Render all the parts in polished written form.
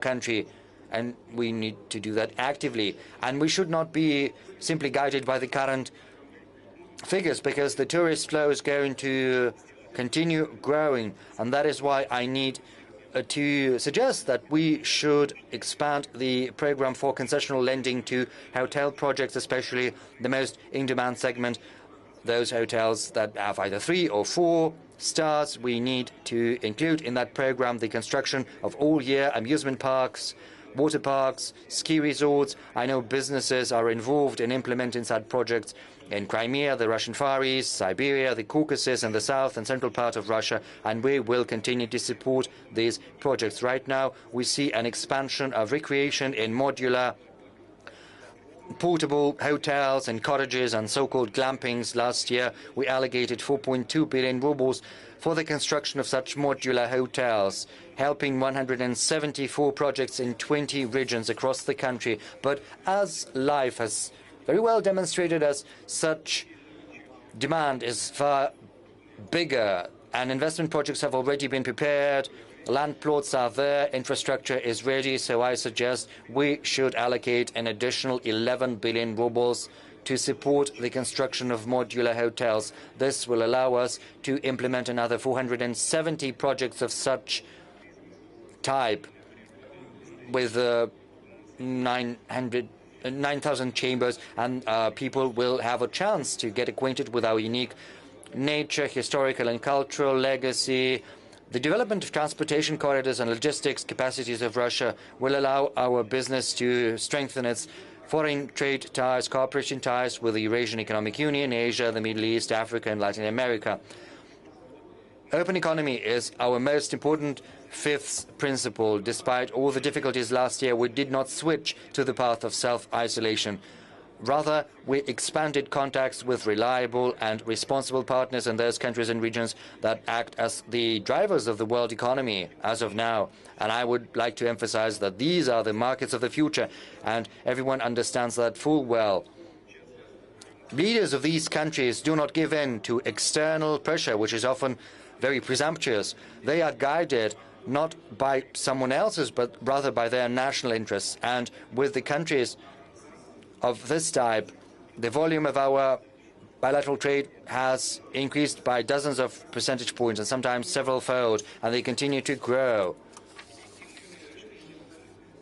country, and we need to do that actively. And we should not be simply guided by the current figures, because the tourist flow is going to continue growing, and that is why I need to suggest that we should expand the program for concessional lending to hotel projects, especially the most in-demand segment, those hotels that have either 3 or 4 stars. We need to include in that program the construction of all-year amusement parks, water parks, ski resorts. I know businesses are involved in implementing such projects in Crimea, the Russian Far East, Siberia, the Caucasus, and the south and central part of Russia, and we will continue to support these projects. Right now, we see an expansion of recreation in modular portable hotels and cottages and so-called glampings. Last year, we allocated 4.2 billion rubles for the construction of such modular hotels, helping 174 projects in 20 regions across the country. But as life has very well demonstrated, as such demand is far bigger, and investment projects have already been prepared, land plots are there, infrastructure is ready, so I suggest we should allocate an additional 11 billion rubles to support the construction of modular hotels. This will allow us to implement another 470 projects of such type with 9,000 chambers, and people will have a chance to get acquainted with our unique nature, historical and cultural legacy. The development of transportation corridors and logistics capacities of Russia will allow our business to strengthen its foreign trade ties, cooperation ties with the Eurasian Economic Union, Asia, the Middle East, Africa, and Latin America. Open economy is our most important fifth principle. Despite all the difficulties last year, we did not switch to the path of self-isolation. Rather, we expanded contacts with reliable and responsible partners in those countries and regions that act as the drivers of the world economy as of now. And I would like to emphasize that these are the markets of the future, and everyone understands that full well. Leaders of these countries do not give in to external pressure, which is often very presumptuous. They are guided not by someone else's, but rather by their national interests. And with the countries of this type, the volume of our bilateral trade has increased by dozens of percentage points, and sometimes several-fold, and they continue to grow.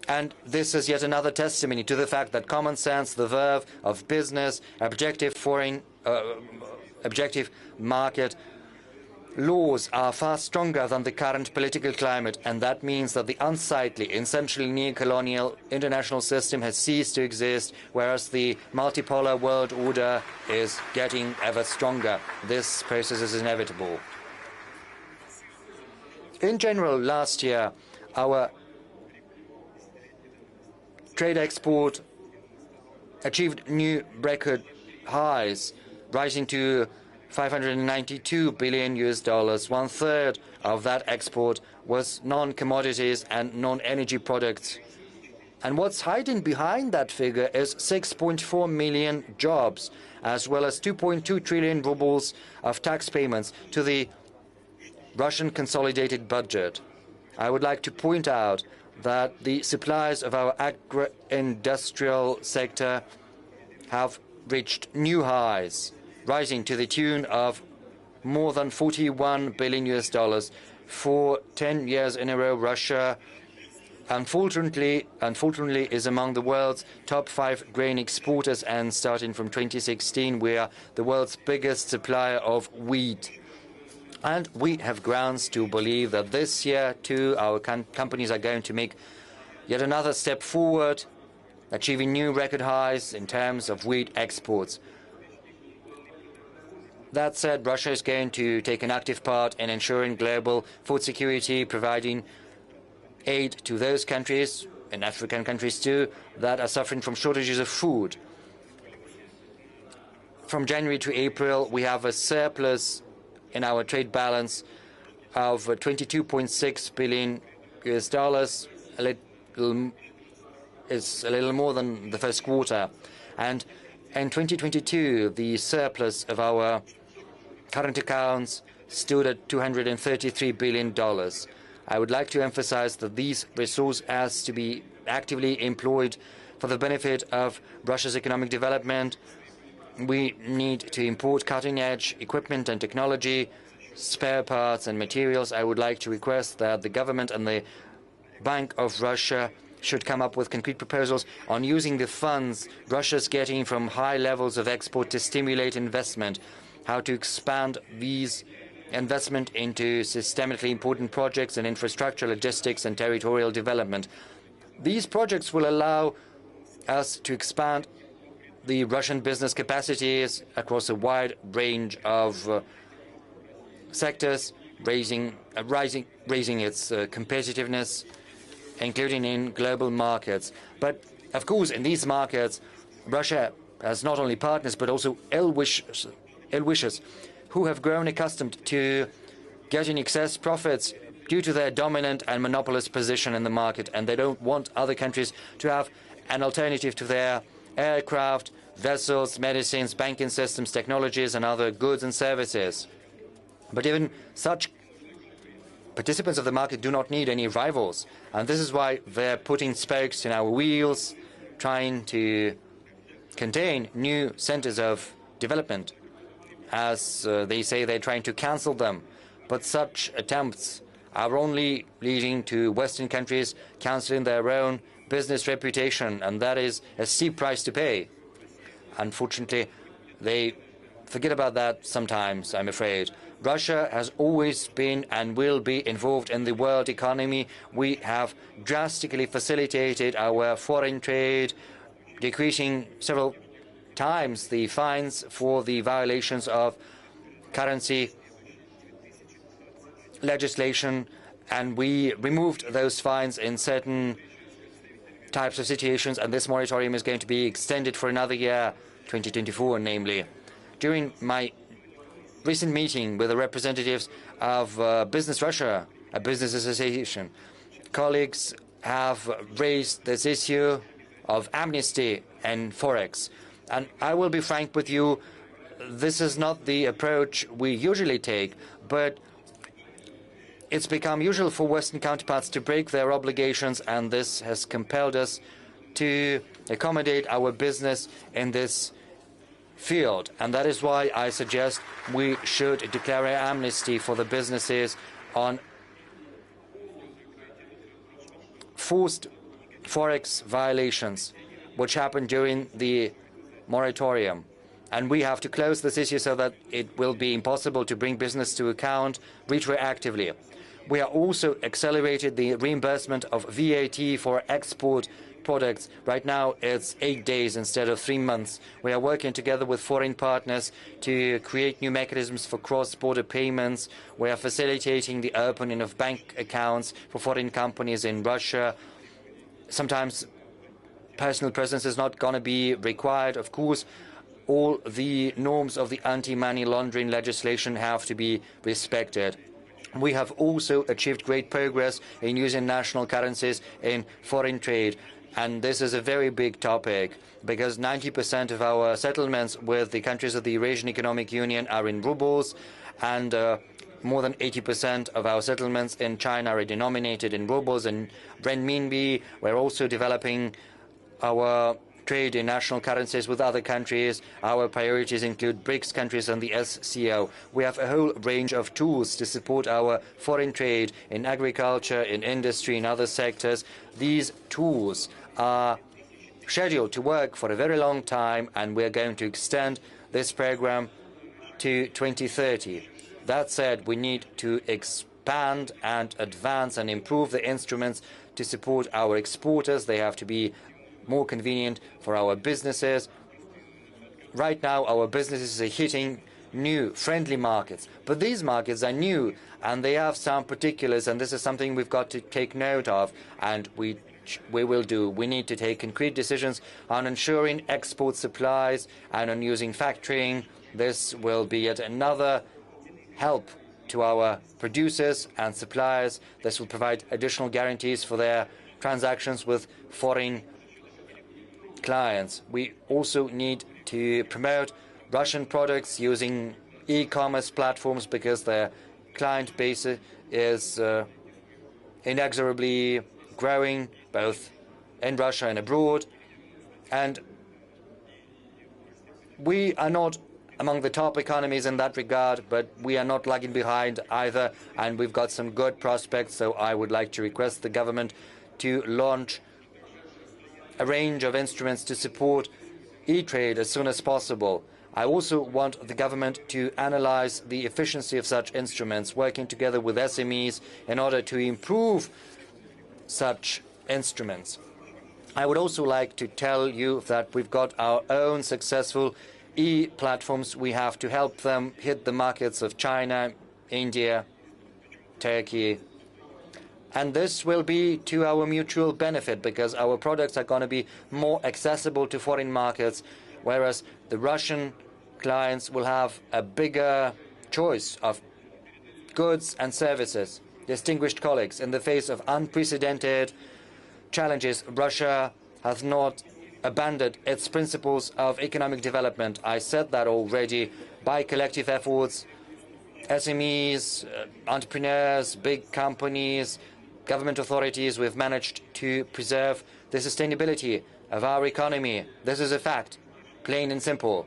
And this is yet another testimony to the fact that common sense, the verve of business, objective market laws are far stronger than the current political climate, and that means that the unsightly, essentially neo-colonial international system has ceased to exist, whereas the multipolar world order is getting ever stronger. This process is inevitable. In general, last year, our trade export achieved new record highs, rising to $592 billion. One-third of that export was non-commodities and non-energy products. And what's hiding behind that figure is 6.4 million jobs, as well as 2.2 trillion rubles of tax payments to the Russian consolidated budget. I would like to point out that the supplies of our agro-industrial sector have reached new highs, rising to the tune of more than $41 billion. For 10 years in a row, Russia, unfortunately, is among the world's top 5 grain exporters, and starting from 2016, we are the world's biggest supplier of wheat. And we have grounds to believe that this year, too, our companies are going to make yet another step forward, achieving new record highs in terms of wheat exports. That said, Russia is going to take an active part in ensuring global food security, providing aid to those countries, and African countries too, that are suffering from shortages of food. From January to April, we have a surplus in our trade balance of $22.6 billion. It's a little more than the first quarter. And in 2022, the surplus of our current accounts stood at $233 billion. I would like to emphasize that these resources has to be actively employed for the benefit of Russia's economic development. We need to import cutting-edge equipment and technology, spare parts and materials. I would like to request that the government and the Bank of Russia should come up with concrete proposals on using the funds Russia's getting from high levels of export to stimulate investment, how to expand these investment into systemically important projects in infrastructure, logistics, and territorial development. These projects will allow us to expand the Russian business capacities across a wide range of sectors, raising its competitiveness, including in global markets. But of course, in these markets, Russia has not only partners but also ill-wishers who have grown accustomed to getting excess profits due to their dominant and monopolist position in the market, and they don't want other countries to have an alternative to their aircraft, vessels, medicines, banking systems, technologies, and other goods and services. But even such participants of the market do not need any rivals, and this is why they're putting spokes in our wheels, trying to contain new centers of development. As they say, they're trying to cancel them. But such attempts are only leading to Western countries canceling their own business reputation, and that is a steep price to pay. Unfortunately, they forget about that sometimes, I'm afraid. Russia has always been and will be involved in the world economy. We have drastically facilitated our foreign trade, decreasing several times the fines for the violations of currency legislation, and we removed those fines in certain types of situations, and this moratorium is going to be extended for another year, 2024 namely. During my recent meeting with the representatives of Business Russia, a business association, colleagues have raised this issue of amnesty and Forex. And I will be frank with you, this is not the approach we usually take, but it's become usual for Western counterparts to break their obligations, and this has compelled us to accommodate our business in this field. And that is why I suggest we should declare an amnesty for the businesses on forced Forex violations, which happened during the moratorium. And we have to close this issue so that it will be impossible to bring business to account retroactively. We are also accelerated the reimbursement of VAT for export products. Right now it's 8 days instead of 3 months. We are working together with foreign partners to create new mechanisms for cross-border payments. We are facilitating the opening of bank accounts for foreign companies in Russia. Sometimes personal presence is not going to be required. Of course, all the norms of the anti-money laundering legislation have to be respected. We have also achieved great progress in using national currencies in foreign trade. And this is a very big topic because 90% of our settlements with the countries of the Eurasian Economic Union are in rubles, and more than 80% of our settlements in China are denominated in rubles and renminbi. We're also developing our trade in national currencies with other countries. Our priorities include BRICS countries and the SCO. We have a whole range of tools to support our foreign trade in agriculture, in industry, in other sectors. These tools are scheduled to work for a very long time, and we're going to extend this program to 2030. That said, we need to expand and advance and improve the instruments to support our exporters. They have to be more convenient for our businesses. Right now, our businesses are hitting new, friendly markets. But these markets are new, and they have some particulars, and this is something we've got to take note of, and we will do. We need to take concrete decisions on ensuring export supplies and on using factoring. This will be yet another help to our producers and suppliers. This will provide additional guarantees for their transactions with foreign clients. We also need to promote Russian products using e-commerce platforms because their client base is inexorably growing both in Russia and abroad. And we are not among the top economies in that regard, but we are not lagging behind either, and we've got some good prospects. So I would like to request the government to launch a range of instruments to support e-trade as soon as possible. I also want the government to analyze the efficiency of such instruments, working together with SMEs in order to improve such instruments. I would also like to tell you that we've got our own successful e-platforms. We have to help them hit the markets of China, India, Turkey. And this will be to our mutual benefit, because our products are going to be more accessible to foreign markets, whereas the Russian clients will have a bigger choice of goods and services. Distinguished colleagues, in the face of unprecedented challenges, Russia has not abandoned its principles of economic development. I said that already. By collective efforts, SMEs, entrepreneurs, big companies, government authorities, we've managed to preserve the sustainability of our economy. This is a fact, plain and simple.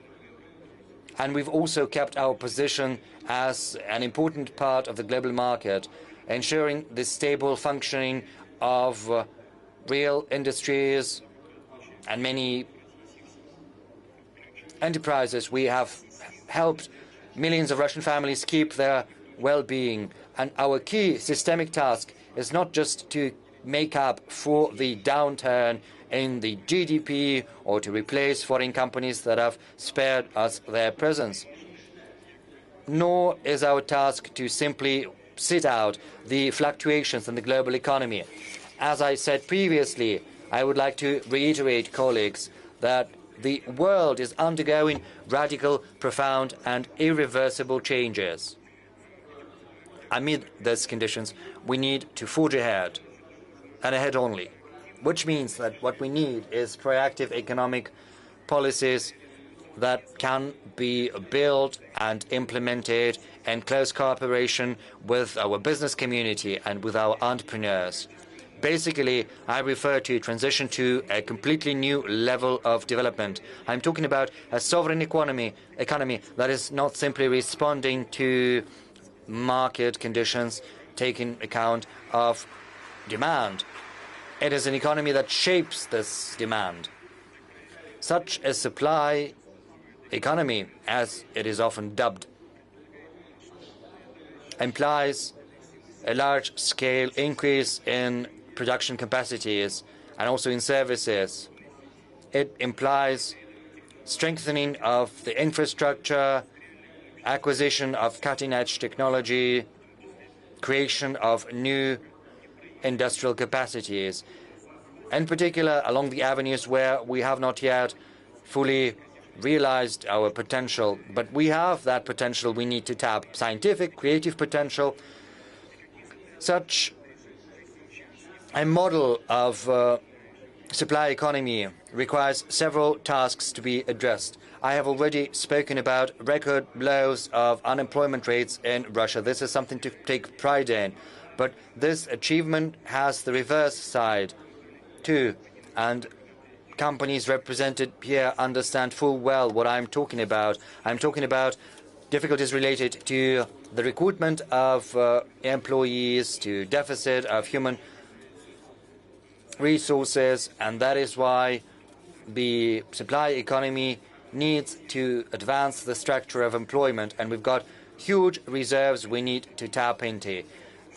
And we've also kept our position as an important part of the global market, ensuring the stable functioning of real industries and many enterprises. We have helped millions of Russian families keep their well-being. And our key systemic task is not just to make up for the downturn in the GDP or to replace foreign companies that have spared us their presence, nor is our task to simply sit out the fluctuations in the global economy. As I said previously, I would like to reiterate, colleagues, that the world is undergoing radical, profound, and irreversible changes. Amid these conditions, we need to forge ahead, and ahead only, which means that what we need is proactive economic policies that can be built and implemented in close cooperation with our business community and with our entrepreneurs. Basically, I refer to transition to a completely new level of development. I'm talking about a sovereign economy that is not simply responding to market conditions, taking account of demand. It is an economy that shapes this demand. Such a supply economy, as it is often dubbed, implies a large-scale increase in production capacities and also in services. It implies strengthening of the infrastructure, acquisition of cutting-edge technology, creation of new industrial capacities, in particular along the avenues where we have not yet fully realized our potential. But we have that potential. We need to tap scientific, creative potential. Such a model of supply economy requires several tasks to be addressed. I have already spoken about record lows of unemployment rates in Russia. This is something to take pride in. But this achievement has the reverse side too. And companies represented here understand full well what I'm talking about. I'm talking about difficulties related to the recruitment of employees, to deficit of human resources, and that is why the supply economy needs to advance the structure of employment, and we've got huge reserves we need to tap into.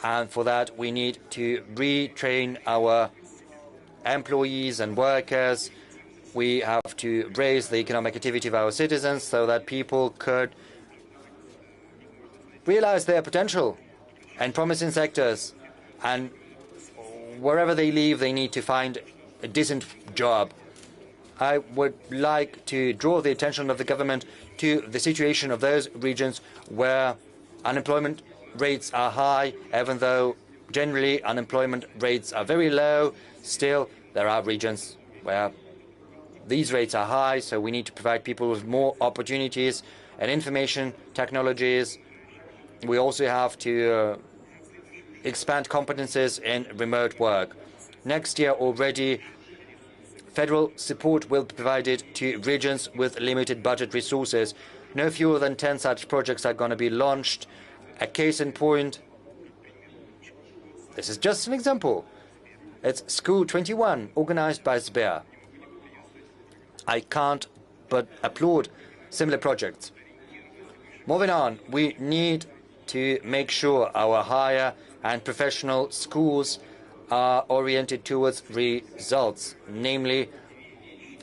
And for that, we need to retrain our employees and workers. We have to raise the economic activity of our citizens so that people could realize their potential in promising sectors. And wherever they live, they need to find a decent job. I would like to draw the attention of the government to the situation of those regions where unemployment rates are high, even though generally unemployment rates are very low. Still, there are regions where these rates are high, so we need to provide people with more opportunities and information technologies. We also have to expand competences in remote work. Next year already, federal support will be provided to regions with limited budget resources. No fewer than 10 such projects are going to be launched. A case in point, this is just an example. It's School 21, organized by Sber. I can't but applaud similar projects. Moving on, we need to make sure our higher and professional schools are oriented towards results, namely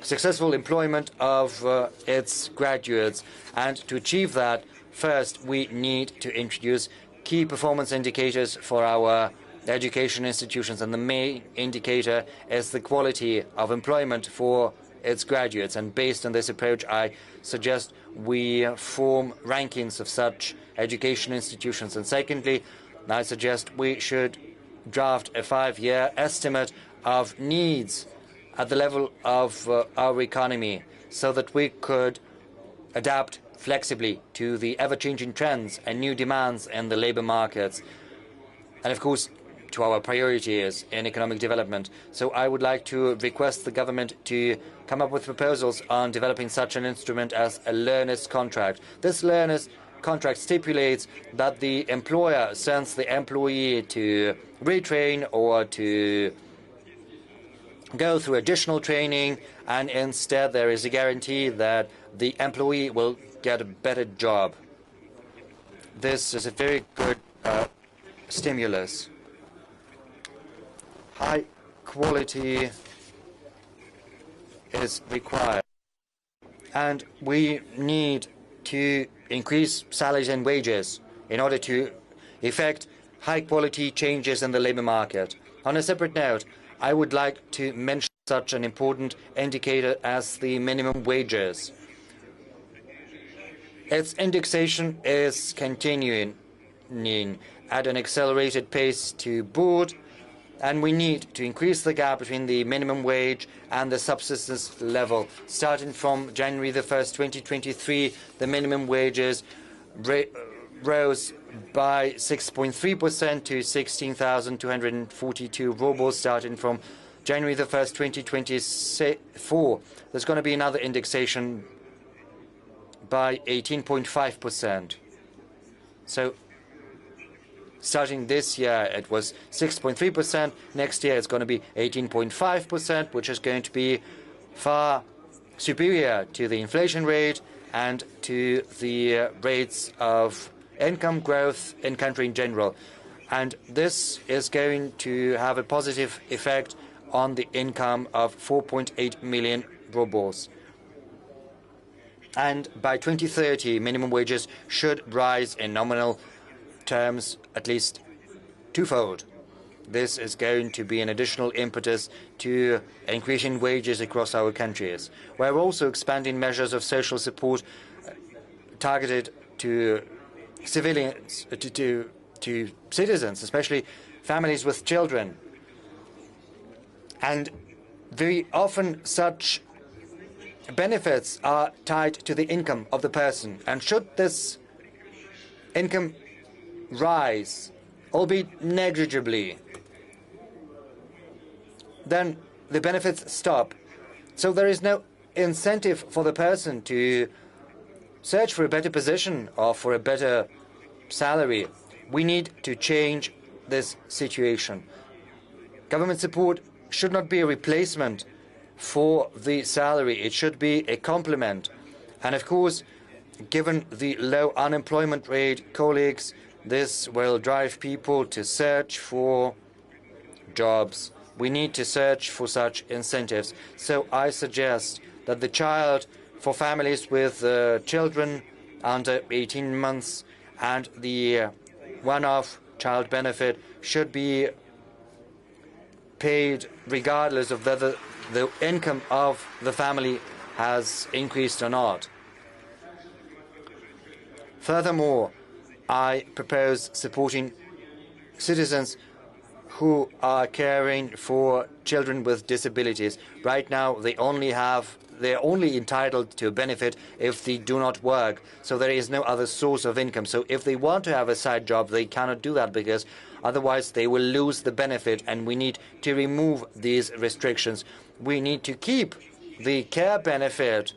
successful employment of its graduates. And to achieve that, first we need to introduce key performance indicators for our education institutions, and the main indicator is the quality of employment for its graduates. And based on this approach, I suggest we form rankings of such education institutions. And secondly, I suggest we should draft a 5-year estimate of needs at the level of our economy, so that we could adapt flexibly to the ever-changing trends and new demands in the labor markets, and of course to our priorities in economic development. So I would like to request the government to come up with proposals on developing such an instrument as a learner's contract. This learner's contract stipulates that the employer sends the employee to retrain or to go through additional training, and instead there is a guarantee that the employee will get a better job. This is a very good stimulus. High quality is required, and we need to increase salaries and wages in order to effect high-quality changes in the labor market. On a separate note, I would like to mention such an important indicator as the minimum wages. Its indexation is continuing at an accelerated pace to boot, and we need to increase the gap between the minimum wage and the subsistence level. Starting from January the 1st, 2023, the minimum wages rose by 6.3% to 16,242 rubles. Starting from January the 1st, 2024, there's going to be another indexation by 18.5%. So starting this year, it was 6.3%. Next year, it's going to be 18.5%, which is going to be far superior to the inflation rate and to the rates of income growth in country in general. And this is going to have a positive effect on the income of 4.8 million rubles. And by 2030, minimum wages should rise in nominal terms at least twofold. This is going to be an additional impetus to increasing wages across our countries. We're also expanding measures of social support targeted to civilians, to citizens, especially families with children. And very often such benefits are tied to the income of the person. And should this income rise, albeit negligibly, then the benefits stop. So there is no incentive for the person to search for a better position or for a better salary. We need to change this situation. Government support should not be a replacement for the salary. It should be a complement. And of course, given the low unemployment rate, colleagues, this will drive people to search for jobs. We need to search for such incentives. So I suggest that the child for families with children under 18 months and the one-off child benefit should be paid regardless of whether the income of the family has increased or not. Furthermore, I propose supporting citizens who are caring for children with disabilities. Right now, they're only entitled to a benefit if they do not work. So there is no other source of income. So if they want to have a side job, they cannot do that because otherwise they will lose the benefit. And we need to remove these restrictions. We need to keep the care benefit,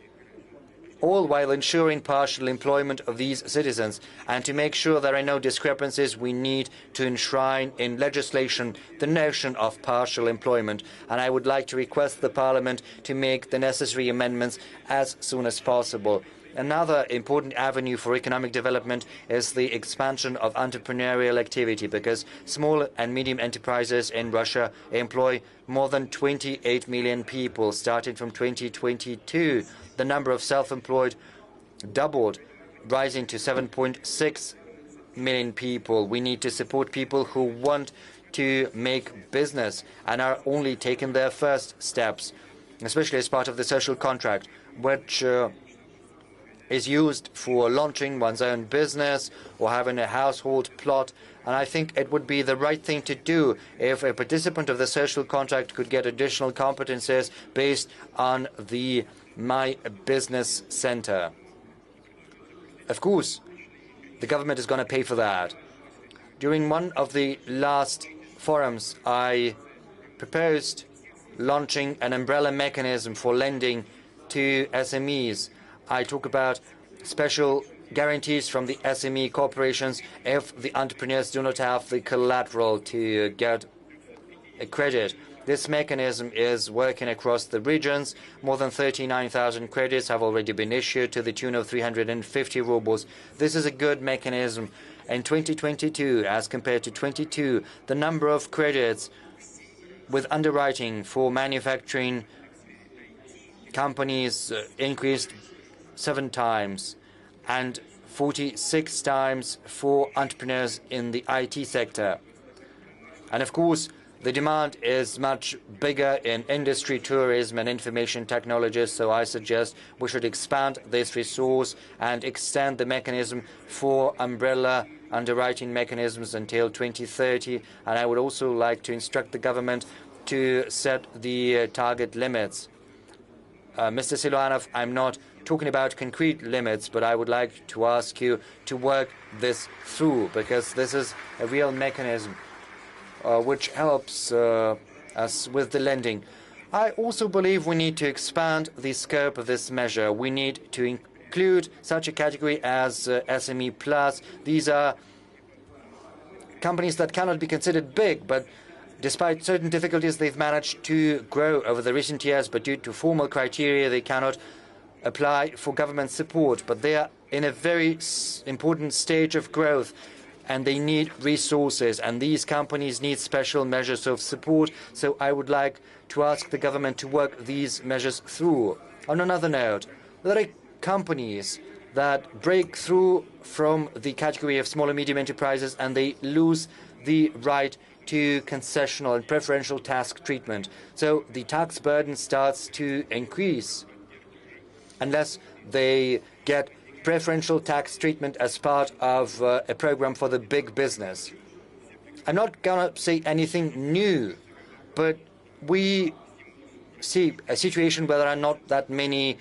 all while ensuring partial employment of these citizens. And to make sure there are no discrepancies, we need to enshrine in legislation the notion of partial employment. And I would like to request the Parliament to make the necessary amendments as soon as possible. Another important avenue for economic development is the expansion of entrepreneurial activity, because small and medium enterprises in Russia employ more than 28 million people. Starting from 2022, the number of self-employed doubled, rising to 7.6 million people. We need to support people who want to make business and are only taking their first steps, especially as part of the social contract, which is used for launching one's own business or having a household plot. And I think it would be the right thing to do if a participant of the social contract could get additional competences based on the My Business Center. Of course, the government is going to pay for that. During one of the last forums, I proposed launching an umbrella mechanism for lending to SMEs. I talk about special guarantees from the SME corporations if the entrepreneurs do not have the collateral to get a credit. This mechanism is working across the regions. More than 39,000 credits have already been issued to the tune of 350 rubles. This is a good mechanism. In 2022, as compared to 22, the number of credits with underwriting for manufacturing companies increased 7 times, and 46 times for entrepreneurs in the IT sector. And of course, the demand is much bigger in industry, tourism, and information technologies, so I suggest we should expand this resource and extend the mechanism for umbrella underwriting mechanisms until 2030. And I would also like to instruct the government to set the target limits. Mr. Silvanov, I'm not talking about concrete limits, but I would like to ask you to work this through, because this is a real mechanism which helps us with the lending. I also believe we need to expand the scope of this measure. We need to include such a category as SME Plus. These are companies that cannot be considered big, but despite certain difficulties, they've managed to grow over the recent years, but due to formal criteria, they cannot apply for government support. But they are in a very important stage of growth, and they need resources, and these companies need special measures of support. So I would like to ask the government to work these measures through. On another note, there are companies that break through from the category of small and medium enterprises, and they lose the right to concessional and preferential tax treatment. So the tax burden starts to increase unless they get preferential tax treatment as part of a program for the big business. I'm not going to say anything new, but we see a situation where there are not that many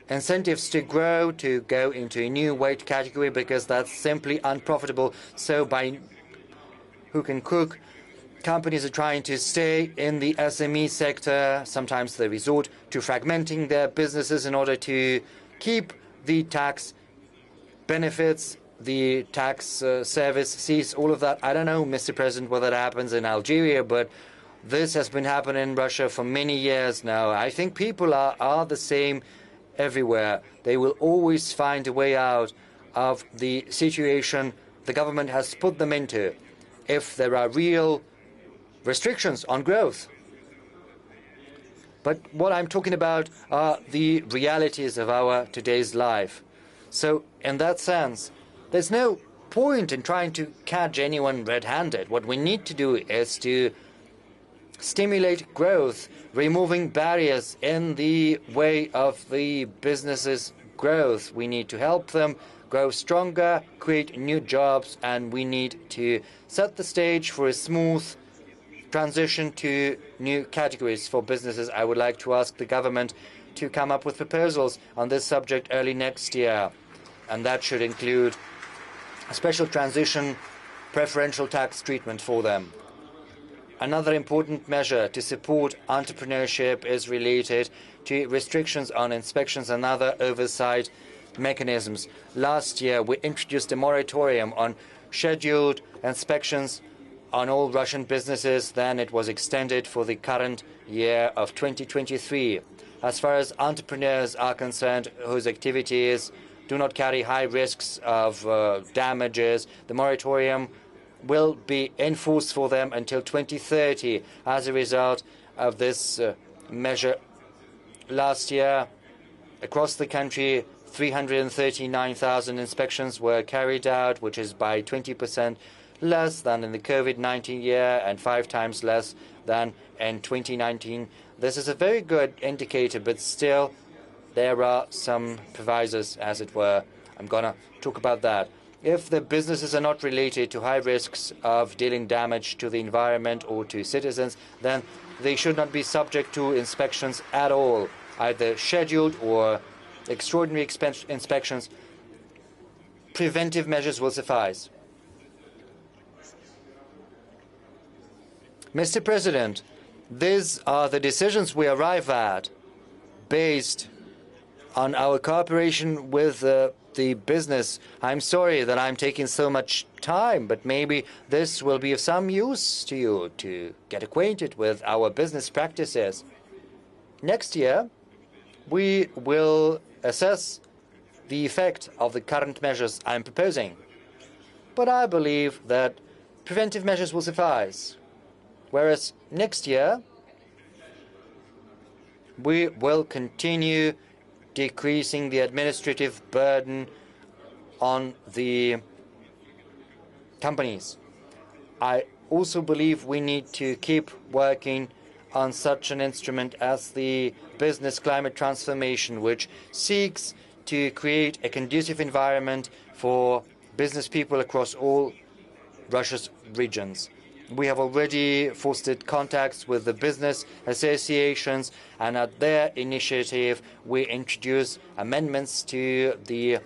incentives to grow, to go into a new weight category, because that's simply unprofitable. So by hook and crook, companies are trying to stay in the SME sector. Sometimes they resort to fragmenting their businesses in order to keep the tax benefits, the tax service sees all of that. I don't know, Mr. President, whether that happens in Algeria, but this has been happening in Russia for many years now. I think people are the same everywhere. They will always find a way out of the situation the government has put them into if there are real restrictions on growth. But what I'm talking about are the realities of our today's life. So in that sense, there's no point in trying to catch anyone red-handed. What we need to do is to stimulate growth, removing barriers in the way of the businesses' growth. We need to help them grow stronger, create new jobs, and we need to set the stage for a smooth transition to new categories for businesses. I would like to ask the government to come up with proposals on this subject early next year, and that should include a special transition preferential tax treatment for them. Another important measure to support entrepreneurship is related to restrictions on inspections and other oversight mechanisms. Last year, we introduced a moratorium on scheduled inspections on all Russian businesses. Then it was extended for the current year of 2023. As far as entrepreneurs are concerned whose activities do not carry high risks of damages, the moratorium will be in force for them until 2030. As a result of this measure, last year, across the country, 339,000 inspections were carried out, which is by 20% less than in the COVID-19 year and 5 times less than in 2019. This is a very good indicator, but still there are some provisos, as it were. I'm going to talk about that. If the businesses are not related to high risks of dealing damage to the environment or to citizens, then they should not be subject to inspections at all, either scheduled or extraordinary inspections. Preventive measures will suffice. Mr. President, these are the decisions we arrive at based on our cooperation with the business. I'm sorry that I'm taking so much time, but maybe this will be of some use to you to get acquainted with our business practices. Next year, we will assess the effect of the current measures I'm proposing. But I believe that preventive measures will suffice. Whereas next year, we will continue decreasing the administrative burden on the companies. I also believe we need to keep working on such an instrument as the business climate transformation, which seeks to create a conducive environment for business people across all Russia's regions. We have already fostered contacts with the business associations, and at their initiative, we introduce amendments to the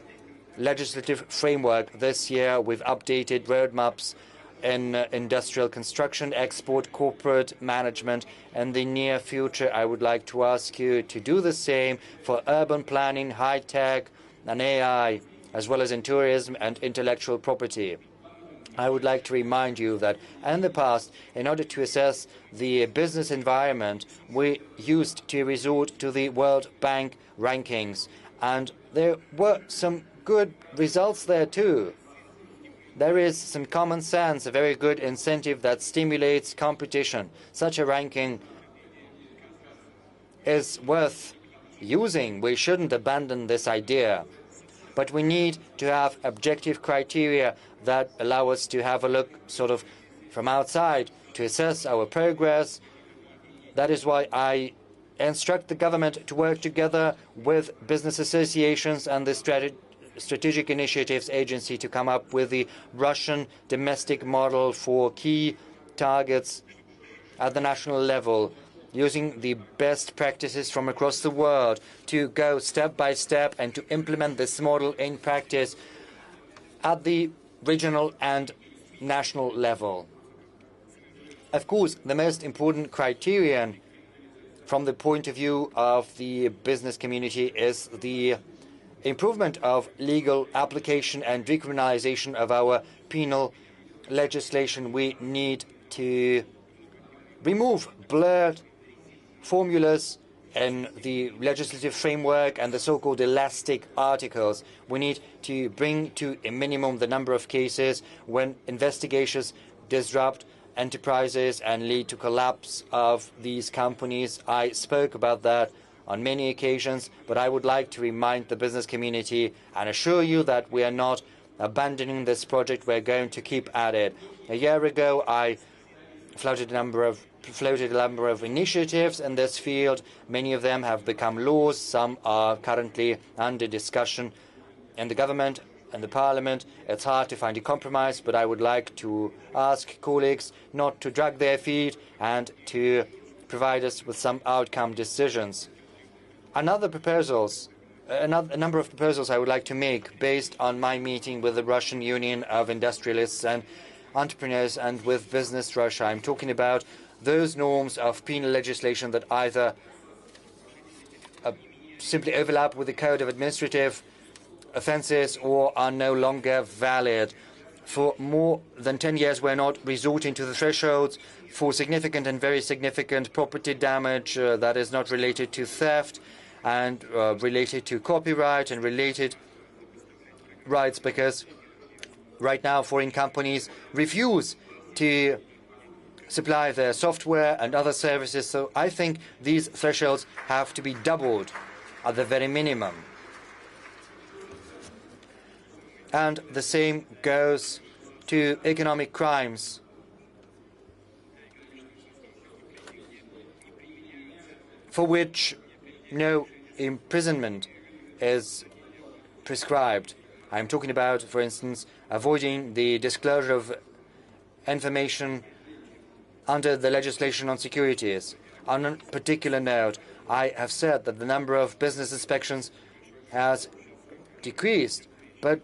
legislative framework. This year, we've updated roadmaps in industrial construction, export, corporate management. In the near future, I would like to ask you to do the same for urban planning, high-tech, and AI, as well as in tourism and intellectual property. I would like to remind you that in the past, in order to assess the business environment, we used to resort to the World Bank rankings, and there were some good results there too. There is some common sense, a very good incentive that stimulates competition. Such a ranking is worth using. We shouldn't abandon this idea. But we need to have objective criteria that allow us to have a look sort of from outside to assess our progress. That is why I instruct the government to work together with business associations and the Strategic Initiatives Agency to come up with the Russian domestic model for key targets at the national level, using the best practices from across the world to go step by step and to implement this model in practice at the regional and national level. Of course, the most important criterion from the point of view of the business community is the improvement of legal application and decriminalization of our penal legislation. We need to remove blurred formulas in the legislative framework and the so-called elastic articles. We need to bring to a minimum the number of cases when investigations disrupt enterprises and lead to collapse of these companies. I spoke about that on many occasions, but I would like to remind the business community and assure you that we are not abandoning this project. We're going to keep at it. A year ago, I floated a number of initiatives in this field. Many of them have become laws. Some are currently under discussion in the government. in the parliament, it's hard to find a compromise, but I would like to ask colleagues not to drag their feet and to provide us with some outcome decisions. A number of proposals I would like to make based on my meeting with the Russian Union of Industrialists and Entrepreneurs and with Business Russia. I'm talking about those norms of penal legislation that either simply overlap with the Code of Administrative Offences or are no longer valid. For more than 10 years, we're not resorting to the thresholds for significant and very significant property damage that is not related to theft and related to copyright and related rights, because right now foreign companies refuse to supply their software and other services. So I think these thresholds have to be doubled at the very minimum. And the same goes to economic crimes. For which no imprisonment is prescribed. I'm talking about, for instance, avoiding the disclosure of information under the legislation on securities. On a particular note, I have said that the number of business inspections has decreased, but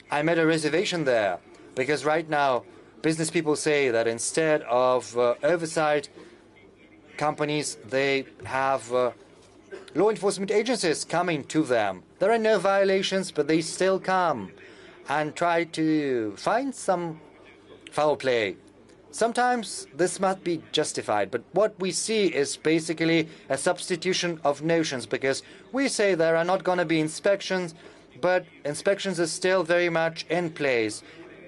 I made a reservation there, because right now business people say that instead of oversight companies, they have law enforcement agencies coming to them. There are no violations, but they still come and try to find some foul play. Sometimes this might be justified, but what we see is basically a substitution of notions, because we say there are not going to be inspections, but inspections are still very much in place.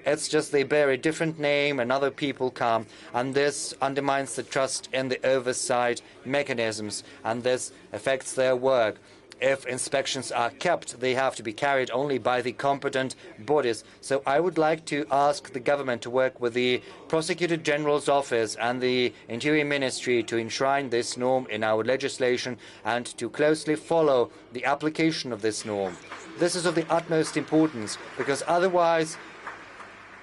It's just they bear a different name and other people come, and this undermines the trust in the oversight mechanisms, and this affects their work. If inspections are kept, they have to be carried only by the competent bodies. So I would like to ask the government to work with the Prosecutor General's office and the Interior Ministry to enshrine this norm in our legislation and to closely follow the application of this norm. This is of the utmost importance, because otherwise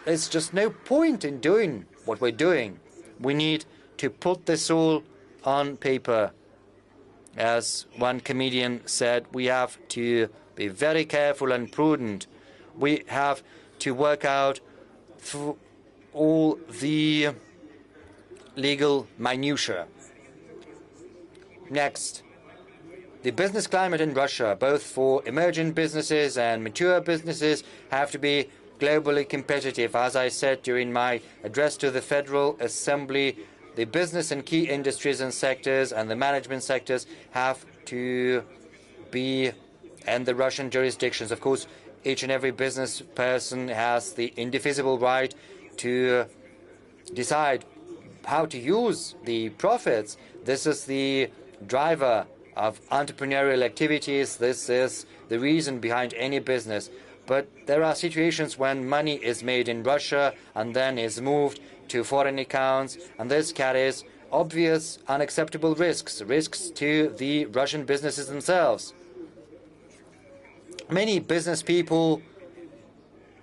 there's just no point in doing what we're doing. We need to put this all on paper. As one comedian said, we have to be very careful and prudent. We have to work out through all the legal minutiae. Next, the business climate in Russia, both for emerging businesses and mature businesses, have to be globally competitive. As I said during my address to the Federal Assembly, the business and key industries and sectors and the management sectors have to be in the Russian jurisdictions. Of course, each and every business person has the indefeasible right to decide how to use the profits. This is the driver of entrepreneurial activities. This is the reason behind any business. But there are situations when money is made in Russia and then is moved to foreign accounts, and this carries obvious unacceptable risks to the Russian businesses themselves. Many business people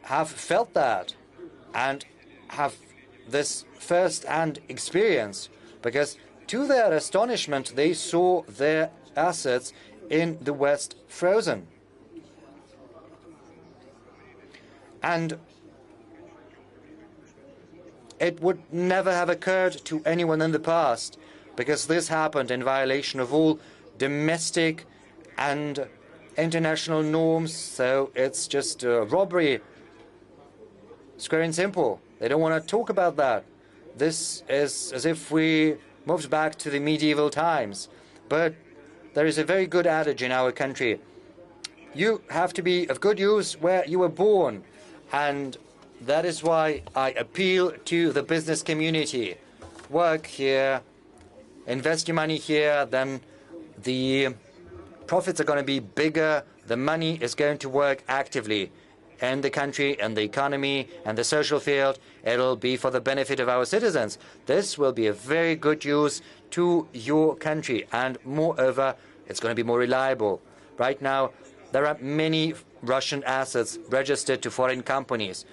have felt that and have this first-hand experience, because to their astonishment they saw their assets in the West frozen. And it would never have occurred to anyone in the past, because this happened in violation of all domestic and international norms. So it's just robbery, square and simple. They don't want to talk about that. This is as if we moved back to the medieval times. But there is a very good adage in our country. You have to be of good use where you were born. And that is why I appeal to the business community. Work here, invest your money here, then the profits are going to be bigger, the money is going to work actively in the country, and the economy, and the social field. It'll be for the benefit of our citizens. This will be a very good use to your country, and moreover, it's going to be more reliable. Right now, There are many Russian assets registered to foreign companies.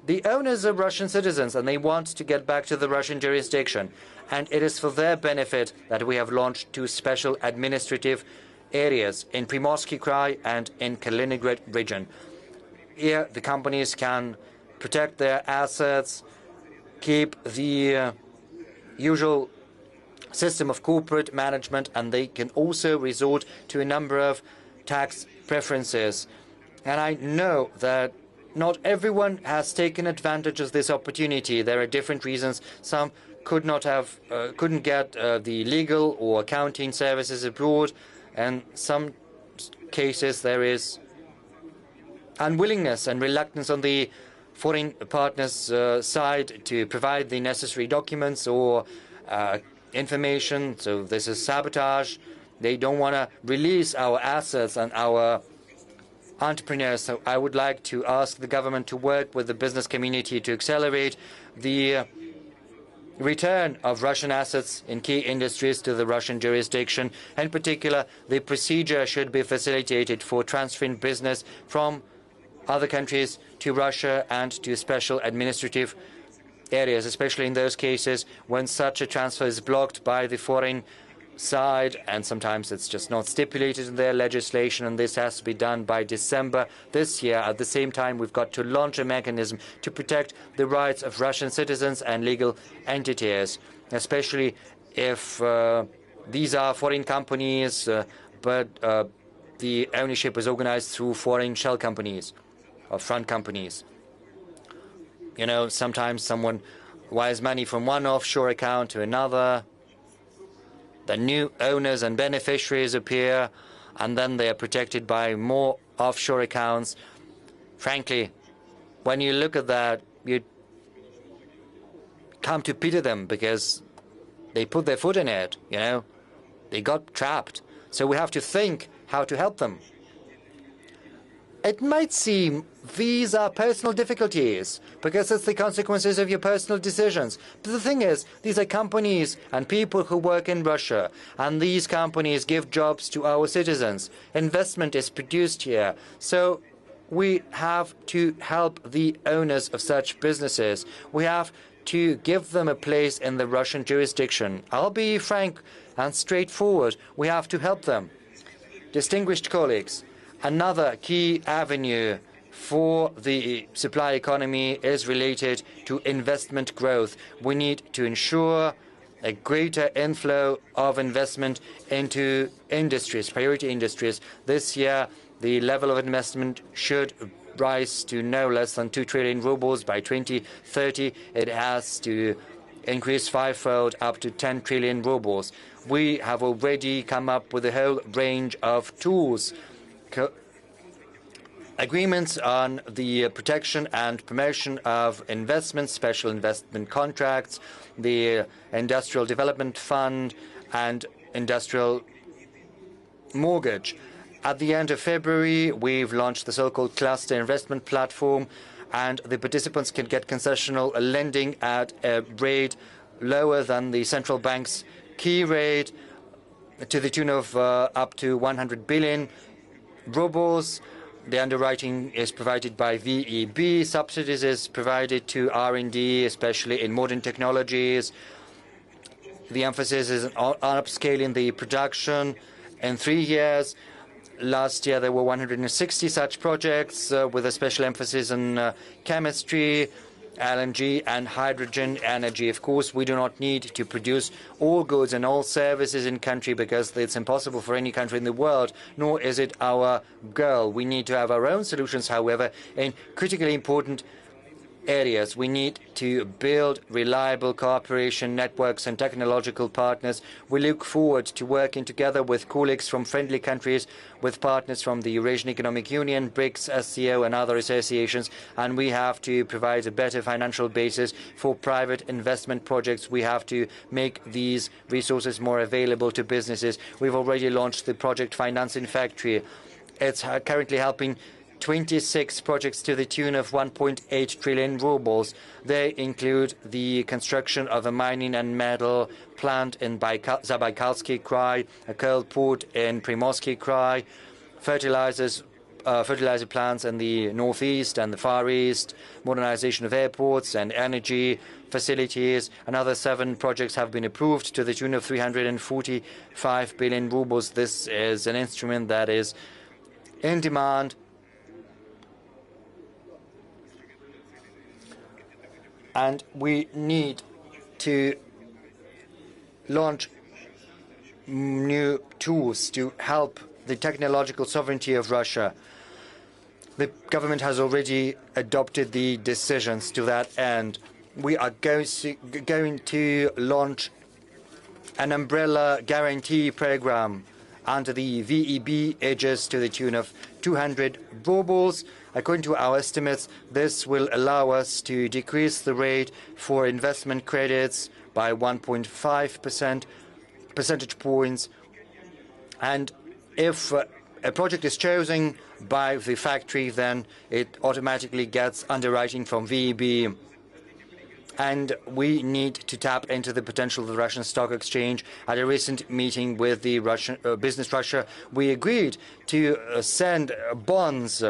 The owners are Russian citizens, and they want to get back to the Russian jurisdiction. And it is for their benefit that we have launched 2 special administrative areas in Primorsky Krai and in Kaliningrad region. Here, the companies can protect their assets, keep the usual system of corporate management, and they can also resort to a number of tax preferences. And I know that not everyone has taken advantage of this opportunity. There are different reasons. Some couldn't get the legal or accounting services abroad, and some cases there is unwillingness and reluctance on the foreign partners' side to provide the necessary documents or information. So this is sabotage. They don't want to release our assets and our entrepreneurs. So I would like to ask the government to work with the business community to accelerate the return of Russian assets in key industries to the Russian jurisdiction. In particular, the procedure should be facilitated for transferring business from other countries to Russia and to special administrative areas, especially in those cases when such a transfer is blocked by the foreign side, and sometimes it's just not stipulated in their legislation, and this has to be done by December this year. At the same time, we've got to launch a mechanism to protect the rights of Russian citizens and legal entities, especially if these are foreign companies, but the ownership is organized through foreign shell companies or front companies. You know, sometimes someone wires money from one offshore account to another. The new owners and beneficiaries appear, and then they are protected by more offshore accounts. Frankly, when you look at that, you come to pity them because they put their foot in it, you know. They got trapped. So we have to think how to help them. It might seem these are personal difficulties because it's the consequences of your personal decisions. But the thing is, these are companies and people who work in Russia, and these companies give jobs to our citizens. Investment is produced here. So we have to help the owners of such businesses. We have to give them a place in the Russian jurisdiction. I'll be frank and straightforward. We have to help them. Distinguished colleagues, another key avenue for the supply economy is related to investment growth. We need to ensure a greater inflow of investment into industries, priority industries. This year, the level of investment should rise to no less than 2 trillion rubles. By 2030. It has to increase fivefold up to 10 trillion rubles. We have already come up with a whole range of tools. Agreements on the protection and promotion of investments, special investment contracts, the Industrial Development Fund, and industrial mortgage. At the end of February, we've launched the so-called cluster investment platform, and the participants can get concessional lending at a rate lower than the central bank's key rate, to the tune of up to 100 billion rubles. The underwriting is provided by VEB. Subsidies is provided to R&D, especially in modern technologies. The emphasis is on upscaling the production. In 3 years, last year there were 160 such projects with a special emphasis on chemistry, LNG and hydrogen energy. Of course, we do not need to produce all goods and all services in country because it's impossible for any country in the world, nor is it our goal. We need to have our own solutions, however, in critically important areas. We need to build reliable cooperation networks and technological partners. We look forward to working together with colleagues from friendly countries, with partners from the Eurasian Economic Union, BRICS, SCO, and other associations, and we have to provide a better financial basis for private investment projects. We have to make these resources more available to businesses. We've already launched the project Financing Factory. It's currently helping 26 projects to the tune of 1.8 trillion rubles. They include the construction of a mining and metal plant in Zabaikalsky Krai, a coal port in Primorsky Krai, fertilizers fertilizer plants in the northeast and the Far East, modernization of airports and energy facilities. Another 7 projects have been approved to the tune of 345 billion rubles. This is an instrument that is in demand. And we need to launch new tools to help the technological sovereignty of Russia. The government has already adopted the decisions to that end. We are going to launch an umbrella guarantee program under the VEB aegis to the tune of 200 rubles. According to our estimates, this will allow us to decrease the rate for investment credits by 1.5 percentage points. And if a project is chosen by the factory, then it automatically gets underwriting from VEB. And we need to tap into the potential of the Russian stock exchange. At a recent meeting with the Russian Business Russia, we agreed to send bonds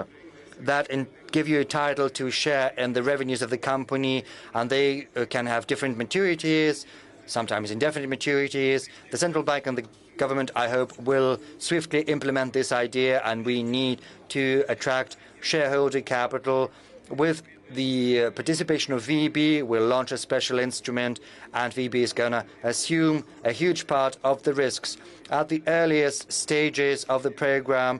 that give you a title to share in the revenues of the company, and they can have different maturities, sometimes indefinite maturities. The central bank and the government, I hope, will swiftly implement this idea, and we need to attract shareholder capital. With the participation of VEB, we'll launch a special instrument, and VEB is going to assume a huge part of the risks. At the earliest stages of the program,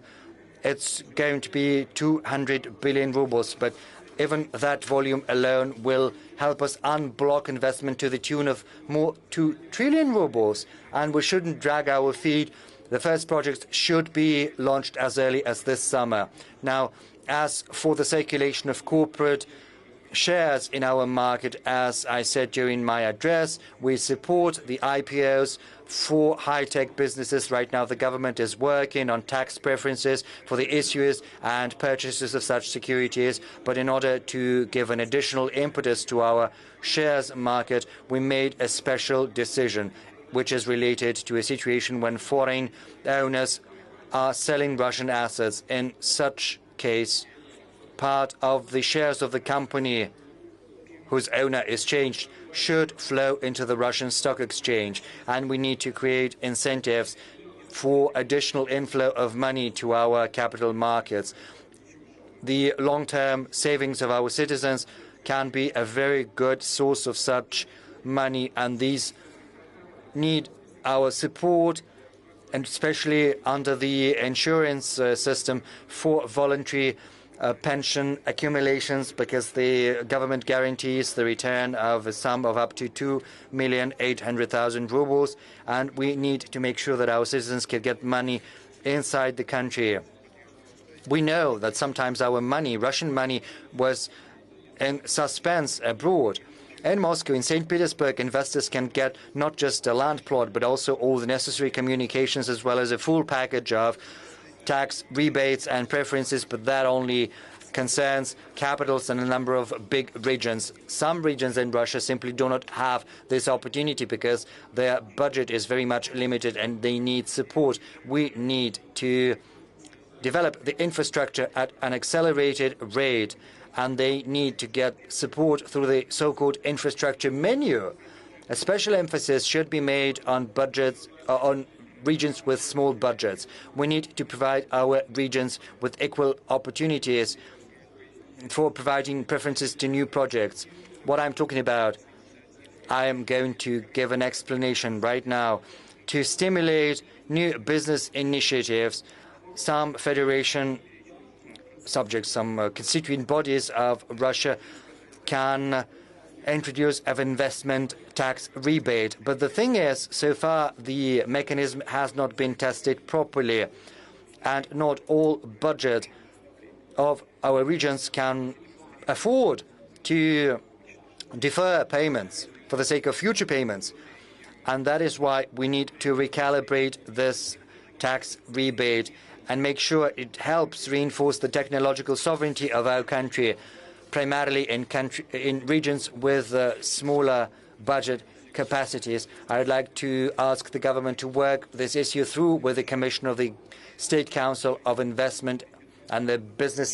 it's going to be 200 billion rubles, but even that volume alone will help us unblock investment to the tune of more 2 trillion rubles, and we shouldn't drag our feet. The first projects should be launched as early as this summer. Now, as for the circulation of corporate shares in our market, as I said during my address, we support the IPOs for high-tech businesses. Right now, the government is working on tax preferences for the issuers and purchasers of such securities. But in order to give an additional impetus to our shares market, we made a special decision, which is related to a situation when foreign owners are selling Russian assets. In such case, part of the shares of the company whose owner is changed should flow into the Russian stock exchange, and we need to create incentives for additional inflow of money to our capital markets. The long-term savings of our citizens can be a very good source of such money, and these need our support, and especially under the insurance system for voluntary pension accumulations, because the government guarantees the return of a sum of up to 2,800,000 rubles, and we need to make sure that our citizens can get money inside the country. We know that sometimes our money, Russian money, was in suspense abroad. In Moscow, in St. Petersburg, investors can get not just a land plot, but also all the necessary communications, as well as a full package of tax rebates and preferences, but that only concerns capitals and a number of big regions. Some regions in Russia simply do not have this opportunity because their budget is very much limited and they need support. We need to develop the infrastructure at an accelerated rate, and they need to get support through the so-called infrastructure menu. A special emphasis should be made on budgets, on regions with small budgets. We need to provide our regions with equal opportunities for providing preferences to new projects. What I'm talking about, I am going to give an explanation right now. To stimulate new business initiatives, some federation subjects, some constituent bodies of Russia can introduce an investment tax rebate. But the thing is, so far the mechanism has not been tested properly, and not all budget of our regions can afford to defer payments for the sake of future payments. And that is why we need to recalibrate this tax rebate and make sure it helps reinforce the technological sovereignty of our country, primarily in regions with smaller budget capacities. I would like to ask the government to work this issue through with the Commission of the State Council of Investment and the business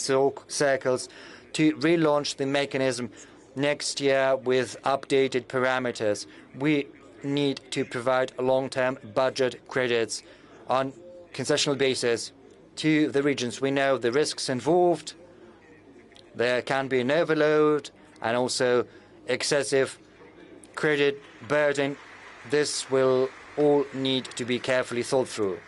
circles to relaunch the mechanism next year with updated parameters. We need to provide long-term budget credits on concessional basis to the regions. We know the risks involved. There can be an overload and also excessive credit burden. This will all need to be carefully thought through.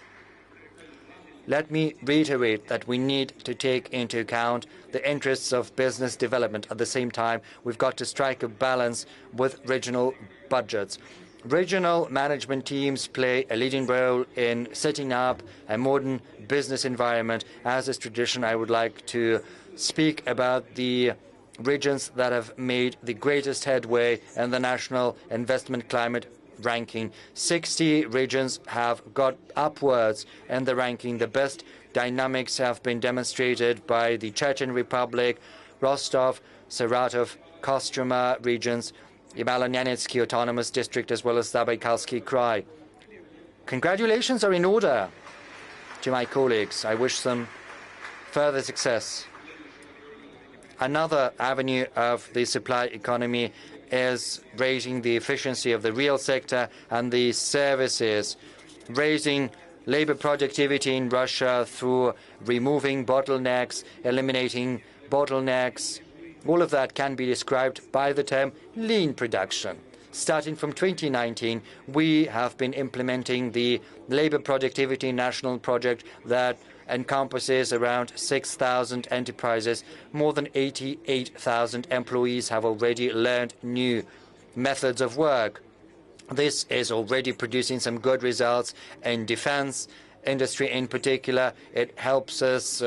Let me reiterate that we need to take into account the interests of business development. At the same time, we've got to strike a balance with regional budgets. Regional management teams play a leading role in setting up a modern business environment. As is tradition, I would like to speak about the regions that have made the greatest headway in the national investment climate ranking. 60 regions have got upwards in the ranking. The best dynamics have been demonstrated by the Chechen Republic, Rostov, Saratov, Kostroma regions, Yamalo-Nenetsky Autonomous District, as well as Zabaikalsky Krai. Congratulations are in order to my colleagues. I wish them further success. Another avenue of the supply economy is raising the efficiency of the real sector and the services, raising labor productivity in Russia through removing bottlenecks, eliminating bottlenecks. All of that can be described by the term lean production. Starting from 2019, we have been implementing the labor productivity national project that encompasses around 6,000 enterprises. More than 88,000 employees have already learned new methods of work. This is already producing some good results in defense industry in particular. It helps us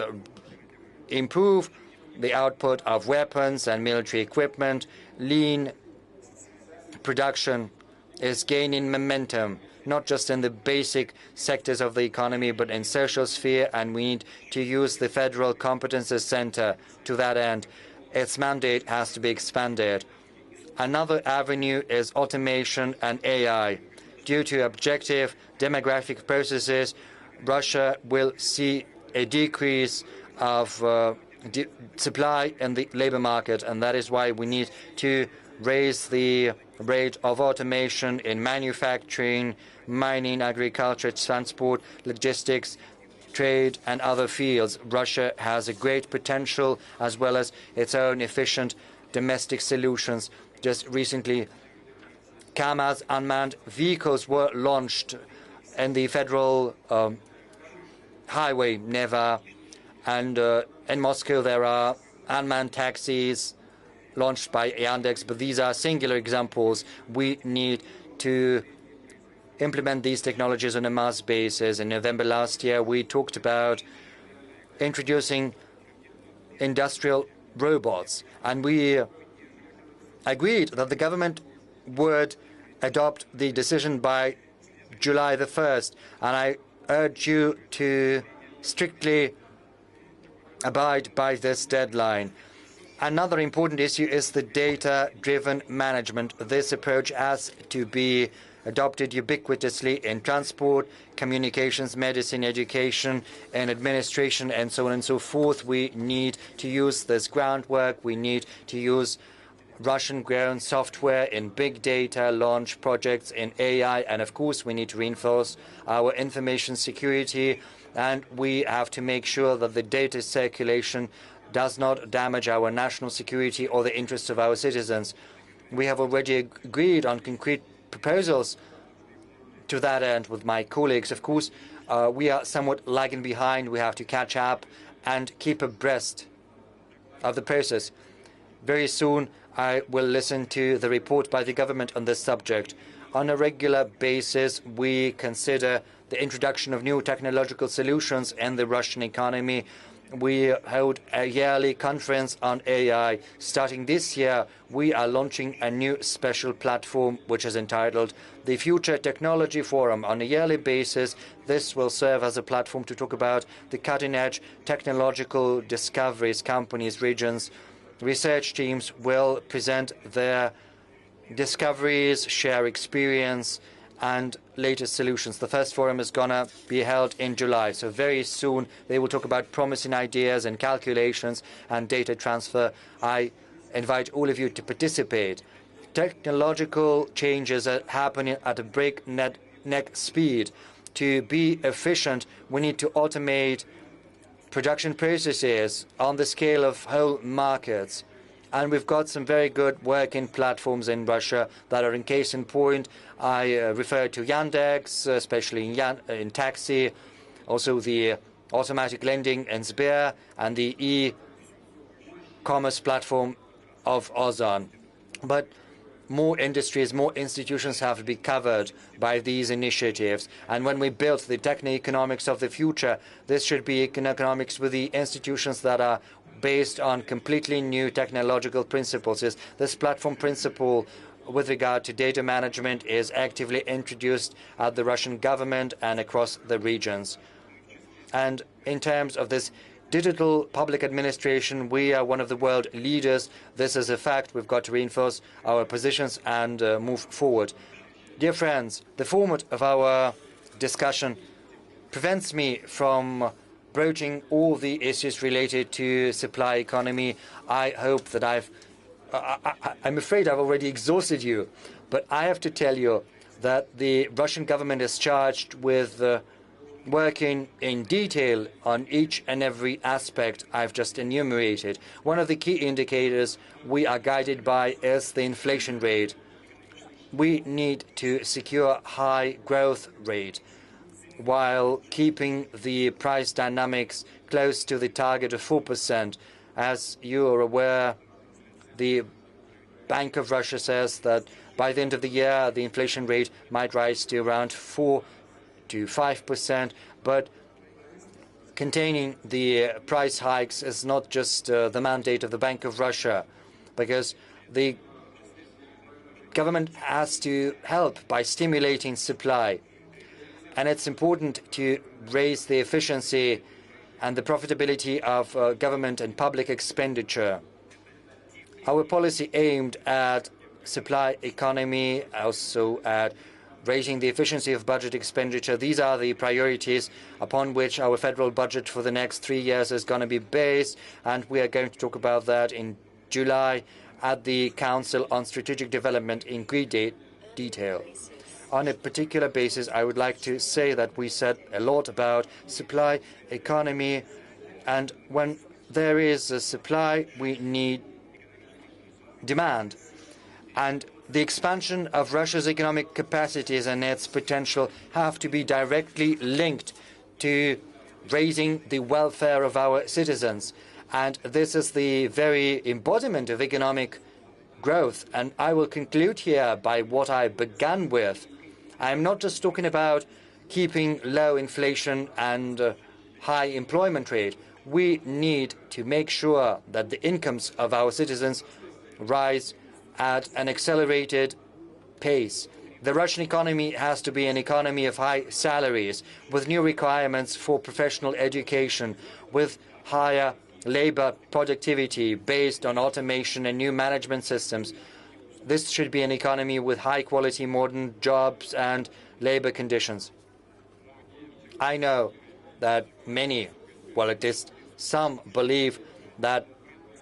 improve the output of weapons and military equipment. Lean production is gaining momentum, not just in the basic sectors of the economy, but in social sphere, and we need to use the Federal Competences Center to that end. Its mandate has to be expanded. Another avenue is automation and AI. Due to objective demographic processes, Russia will see a decrease of supply in the labor market, and that is why we need to raise the rate of automation in manufacturing, mining, agriculture, transport, logistics, trade, and other fields. Russia has a great potential as well as its own efficient domestic solutions. Just recently, KAMAZ unmanned vehicles were launched in the federal highway Neva, and in Moscow there are unmanned taxis launched by Yandex, but these are singular examples. We need to implement these technologies on a mass basis. In November last year, we talked about introducing industrial robots, and we agreed that the government would adopt the decision by July the 1st, and I urge you to strictly abide by this deadline. Another important issue is the data-driven management. This approach has to be adopted ubiquitously in transport, communications, medicine, education, and administration, and so on and so forth. We need to use this groundwork. We need to use Russian-grown software in big data, launch projects in AI, and of course we need to reinforce our information security, and we have to make sure that the data circulation does not damage our national security or the interests of our citizens. We have already agreed on concrete proposals to that end with my colleagues. Of course, we are somewhat lagging behind. We have to catch up and keep abreast of the process. Very soon, I will listen to the report by the government on this subject. On a regular basis, we consider the introduction of new technological solutions in the Russian economy. We hold a yearly conference on AI. Starting this year, we are launching a new special platform which is entitled the Future Technology Forum. On a yearly basis, this will serve as a platform to talk about the cutting-edge technological discoveries. Companies, regions, research teams will present their discoveries, share experience, and latest solutions. The first forum is going to be held in July, so very soon they will talk about promising ideas and calculations and data transfer. I invite all of you to participate. Technological changes are happening at a breakneck speed. To be efficient, we need to automate production processes on the scale of whole markets. And we've got some very good working platforms in Russia that are in case in point. I refer to Yandex, especially in taxi, also the automatic lending in Sber, and the e-commerce platform of Ozon. But more industries, more institutions have to be covered by these initiatives. And when we build the techno-economics of the future, this should be economics with the institutions that are based on completely new technological principles. This platform principle with regard to data management is actively introduced at the Russian government and across the regions. And in terms of this digital public administration, we are one of the world leaders. This is a fact. We've got to reinforce our positions and move forward. Dear friends, the format of our discussion prevents me from broaching all the issues related to supply economy. I hope that I'm afraid I've already exhausted you, but I have to tell you that the Russian government is charged with working in detail on each and every aspect I've just enumerated. One of the key indicators we are guided by is the inflation rate. We need to secure high growth rate while keeping the price dynamics close to the target of 4%. As you are aware, the Bank of Russia says that by the end of the year, the inflation rate might rise to around 4 to 5%, but containing the price hikes is not just the mandate of the Bank of Russia, because the government has to help by stimulating supply. And it's important to raise the efficiency and the profitability of government and public expenditure. Our policy aimed at supply economy, also at raising the efficiency of budget expenditure. These are the priorities upon which our federal budget for the next 3 years is going to be based, and we are going to talk about that in July at the Council on Strategic Development in great detail. On a particular basis, I would like to say that we said a lot about supply economy, and when there is a supply, we need demand. And the expansion of Russia's economic capacities and its potential have to be directly linked to raising the welfare of our citizens. And this is the very embodiment of economic growth. And I will conclude here by what I began with. I'm not just talking about keeping low inflation and high employment rate. We need to make sure that the incomes of our citizens rise at an accelerated pace. The Russian economy has to be an economy of high salaries, with new requirements for professional education, with higher labor productivity based on automation and new management systems. This should be an economy with high-quality modern jobs and labor conditions. I know that many, well, at least some, believe that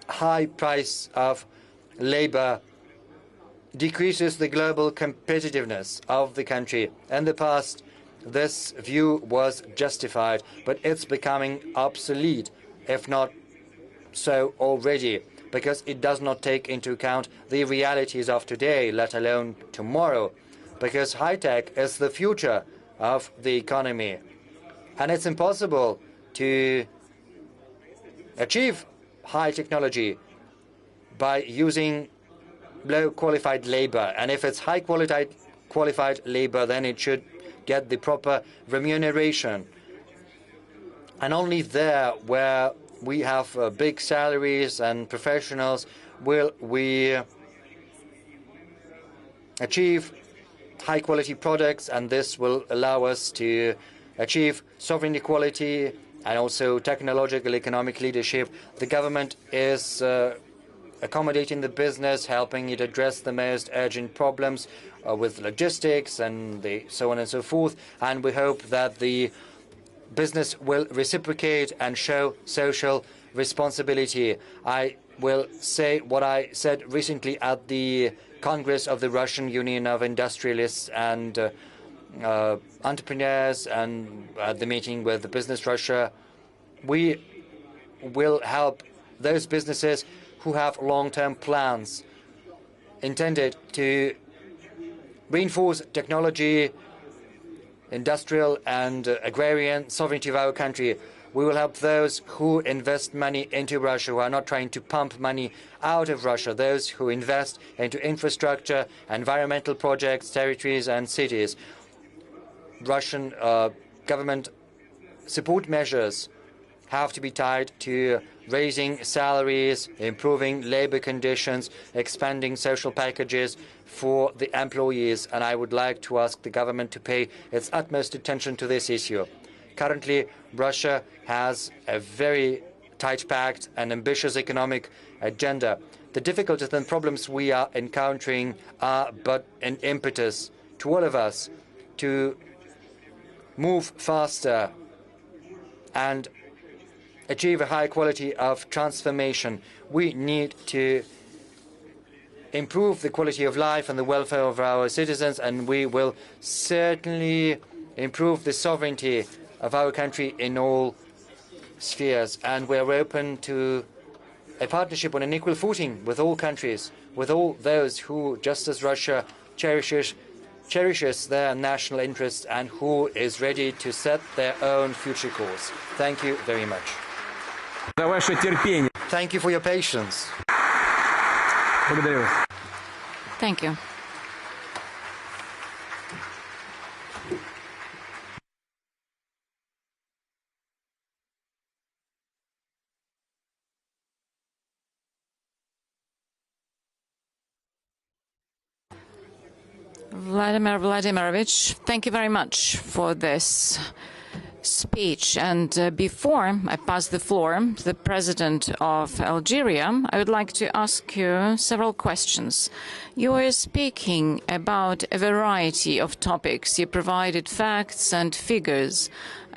high price of labor decreases the global competitiveness of the country. In the past, this view was justified, but it's becoming obsolete, if not so already, because it does not take into account the realities of today, let alone tomorrow, because high-tech is the future of the economy. And it's impossible to achieve high technology by using low-qualified labor. And if it's high-qualified labor, then it should get the proper remuneration. And only there where we have big salaries and professionals will we achieve high-quality products, and this will allow us to achieve sovereign equality and also technological economic leadership. The government is accommodating the business, helping it address the most urgent problems with logistics and so on and so forth. And we hope that the business will reciprocate and show social responsibility. I will say what I said recently at the Congress of the Russian Union of Industrialists and Entrepreneurs, and at the meeting with the Business Russia. We will help those businesses who have long-term plans intended to reinforce technology, industrial and agrarian sovereignty of our country. We will help those who invest money into Russia, who are not trying to pump money out of Russia, those who invest into infrastructure, environmental projects, territories and cities. Russian government support measures have to be tied to raising salaries, improving labor conditions, expanding social packages for the employees, and I would like to ask the government to pay its utmost attention to this issue. Currently, Russia has a very tight-packed and ambitious economic agenda. The difficulties and problems we are encountering are but an impetus to all of us to move faster and achieve a high quality of transformation. We need to improve the quality of life and the welfare of our citizens, and we will certainly improve the sovereignty of our country in all spheres. And we are open to a partnership on an equal footing with all countries, with all those who, just as Russia, cherishes their national interests and who is ready to set their own future course. Thank you very much. Thank you for your patience. Thank you. Vladimir Vladimirovich, thank you very much for this speech. And before I pass the floor to the President of Algeria, I would like to ask you several questions. You were speaking about a variety of topics. You provided facts and figures,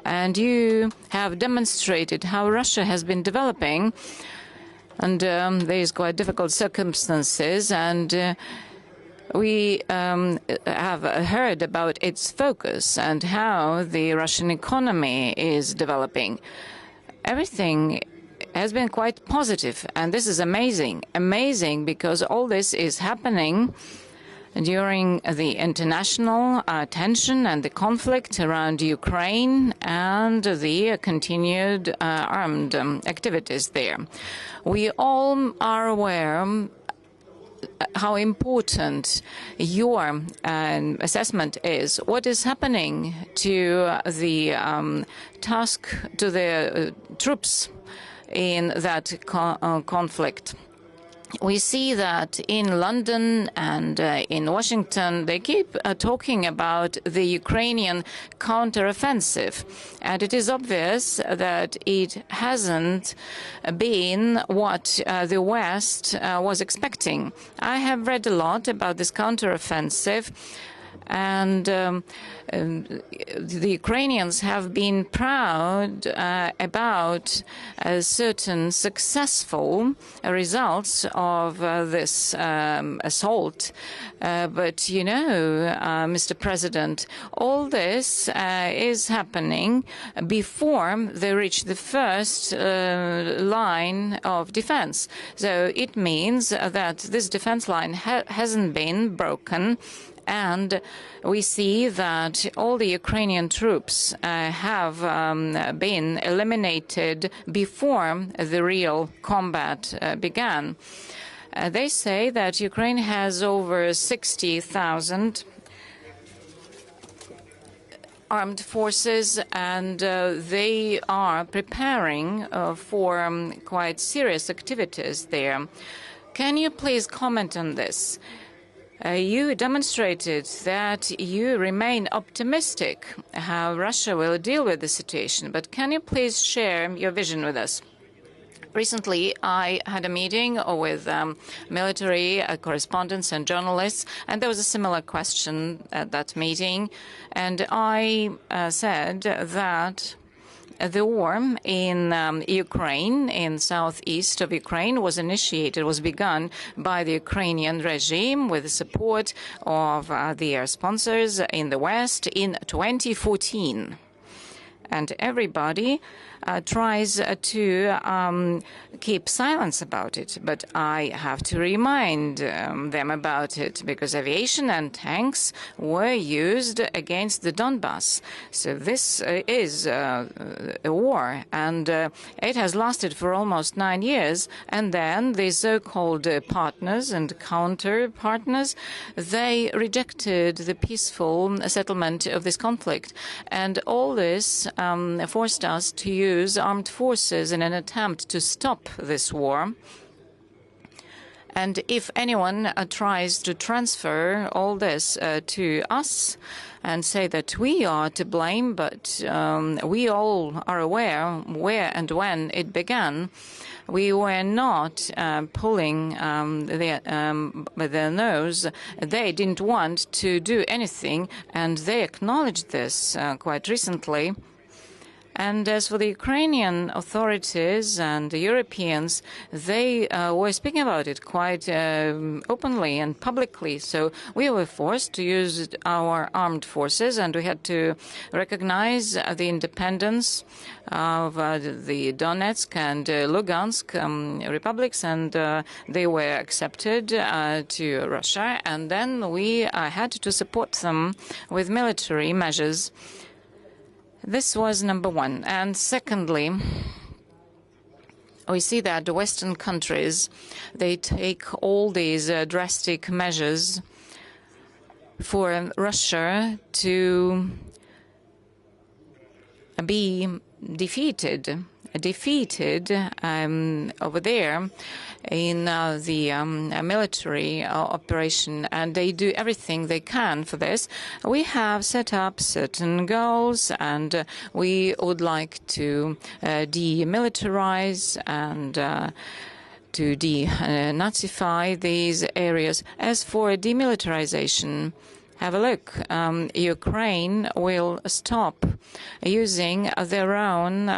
and you have demonstrated how Russia has been developing under these quite difficult circumstances, and we have heard about its focus and how the Russian economy is developing. Everything has been quite positive, and this is amazing. Amazing because all this is happening during the international tension and the conflict around Ukraine and the continued armed activities there. We all are aware how important your assessment is. What is happening to the troops in that conflict? We see that in London and in Washington, they keep talking about the Ukrainian counteroffensive. And it is obvious that it hasn't been what the West was expecting. I have read a lot about this counteroffensive, and the Ukrainians have been proud about certain successful results of this assault. But, you know, Mr. President, all this is happening before they reach the first line of defense. So it means that this defense line hasn't been broken. And we see that all the Ukrainian troops have been eliminated before the real combat began. They say that Ukraine has over 60,000 armed forces, and they are preparing for quite serious activities there. Can you please comment on this? You demonstrated that you remain optimistic how Russia will deal with the situation, but can you please share your vision with us? Recently, I had a meeting with military correspondents and journalists, and there was a similar question at that meeting. And I said that the war in Ukraine, in southeast of Ukraine, was begun by the Ukrainian regime with the support of their sponsors in the West in 2014. And everybody tries to keep silence about it. But I have to remind them about it, because aviation and tanks were used against the Donbass. So this is a war, and it has lasted for almost 9 years. And then the so-called partners and counter-partners, they rejected the peaceful settlement of this conflict. And all this forced us to use armed forces in an attempt to stop this war. And if anyone tries to transfer all this to us and say that we are to blame, but we all are aware where and when it began, we were not pulling their nose. They didn't want to do anything, and they acknowledged this quite recently. And as for the Ukrainian authorities and the Europeans, they were speaking about it quite openly and publicly. So we were forced to use our armed forces, and we had to recognize the independence of the Donetsk and Lugansk republics, and they were accepted to Russia. And then we had to support them with military measures. This was number one. And secondly, we see that the Western countries, they take all these drastic measures for Russia to be defeated over there in the military operation, and they do everything they can for this. We have set up certain goals, and we would like to demilitarize and to denazify these areas. As for demilitarization, have a look. Ukraine will stop using their own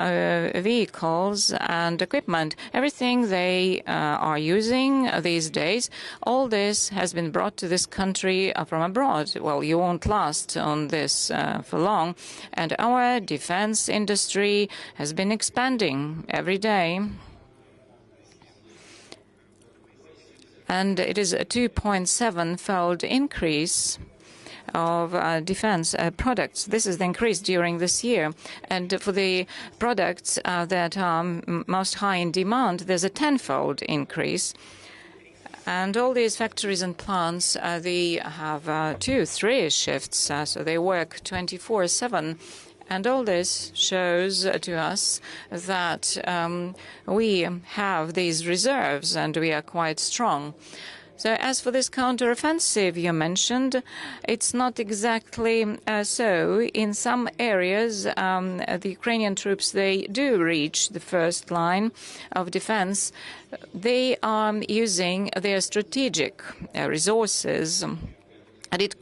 vehicles and equipment. Everything they are using these days, all this has been brought to this country from abroad. Well, you won't last on this for long. And our defense industry has been expanding every day. And it is a 2.7-fold increase of defense products. This is the increase during this year. And for the products that are most high in demand, there's a 10-fold increase. And all these factories and plants, they have 2-3 shifts, so they work 24/7. And all this shows to us that we have these reserves and we are quite strong. So as for this counteroffensive you mentioned, it's not exactly so. In some areas, the Ukrainian troops, they do reach the first line of defense. They are using their strategic resources. And it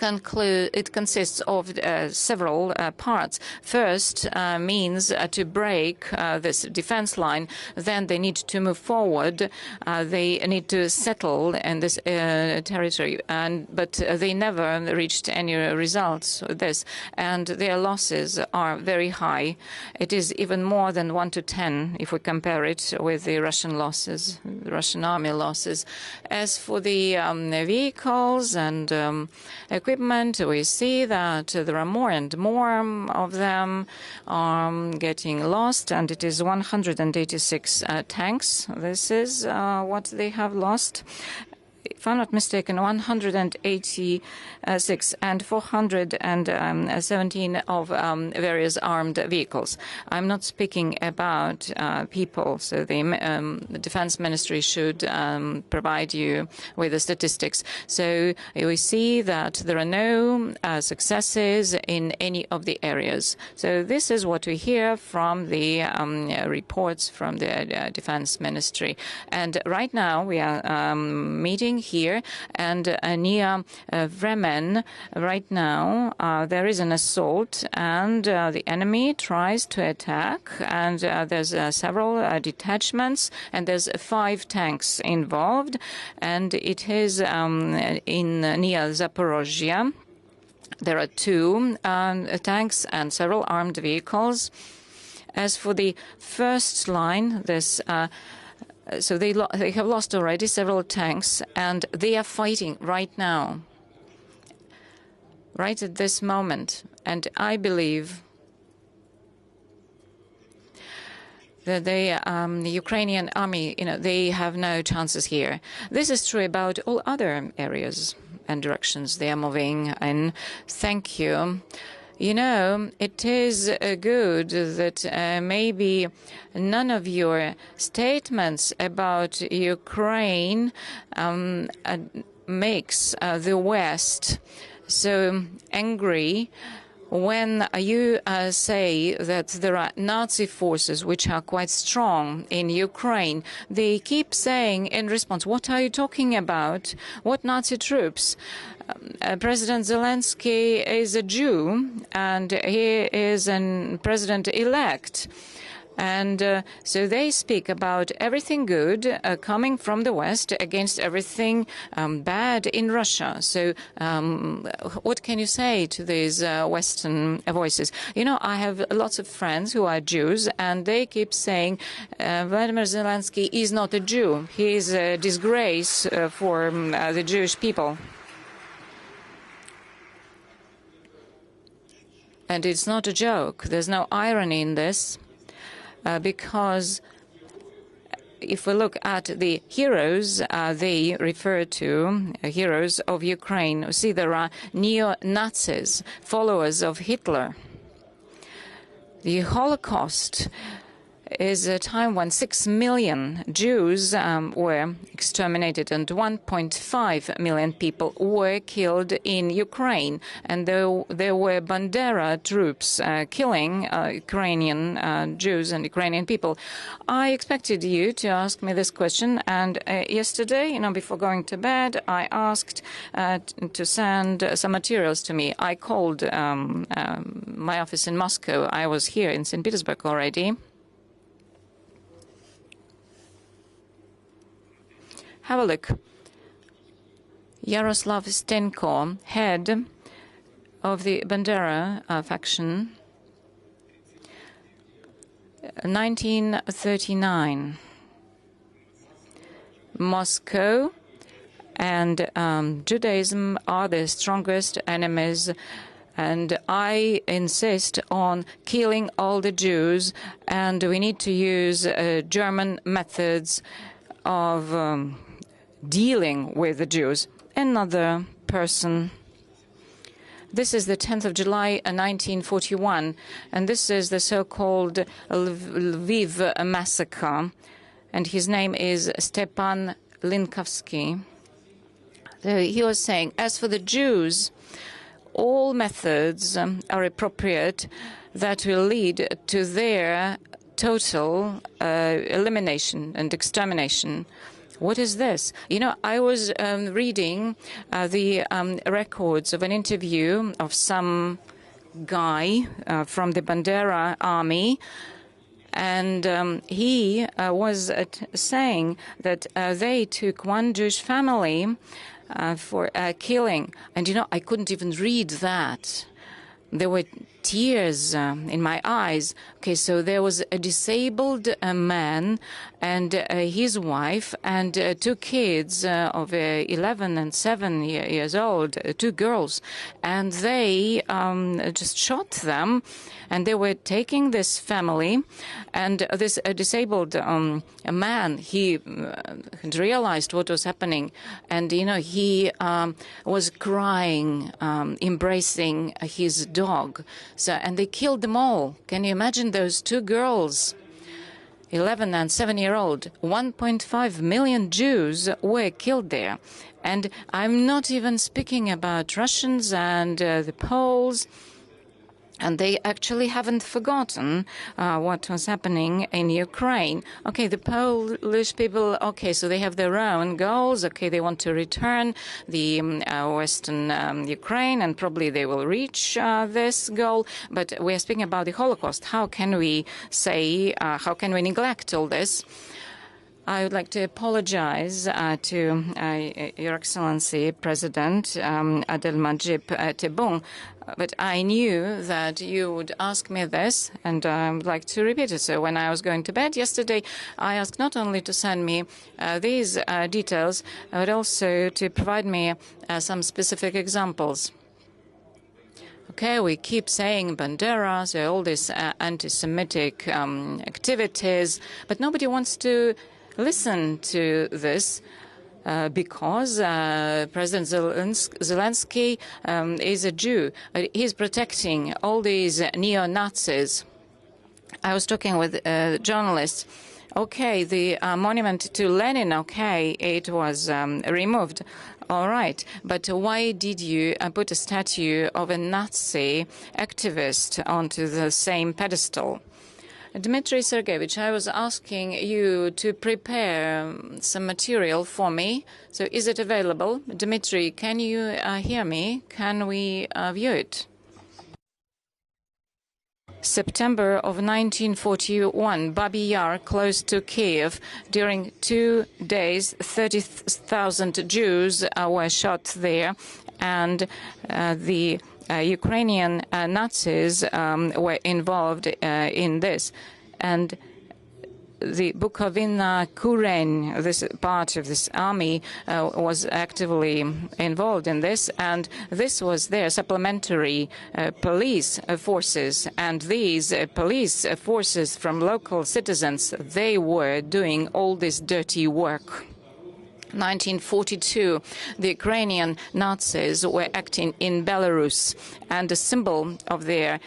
consists of several parts. First means to break this defense line. Then they need to move forward. They need to settle in this territory. But they never reached any results with this. And their losses are very high. It is even more than 1 to 10 if we compare it with the Russian losses, the Russian army losses. As for the vehicles and equipment, we see that there are more and more of them getting lost, and it is 186 tanks. This is what they have lost. if I'm not mistaken, 186 and 417 of various armed vehicles. I'm not speaking about people, so the Defense Ministry should provide you with the statistics. So we see that there are no successes in any of the areas. So this is what we hear from the reports from the Defense Ministry. And right now we are meeting here, and near Bremen right now there is an assault, and the enemy tries to attack, and there's several detachments, and there's 5 tanks involved, and it is in near Zaporozhye. There are 2 tanks and several armed vehicles. As for the first line, this so they have lost already several tanks, and they are fighting right now, right at this moment. And I believe that the Ukrainian army, they have no chances here. This is true about all other areas and directions they are moving in. Thank you. It is good that maybe none of your statements about Ukraine makes the West so angry when you say that there are Nazi forces which are quite strong in Ukraine. They keep saying in response, what are you talking about? What Nazi troops? President Zelensky is a Jew, and he is a president-elect. And so they speak about everything good coming from the West against everything bad in Russia. So what can you say to these Western voices? I have lots of friends who are Jews, and they keep saying Vladimir Zelensky is not a Jew. He is a disgrace for the Jewish people. And it's not a joke. There's no irony in this. Because if we look at the heroes they refer to, heroes of Ukraine, we see there are neo-Nazis, followers of Hitler. The Holocaust is a time when 6 million Jews were exterminated, and 1.5 million people were killed in Ukraine. And there were Bandera troops killing Ukrainian Jews and Ukrainian people. I expected you to ask me this question, and yesterday, before going to bed, I asked to send some materials to me. I called my office in Moscow. I was here in St. Petersburg already. Have a look. Yaroslav Stenko, head of the Bandera faction, 1939. Moscow and Judaism are the strongest enemies, and I insist on killing all the Jews, and we need to use German methods of dealing with the Jews. Another person. This is the 10th of July, 1941, and this is the so-called Lviv massacre, and his name is Stepan Linkovsky. He was saying, as for the Jews, all methods are appropriate that will lead to their total elimination and extermination. What is this? I was reading the records of an interview of some guy from the Bandera army, and he was saying that they took one Jewish family for killing. And, I couldn't even read that. They were tears in my eyes. Okay, so there was a disabled man and his wife and 2 kids of 11 and 7 years old, 2 girls, and they just shot them, and they were taking this family, and this disabled man, he realized what was happening, and he was crying, embracing his dog. So, and they killed them all. Can you imagine those 2 girls, 11 and 7-year-old? 1.5 million Jews were killed there. And I'm not even speaking about Russians and the Poles. And they actually haven't forgotten what was happening in Ukraine. Okay, the Polish people, okay, so they have their own goals. Okay, they want to return the Western Ukraine, and probably they will reach this goal. But we're speaking about the Holocaust. How can we say, how can we neglect all this? I would like to apologize to Your Excellency, President Abdelmadjid Tebboune, but I knew that you would ask me this, and I would like to repeat it. So when I was going to bed yesterday, I asked not only to send me these details, but also to provide me some specific examples. Okay, we keep saying Bandera, so all these anti-Semitic activities, but nobody wants to listen to this because President Zelensky is a Jew. He's protecting all these neo-Nazis. I was talking with journalists. Okay, the monument to Lenin, okay, it was removed. All right, but why did you put a statue of a Nazi activist onto the same pedestal? Dmitry Sergeyevich, I was asking you to prepare some material for me. So is it available? Dmitry, can you hear me? Can we view it? September of 1941, Babi Yar, close to Kiev. During 2 days, 30,000 Jews were shot there, and the Ukrainian Nazis were involved in this. And the Bukovina Kuren, this part of this army, was actively involved in this, and this was their supplementary police forces. And these police forces from local citizens, they were doing all this dirty work. 1942, the Ukrainian Nazis were acting in Belarus, and a symbol of their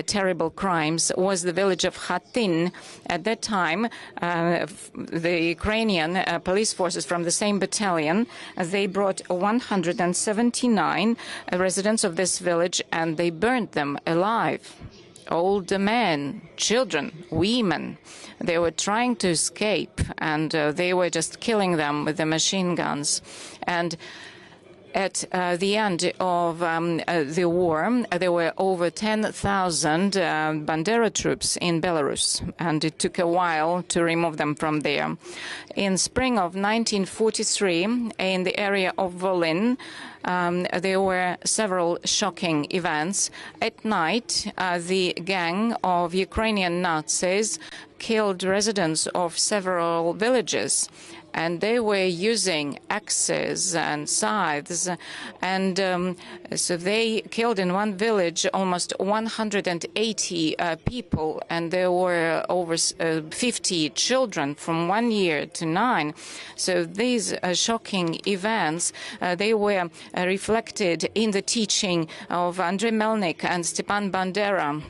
terrible crimes was the village of Khatin. At that time, the Ukrainian police forces from the same battalion, they brought 179 residents of this village, and they burned them alive. Old men, children, women. They were trying to escape, and they were just killing them with the machine guns. And at the end of the war, there were over 10,000 Bandera troops in Belarus, and it took a while to remove them from there. In spring of 1943, in the area of Volyn, there were several shocking events. At night, the gang of Ukrainian Nazis killed residents of several villages, and they were using axes and scythes, and so they killed in one village almost 180 people, and there were over 50 children from 1 year to 9. So these shocking events, they were reflected in the teaching of Andrei Melnik and Stepan Bandera,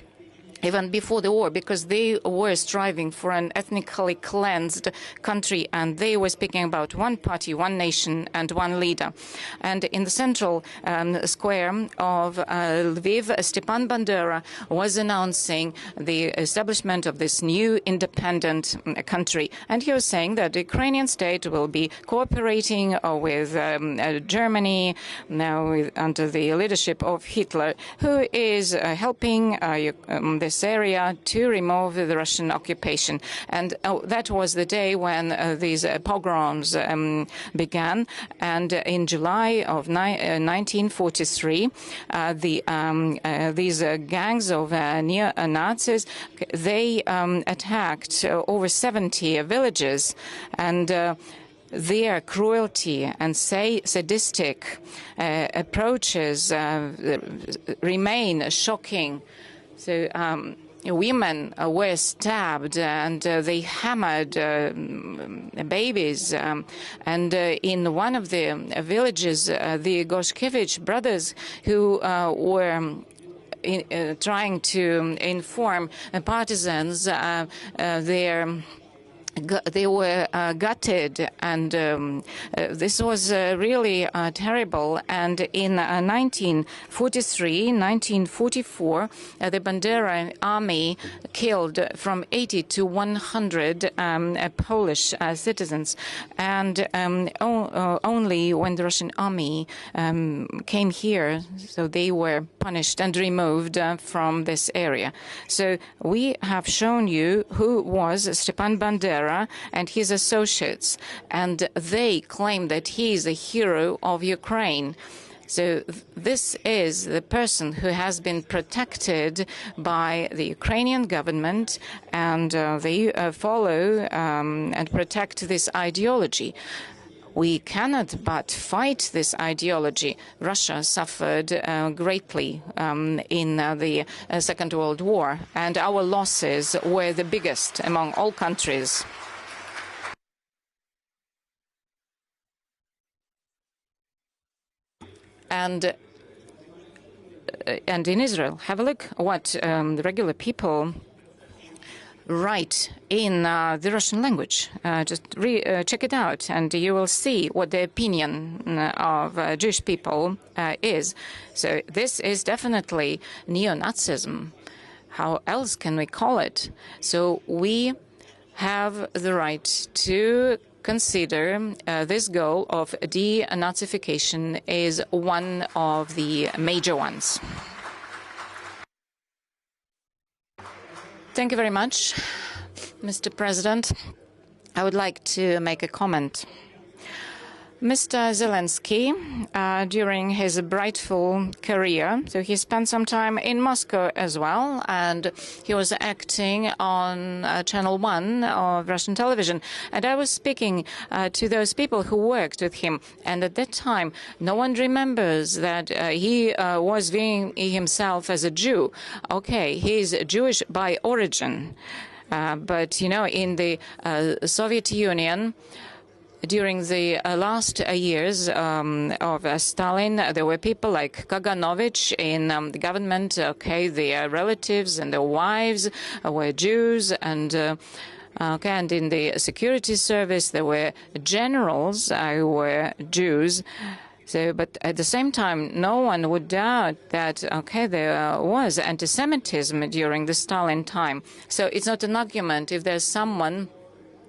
even before the war, because they were striving for an ethnically cleansed country, and they were speaking about one party, one nation, and one leader. And in the central square of Lviv, Stepan Bandera was announcing the establishment of this new independent country. And he was saying that the Ukrainian state will be cooperating with Germany, now under the leadership of Hitler, who is helping this this area to remove the Russian occupation. And that was the day when these pogroms began. And in July of 1943, these gangs of neo-Nazis, they attacked over 70 villages, and their cruelty and sadistic approaches remain shocking. So women were stabbed, and they hammered babies. And in one of the villages, the Goshkevich brothers, who were trying to inform partisans, they were gutted, and this was really terrible. And in 1943, 1944, the Bandera army killed from 80 to 100 Polish citizens, and only when the Russian army came here, so they were punished and removed from this area. So we have shown you who was Stepan Bandera and his associates, and they claim that he is a hero of Ukraine. So this is the person who has been protected by the Ukrainian government, and they follow and protect this ideology. We cannot but fight this ideology. Russia suffered greatly in the Second World War, and our losses were the biggest among all countries. And in Israel, have a look what the regular people write in the Russian language. Just check it out, and you will see what the opinion of Jewish people is. So this is definitely neo-Nazism. How else can we call it? So we have the right to consider this goal of denazification is one of the major ones. Thank you very much, Mr. President. I would like to make a comment. Mr. Zelensky, during his brightful career, so he spent some time in Moscow as well, and he was acting on Channel 1 of Russian television. And I was speaking to those people who worked with him, and at that time, no one remembers that he was viewing himself as a Jew. Okay, he is Jewish by origin, but, you know, in the Soviet Union, during the last years of Stalin, there were people like Kaganovich in the government. Okay, their relatives and their wives were Jews, and and in the security service there were generals who were Jews. So, but at the same time, no one would doubt that, okay, there was anti-Semitism during the Stalin time. So it's not an argument if there's someone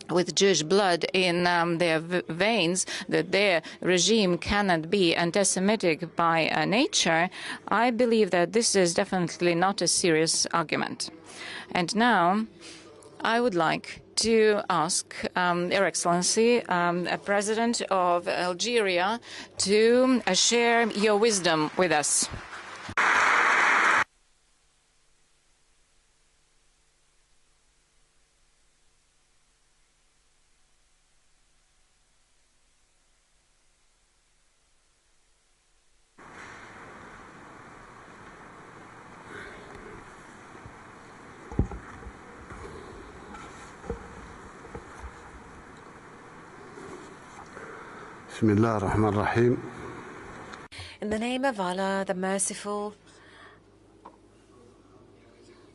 with Jewish blood in their veins, that their regime cannot be anti-Semitic by nature. I believe that this is definitely not a serious argument. And now I would like to ask Your Excellency, President of Algeria, to share your wisdom with us. In the name of Allah, the Merciful,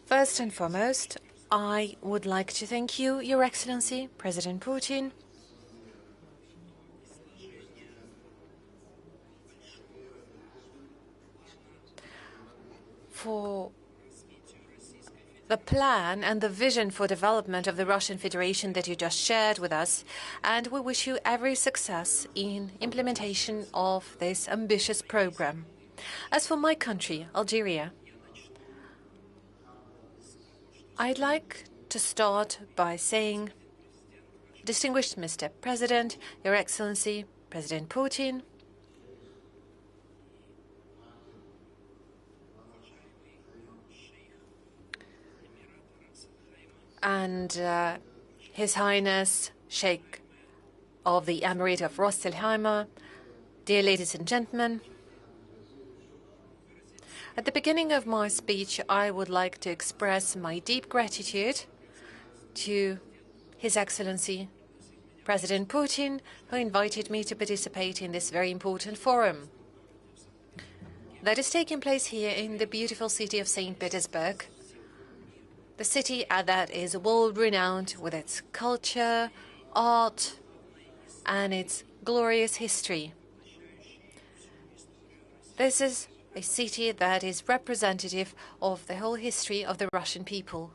first and foremost, I would like to thank you, Your Excellency, President Putin, for the plan and the vision for development of the Russian Federation that you just shared with us, and we wish you every success in implementation of this ambitious program. As for my country, Algeria, I'd like to start by saying, distinguished Mr. President, Your Excellency, President Putin, and His Highness Sheikh of the Emirate of Ras Al Khaimah, dear ladies and gentlemen, at the beginning of my speech, I would like to express my deep gratitude to His Excellency, President Putin, who invited me to participate in this very important forum that is taking place here in the beautiful city of St. Petersburg, the city that is world-renowned with its culture, art, and its glorious history. This is a city that is representative of the whole history of the Russian people.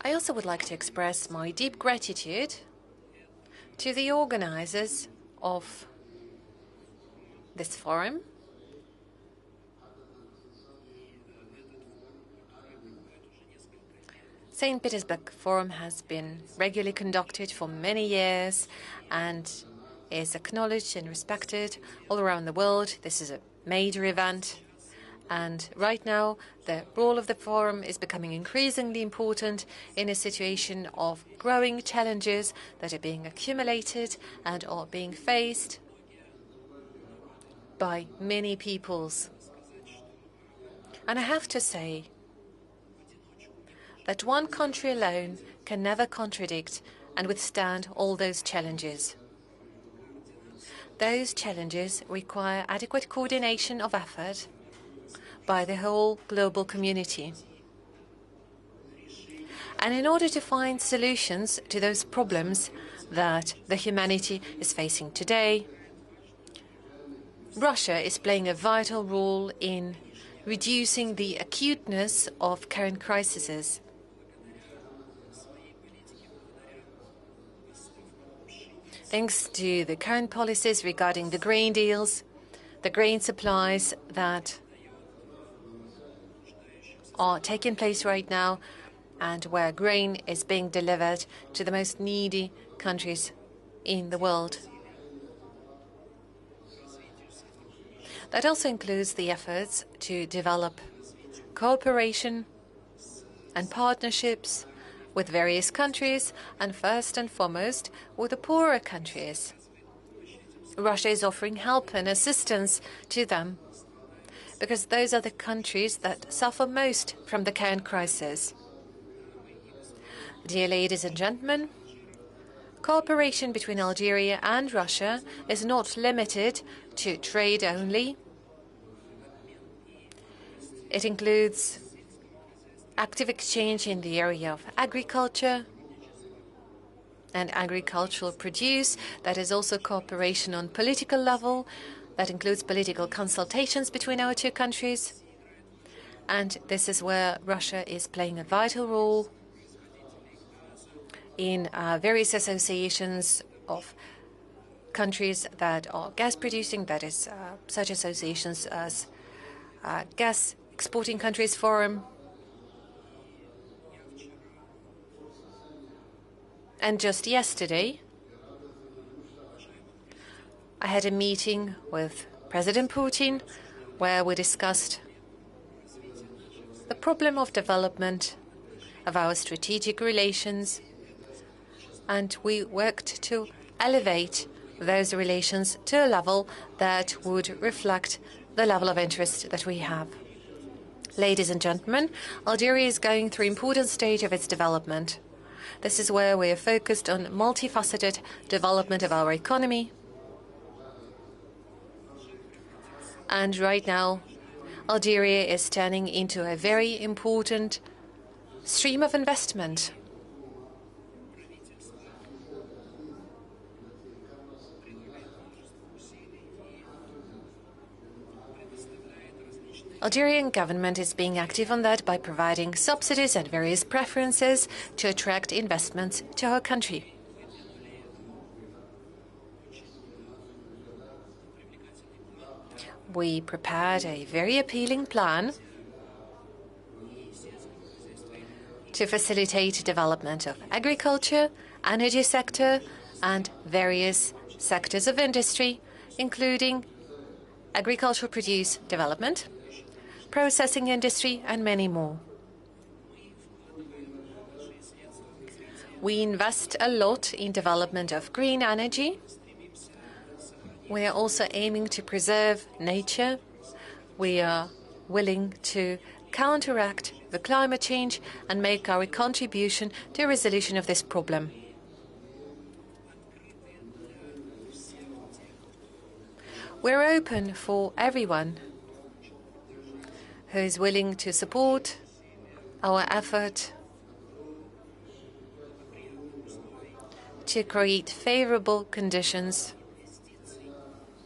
I also would like to express my deep gratitude to the organizers of this forum, St. Petersburg Forum has been regularly conducted for many years and is acknowledged and respected all around the world. This is a major event, and right now the role of the forum is becoming increasingly important in a situation of growing challenges that are being accumulated and are being faced by many peoples. And I have to say that one country alone can never contradict and withstand all those challenges. Those challenges require adequate coordination of effort by the whole global community. And in order to find solutions to those problems that the humanity is facing today, Russia is playing a vital role in reducing the acuteness of current crises. Thanks to the current policies regarding the grain deals, the grain supplies that are taking place right now, and where grain is being delivered to the most needy countries in the world. That also includes the efforts to develop cooperation and partnerships with various countries, and first and foremost with the poorer countries. Russia is offering help and assistance to them because those are the countries that suffer most from the current crisis. Dear ladies and gentlemen, cooperation between Algeria and Russia is not limited to trade only. It includes active exchange in the area of agriculture and agricultural produce. That is also cooperation on political level. That includes political consultations between our two countries. And this is where Russia is playing a vital role in various associations of countries that are gas producing, that is such associations as Gas Exporting Countries Forum. And just yesterday, I had a meeting with President Putin where we discussed the problem of development of our strategic relations, and we worked to elevate those relations to a level that would reflect the level of interest that we have. Ladies and gentlemen, Algeria is going through an important stage of its development. This is where we are focused on multifaceted development of our economy. And right now, Algeria is turning into a very important stream of investment. Algerian government is being active on that by providing subsidies and various preferences to attract investments to our country. We prepared a very appealing plan to facilitate development of agriculture, energy sector, and various sectors of industry, including agricultural produce development, processing industry, and many more. We invest a lot in development of green energy. We are also aiming to preserve nature. We are willing to counteract the climate change and make our contribution to the resolution of this problem. We're open for everyone who is willing to support our effort to create favorable conditions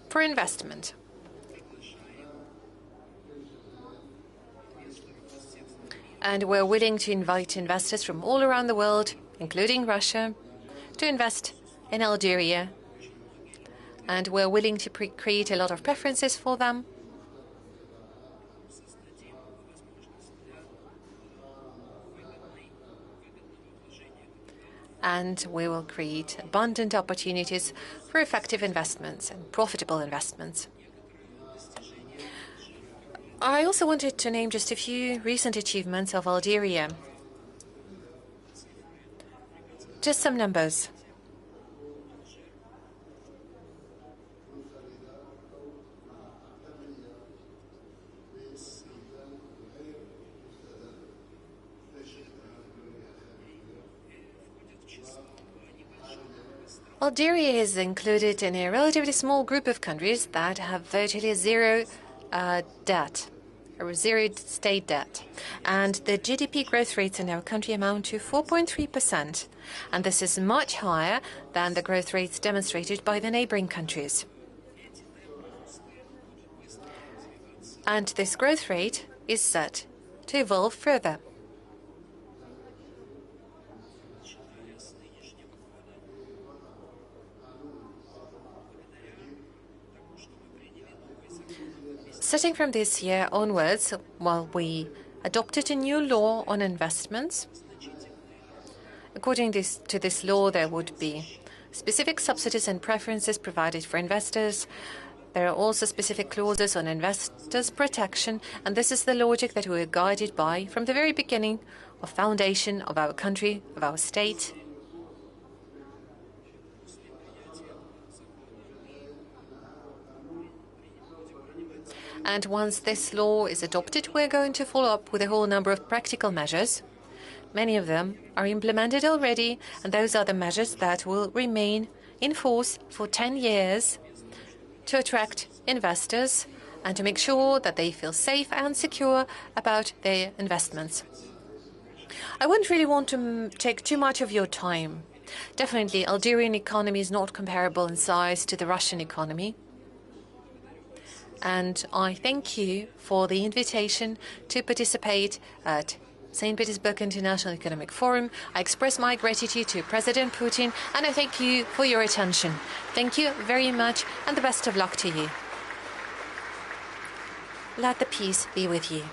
for investment. And we're willing to invite investors from all around the world, including Russia, to invest in Algeria. And we're willing to create a lot of preferences for them. And we will create abundant opportunities for effective investments and profitable investments. I also wanted to name just a few recent achievements of Algeria. Just some numbers. Algeria is included in a relatively small group of countries that have virtually zero debt, or zero state debt. And the GDP growth rates in our country amount to 4.3%. And this is much higher than the growth rates demonstrated by the neighboring countries. And this growth rate is set to evolve further. Starting from this year onwards, while we adopted a new law on investments, according to this law, there would be specific subsidies and preferences provided for investors. There are also specific clauses on investors' protection, and this is the logic that we were guided by from the very beginning of foundation of our country, of our state. And once this law is adopted, we're going to follow up with a whole number of practical measures. Many of them are implemented already, and those are the measures that will remain in force for 10 years to attract investors and to make sure that they feel safe and secure about their investments. I wouldn't really want to take too much of your time. Definitely, Algerian economy is not comparable in size to the Russian economy. And I thank you for the invitation to participate at St. Petersburg International Economic Forum. I express my gratitude to President Putin, and I thank you for your attention. Thank you very much, and the best of luck to you. Let the peace be with you.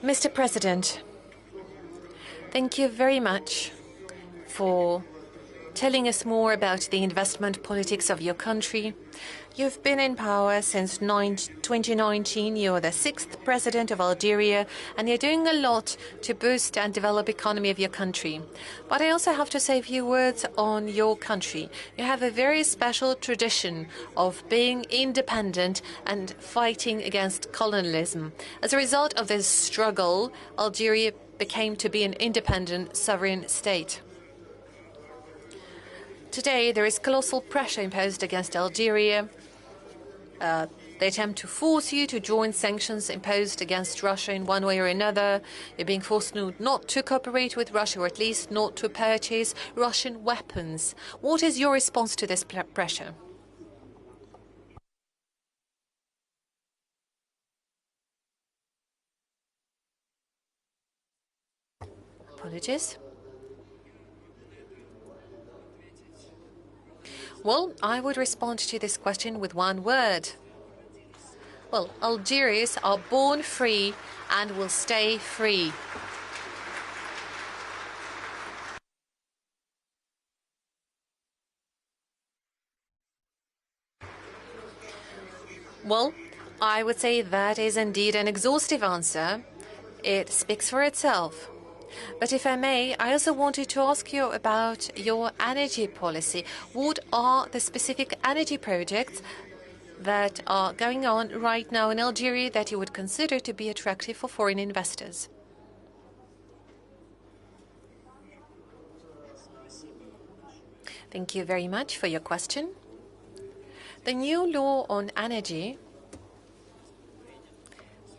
Mr. President, thank you very much for telling us more about the investment politics of your country. You've been in power since 2019. You're the 6th president of Algeria, and you're doing a lot to boost and develop the economy of your country. But I also have to say a few words on your country. You have a very special tradition of being independent and fighting against colonialism. As a result of this struggle, Algeria became to be an independent sovereign state. Today, there is colossal pressure imposed against Algeria. They attempt to force you to join sanctions imposed against Russia in one way or another. You're being forced not to cooperate with Russia, or at least not to purchase Russian weapons. What is your response to this pressure? Apologies. Well, I would respond to this question with one word. Well, Algerians are born free and will stay free. Well, I would say that is indeed an exhaustive answer. It speaks for itself. But if I may, I also wanted to ask you about your energy policy. What are the specific energy projects that are going on right now in Algeria that you would consider to be attractive for foreign investors? Thank you very much for your question. The new law on energy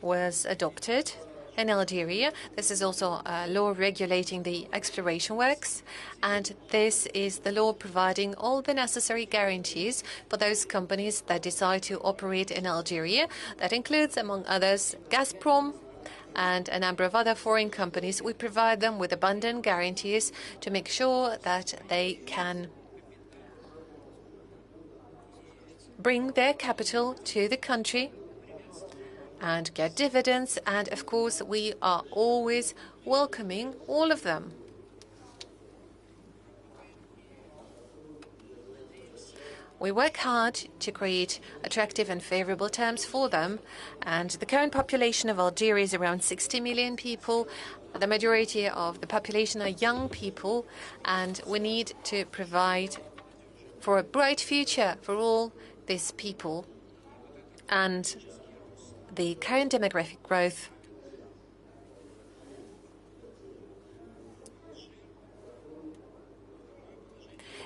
was adopted in Algeria. This is also a law regulating the exploration works, and this is the law providing all the necessary guarantees for those companies that decide to operate in Algeria. That includes, among others, Gazprom and a number of other foreign companies. We provide them with abundant guarantees to make sure that they can bring their capital to the country and get dividends, and of course we are always welcoming all of them. We work hard to create attractive and favorable terms for them, and the current population of Algeria is around 60 million people. The majority of the population are young people, and we need to provide for a bright future for all these people. And the current demographic growth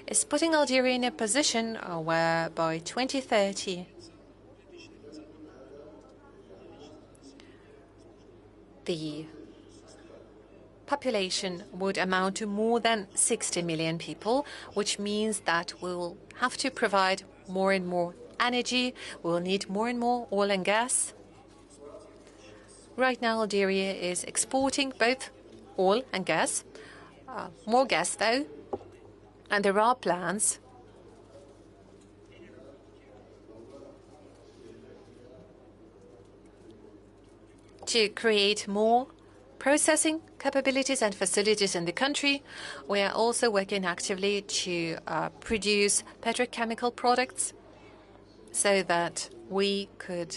is putting Algeria in a position where by 2030 the population would amount to more than 60 million people, which means that we will have to provide more and more energy. We will need more and more oil and gas. Right now, Algeria is exporting both oil and gas, more gas though, and there are plans to create more processing capabilities and facilities in the country. We are also working actively to produce petrochemical products so that we could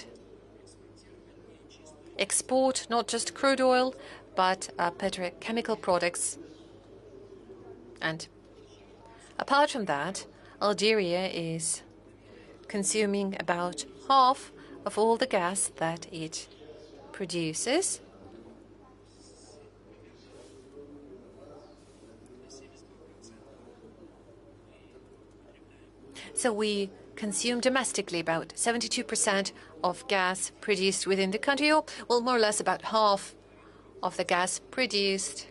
export not just crude oil, but petrochemical products. And apart from that, Algeria is consuming about half of all the gas that it produces. So we consume domestically about 72% of gas produced within the country, or well, more or less about half of the gas produced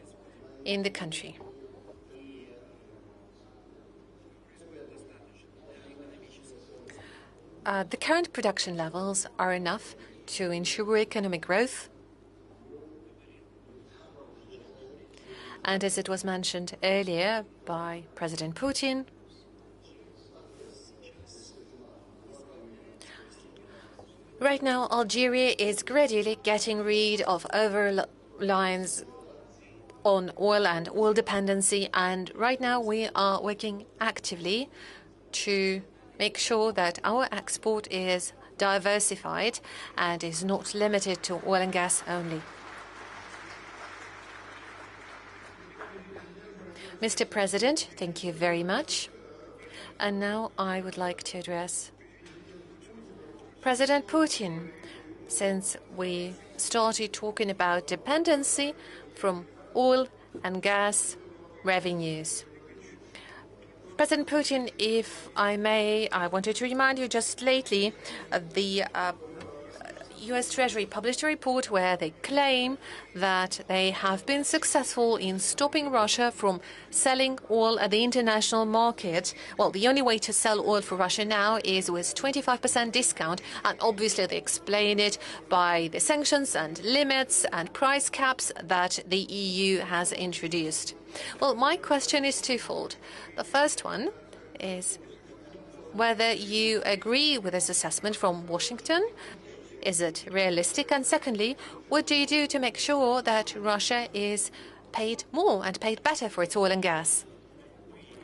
in the country. The current production levels are enough to ensure economic growth. And as it was mentioned earlier by President Putin, right now, Algeria is gradually getting rid of over-reliance on oil and oil dependency, and right now we are working actively to make sure that our export is diversified and is not limited to oil and gas only. Mr. President, thank you very much. And now I would like to address President Putin, since we started talking about dependency from oil and gas revenues. President Putin, if I may, I wanted to remind you just lately the U.S. Treasury published a report where they claim that they have been successful in stopping Russia from selling oil at the international market. Well, the only way to sell oil for Russia now is with 25% discount, and obviously they explain it by the sanctions and limits and price caps that the EU has introduced. Well, my question is twofold. The first one is whether you agree with this assessment from Washington. Is it realistic? And secondly, what do you do to make sure that Russia is paid more and paid better for its oil and gas?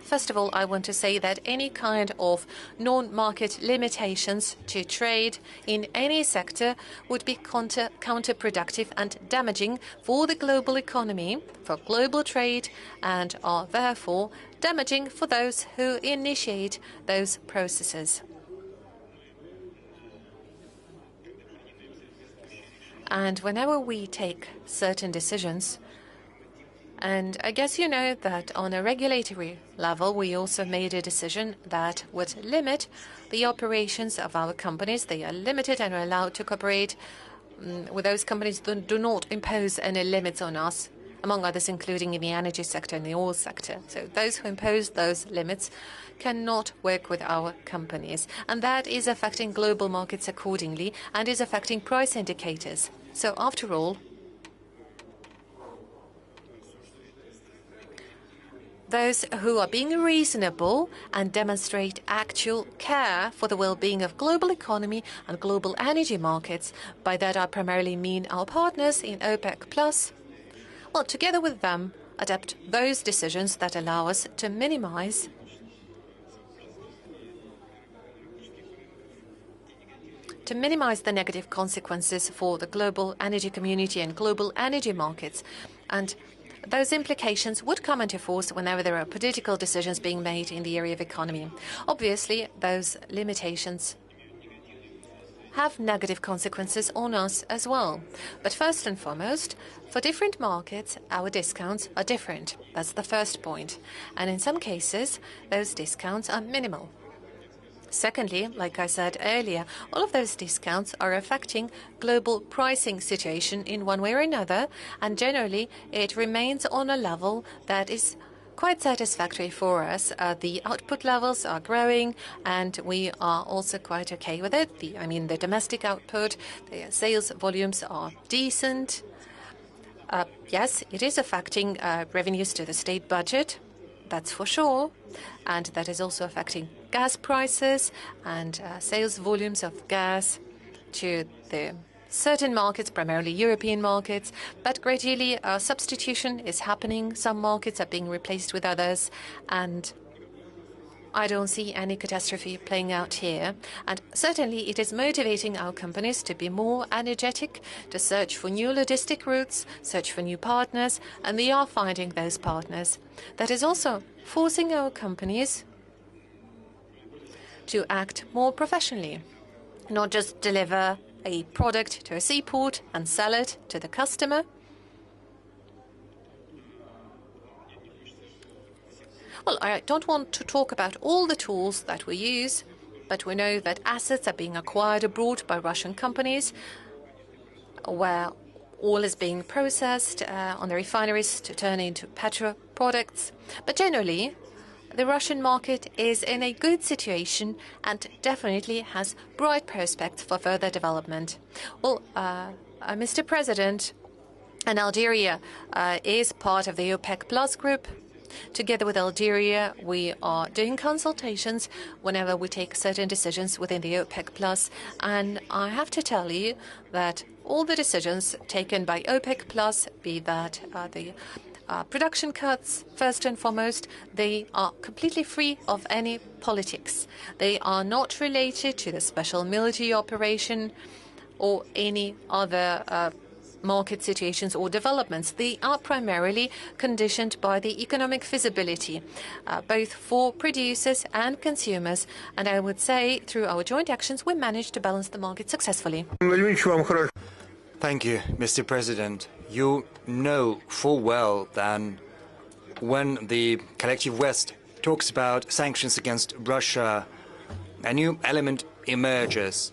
First of all, I want to say that any kind of non-market limitations to trade in any sector would be counterproductive and damaging for the global economy, for global trade, and are therefore damaging for those who initiate those processes. And whenever we take certain decisions, and I guess you know that on a regulatory level, we also made a decision that would limit the operations of our companies. They are limited and are allowed to cooperate with those companies that do not impose any limits on us, among others, including in the energy sector and the oil sector. So those who impose those limits cannot work with our companies. And that is affecting global markets accordingly and is affecting price indicators. So after all, those who are being reasonable and demonstrate actual care for the well-being of global economy and global energy markets, by that I primarily mean our partners in OPEC+, well, together with them, adapt those decisions that allow us to minimize the negative consequences for the global energy community and global energy markets. And those implications would come into force whenever there are political decisions being made in the area of economy. Obviously, those limitations have negative consequences on us as well. But first and foremost, for different markets, our discounts are different. That's the first point. And in some cases, those discounts are minimal. Secondly, like I said earlier, all of those discounts are affecting global pricing situation in one way or another, and generally it remains on a level that is quite satisfactory for us. The output levels are growing, and we are also quite okay with it. The domestic output, the sales volumes are decent. Yes, it is affecting revenues to the state budget, that's for sure, and that is also affecting gas prices and sales volumes of gas to the certain markets, primarily European markets. But gradually substitution is happening. Some markets are being replaced with others, and I don't see any catastrophe playing out here. And certainly it is motivating our companies to be more energetic, to search for new logistic routes, search for new partners, and they are finding those partners. That is also forcing our companies to act more professionally, not just deliver a product to a seaport and sell it to the customer. Well, I don't want to talk about all the tools that we use, but we know that assets are being acquired abroad by Russian companies, where oil is being processed on the refineries to turn into petro products. But generally, the Russian market is in a good situation and definitely has bright prospects for further development. Well, Mr. President, and Algeria is part of the OPEC+ group. Together with Algeria, we are doing consultations whenever we take certain decisions within the OPEC+. And I have to tell you that all the decisions taken by OPEC+, be that the production cuts, first and foremost, they are completely free of any politics. They are not related to the special military operation or any other market situations or developments. They are primarily conditioned by the economic feasibility, both for producers and consumers. And I would say through our joint actions, we managed to balance the market successfully. Thank you, Mr. President. You know full well that when the collective West talks about sanctions against Russia, a new element emerges.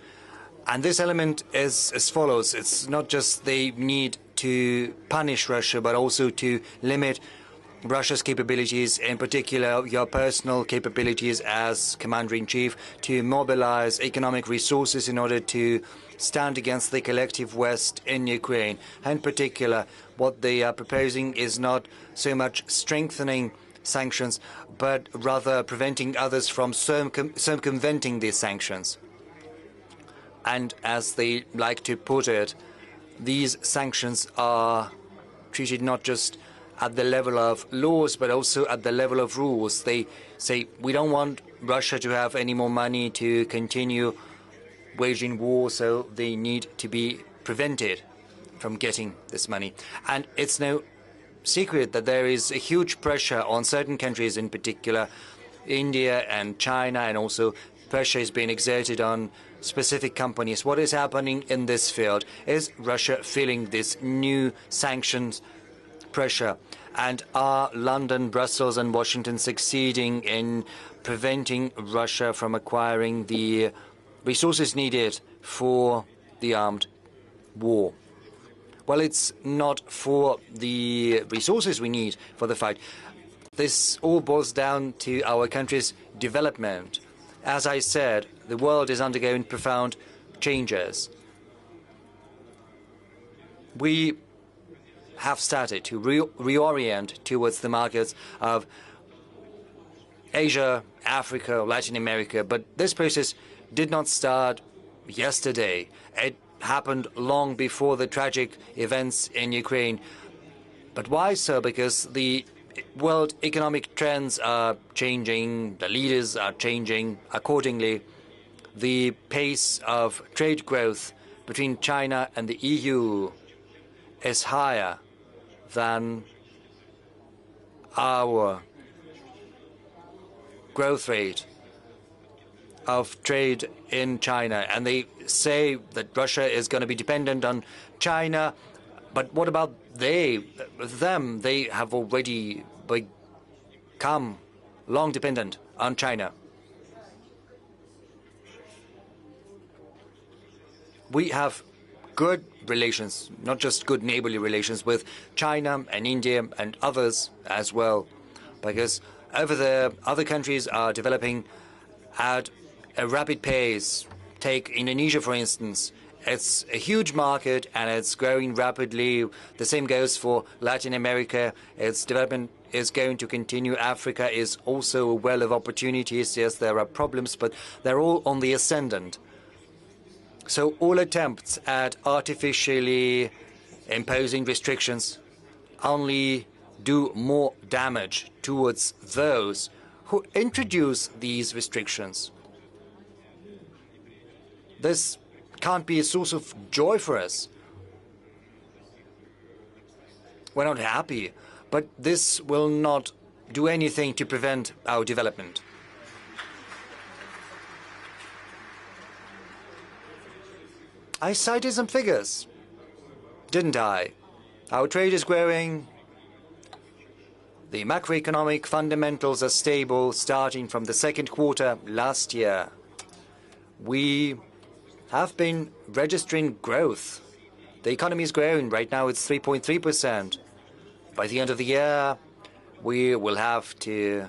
And this element is as follows. It's not just they need to punish Russia, but also to limit Russia's capabilities, in particular your personal capabilities as commander-in-chief, to mobilize economic resources in order to stand against the collective West in Ukraine. In particular, what they are proposing is not so much strengthening sanctions, but rather preventing others from circumventing these sanctions. And as they like to put it, these sanctions are treated not just at the level of laws, but also at the level of rules. They say, we don't want Russia to have any more money to continue waging war, so they need to be prevented from getting this money. And it's no secret that there is a huge pressure on certain countries, in particular India and China, and also pressure is being exerted on specific companies. What is happening in this field? Is Russia feeling this new sanctions pressure? And are London, Brussels and Washington succeeding in preventing Russia from acquiring the resources needed for the armed war? Well, it's not for the resources we need for the fight. This all boils down to our country's development. As I said, the world is undergoing profound changes. We have started to reorient towards the markets of Asia, Africa, Latin America, but this process did not start yesterday. It happened long before the tragic events in Ukraine. But why so? Because the world economic trends are changing, the leaders are changing accordingly. The pace of trade growth between China and the EU is higher than our growth rate of trade in China. And they say that Russia is going to be dependent on China. But what about them? They have already become long dependent on China. We have good relations, not just good neighborly relations, with China and India and others as well, because over there, other countries are developing at a rapid pace. Take Indonesia, for instance. It's a huge market and it's growing rapidly. The same goes for Latin America. Its development is going to continue. Africa is also a well of opportunities. Yes, there are problems, but they're all on the ascendant. So all attempts at artificially imposing restrictions only do more damage towards those who introduce these restrictions. This can't be a source of joy for us. We're not happy, but this will not do anything to prevent our development. I cited some figures, didn't I? Our trade is growing. The macroeconomic fundamentals are stable starting from the second quarter last year. We have been registering growth. The economy is growing. Right now it's 3.3%. By the end of the year, we will have to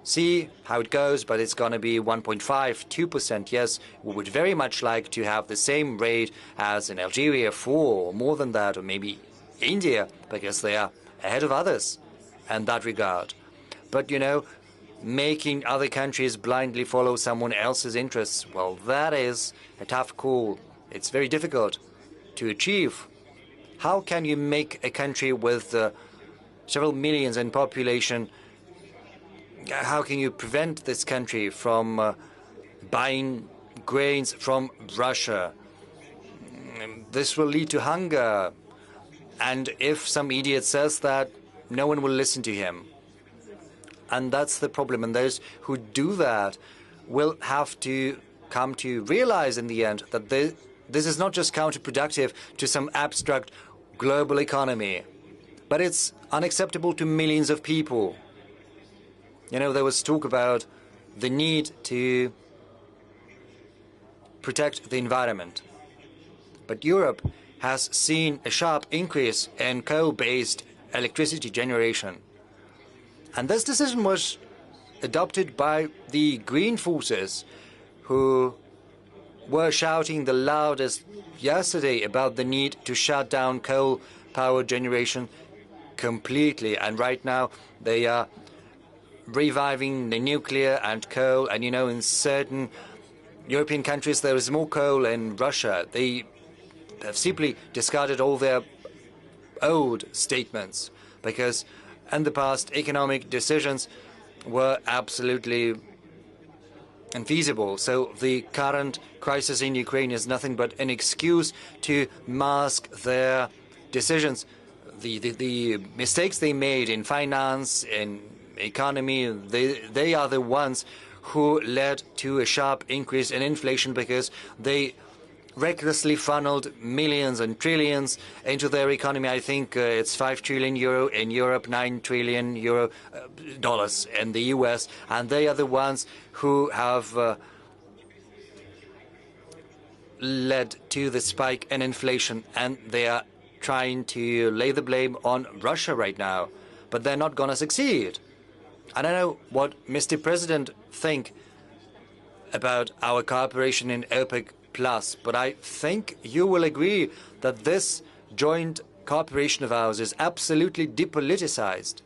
see how it goes, but it's going to be 1.5, 2%. Yes, we would very much like to have the same rate as in Algeria, 4 or more than that, or maybe India, because they are ahead of others in that regard. But, you know, making other countries blindly follow someone else's interests, well, that is a tough call. It's very difficult to achieve. How can you make a country with several millions in population, how can you prevent this country from buying grains from Russia? This will lead to hunger. And if some idiot says that, no one will listen to him. And that's the problem. And those who do that will have to come to realize in the end that this is not just counterproductive to some abstract global economy, but it's unacceptable to millions of people. You know, there was talk about the need to protect the environment. But Europe has seen a sharp increase in coal-based electricity generation. And this decision was adopted by the green forces, who were shouting the loudest yesterday about the need to shut down coal power generation completely. And right now they are reviving the nuclear and coal. And you know, in certain European countries there is more coal. In Russia, they have simply discarded all their old statements, because in the past economic decisions were absolutely unfeasible. So the current crisis in Ukraine is nothing but an excuse to mask their decisions. The mistakes they made in finance, in economy, they are the ones who led to a sharp increase in inflation, because they recklessly funneled millions and trillions into their economy. I think it's 5 trillion euro in Europe, 9 trillion euro dollars in the US, and they are the ones who have led to the spike in inflation, and they are trying to lay the blame on Russia right now, but they're not going to succeed. I don't know what Mr. President think about our cooperation in OPEC+, but I think you will agree that this joint cooperation of ours is absolutely depoliticized.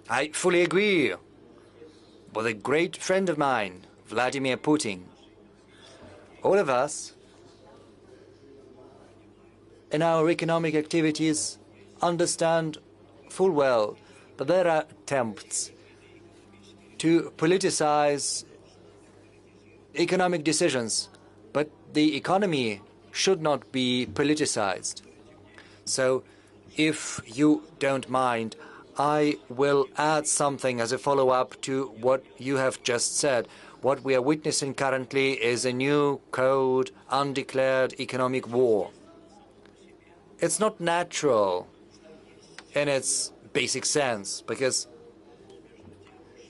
I fully agree with a great friend of mine, Vladimir Putin. All of us in our economic activities understand full well that there are attempts to politicize economic decisions, but the economy should not be politicized. So, if you don't mind, I will add something as a follow-up to what you have just said. What we are witnessing currently is a new cold, undeclared economic war. It's not natural in its basic sense, because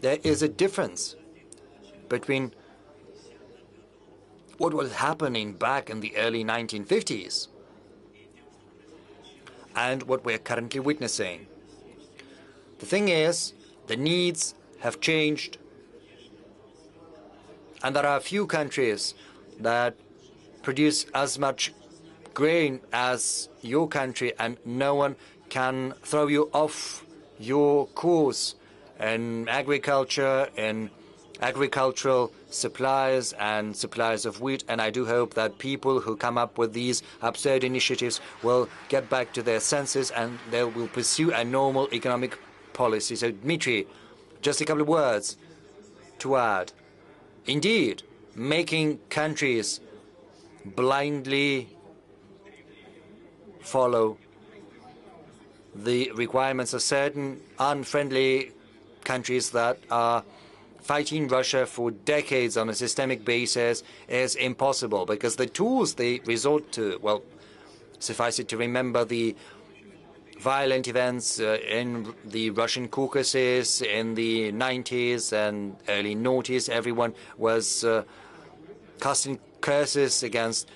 there is a difference between what was happening back in the early 1950s and what we're currently witnessing. The thing is, the needs have changed, and there are a few countries that produce as much grain as your country, and no one can throw you off your course in agriculture, in agricultural supplies and supplies of wheat. And I do hope that people who come up with these absurd initiatives will get back to their senses and they will pursue a normal economic policy. So, Dmitry, just a couple of words to add. Indeed, making countries blindly follow the requirements of certain unfriendly countries that are fighting Russia for decades on a systemic basis is impossible, because the tools they resort to, well, suffice it to remember the violent events in the Russian Caucasus in the 90s and early noughties. Everyone was casting curses against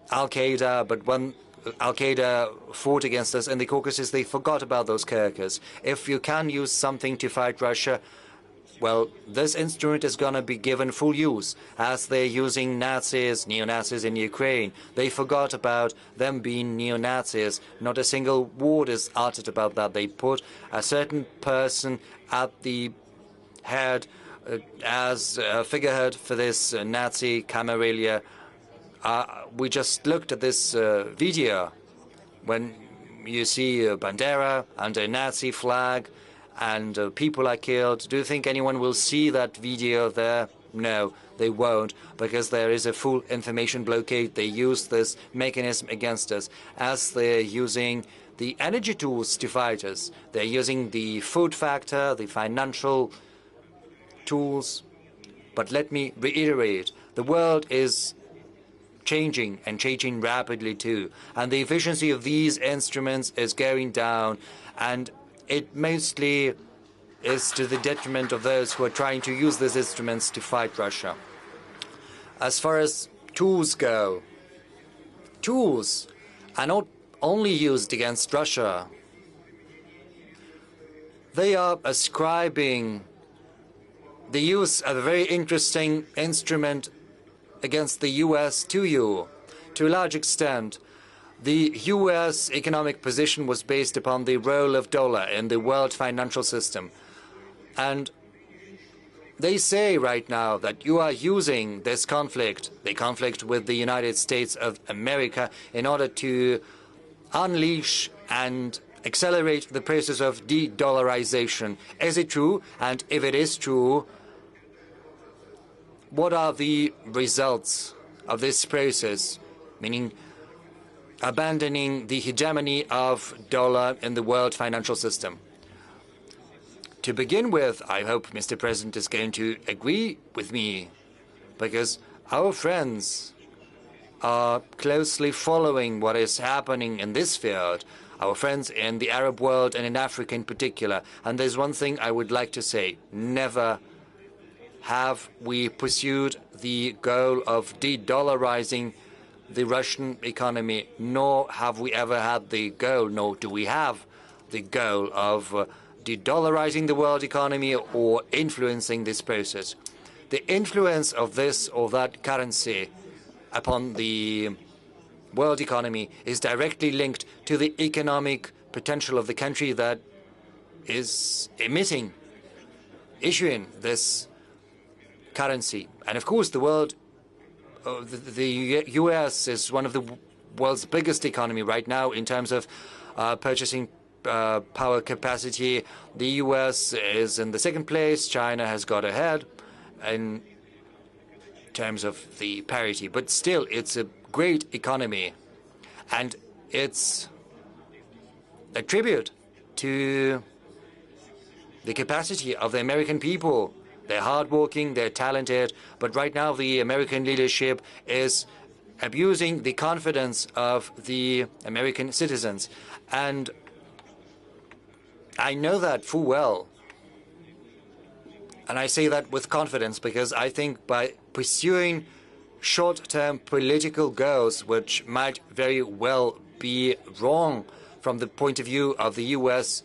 Al-Qaeda, but when Al-Qaeda fought against us in the Caucasus, they forgot about those curses. If you can use something to fight Russia, well, this instrument is going to be given full use, as they're using Nazis, neo-Nazis in Ukraine. They forgot about them being neo-Nazis. Not a single word is uttered about that. They put a certain person at the head as a figurehead for this Nazi camarilla. We just looked at this video when you see Bandera under a Nazi flag and people are killed. Do you think anyone will see that video there? No, they won't, because there is a full information blockade. They use this mechanism against us, as they're using the energy tools to fight us. They're using the food factor, the financial tools. But let me reiterate, the world is changing, and changing rapidly too. And the efficiency of these instruments is going down, and it mostly is to the detriment of those who are trying to use these instruments to fight Russia. As far as tools go, tools are not only used against Russia. They are ascribing the use of a very interesting instrument against the U.S. to you. To a large extent, the U.S. economic position was based upon the role of dollar in the world financial system. And they say right now that you are using this conflict, the conflict with the United States of America, in order to unleash and accelerate the process of de-dollarization. Is it true? And if it is true, what are the results of this process? Meaning abandoning the hegemony of dollar in the world financial system. To begin with, I hope Mr. President is going to agree with me, because our friends are closely following what is happening in this field, our friends in the Arab world and in Africa in particular. And there's one thing I would like to say: never have we pursued the goal of de-dollarizing the Russian economy, nor have we ever had the goal, nor do we have the goal of de-dollarizing the world economy or influencing this process. The influence of this or that currency upon the world economy is directly linked to the economic potential of the country that is issuing this currency. And of course, the world, the U.S. is one of the world's biggest economy right now in terms of purchasing power capacity. The U.S. is in the second place. China has got ahead in terms of the parity. But still, it's a great economy. And it's a tribute to the capacity of the American people. They're hardworking, they're talented. But right now, the American leadership is abusing the confidence of the American citizens. And I know that full well. And I say that with confidence because I think by pursuing short-term political goals, which might very well be wrong from the point of view of the U.S.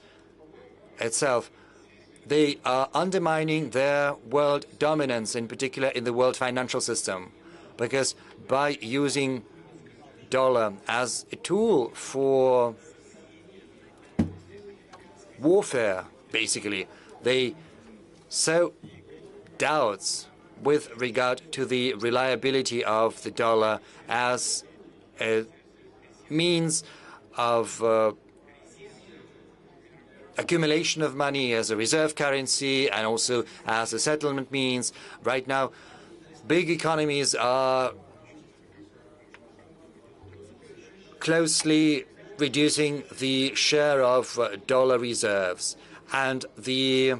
itself, they are undermining their world dominance, in particular in the world financial system. Because by using dollar as a tool for warfare, basically, they sow doubts with regard to the reliability of the dollar as a means of accumulation of money, as a reserve currency, and also as a settlement means. Right now, big economies are closely reducing the share of dollar reserves, and the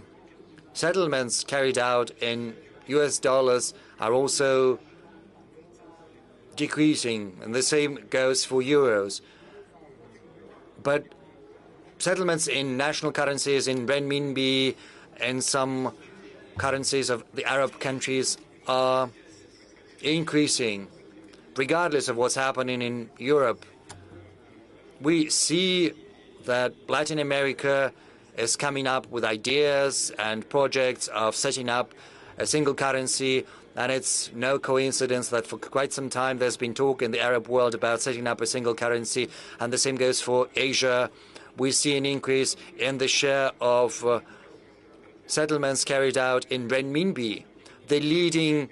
settlements carried out in US dollars are also decreasing, and the same goes for euros. But settlements in national currencies, in renminbi, and some currencies of the Arab countries are increasing, regardless of what's happening in Europe. We see that Latin America is coming up with ideas and projects of setting up a single currency, and it's no coincidence that for quite some time there's been talk in the Arab world about setting up a single currency, and the same goes for Asia. We see an increase in the share of settlements carried out in renminbi. The leading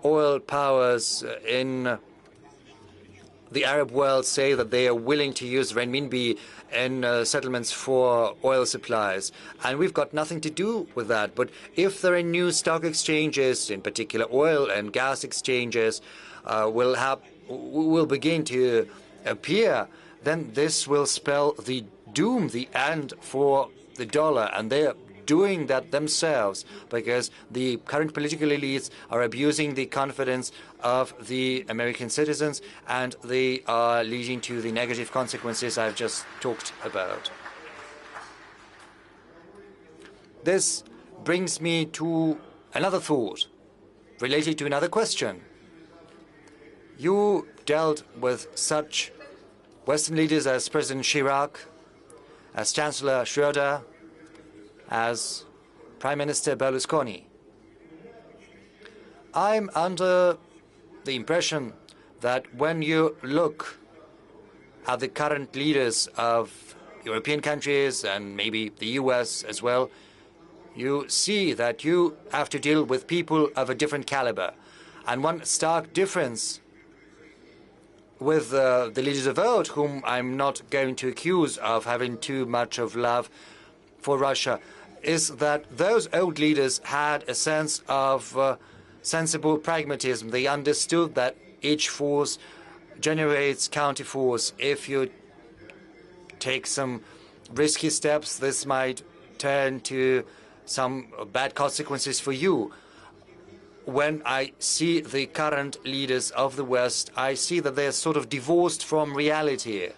oil powers in the Arab world say that they are willing to use renminbi in settlements for oil supplies. And we've got nothing to do with that. But if there are new stock exchanges, in particular oil and gas exchanges, will begin to appear, then this will spell the doom, the end for the dollar. And they're doing that themselves, because the current political elites are abusing the confidence of the American citizens, and they are leading to the negative consequences I've just talked about. This brings me to another thought related to another question. You dealt with such Western leaders as President Chirac, as Chancellor Schröder, as Prime Minister Berlusconi. I'm under the impression that when you look at the current leaders of European countries and maybe the US as well, you see that you have to deal with people of a different caliber. And one stark difference with the leaders of old, whom I'm not going to accuse of having too much of love for Russia, is that those old leaders had a sense of sensible pragmatism. They understood that each force generates counterforce. If you take some risky steps, this might turn to some bad consequences for you. When I see the current leaders of the West, I see that they're sort of divorced from reality.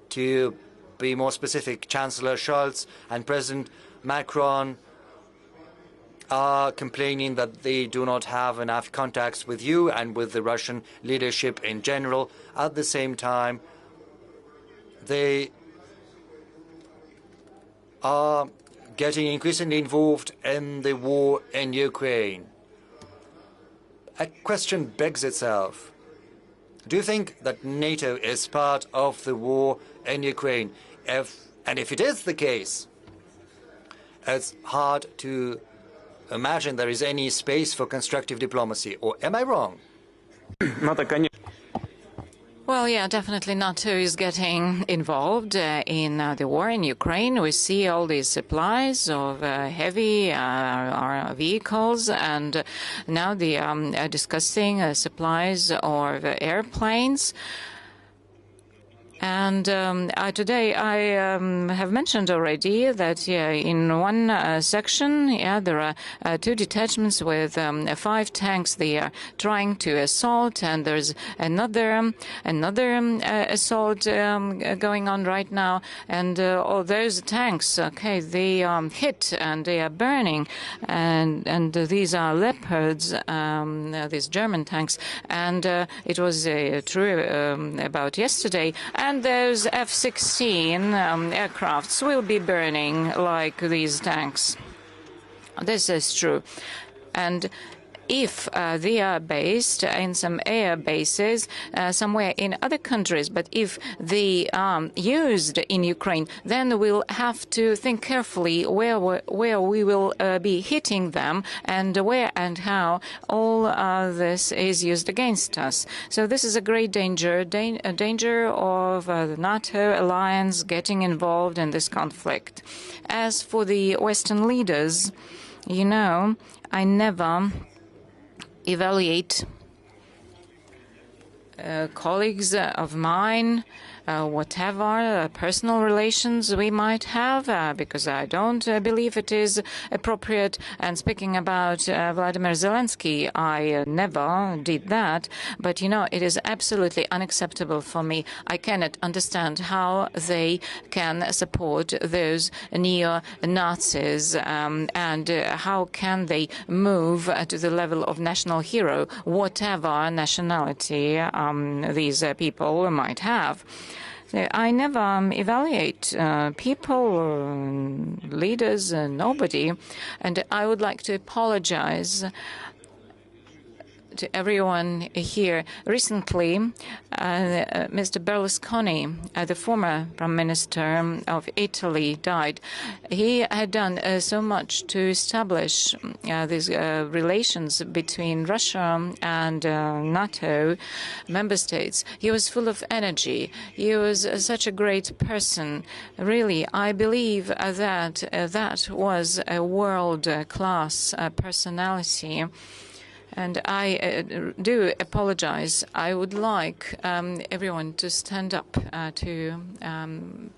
To be more specific, Chancellor Scholz and President Macron are complaining that they do not have enough contacts with you and with the Russian leadership in general. At the same time, they are getting increasingly involved in the war in Ukraine. A question begs itself. Do you think that NATO is part of the war in Ukraine? If it is the case, it's hard to imagine there is any space for constructive diplomacy. Or am I wrong? Well, yeah, definitely NATO is getting involved in the war in Ukraine. We see all these supplies of heavy vehicles, and now they are discussing supplies of airplanes. And today I have mentioned already that in one section, there are 2 detachments with 5 tanks they are trying to assault, and there's another assault going on right now. And all those tanks, okay, they hit and they are burning, and these are Leopards, these German tanks. And it was true about yesterday. And those F-16 aircrafts will be burning like these tanks. This is true. And if they are based in some air bases somewhere in other countries, but if they are used in Ukraine, then we'll have to think carefully where we will be hitting them, and where and how all this is used against us. So this is a great danger, a danger of the NATO alliance getting involved in this conflict. As for the Western leaders, you know, I never evaluate colleagues of mine, whatever personal relations we might have, because I don't believe it is appropriate. And speaking about Vladimir Zelensky, I never did that. But, you know, it is absolutely unacceptable for me. I cannot understand how they can support those neo-Nazis, and how can they move to the level of national hero, whatever nationality these people might have. I never evaluate people, leaders, nobody. And I would like to apologize to everyone here. Recently, Mr. Berlusconi, the former Prime Minister of Italy, died. He had done so much to establish these relations between Russia and NATO member states. He was full of energy. He was such a great person. Really, I believe that that was a world-class personality. And I do apologize. I would like everyone to stand up in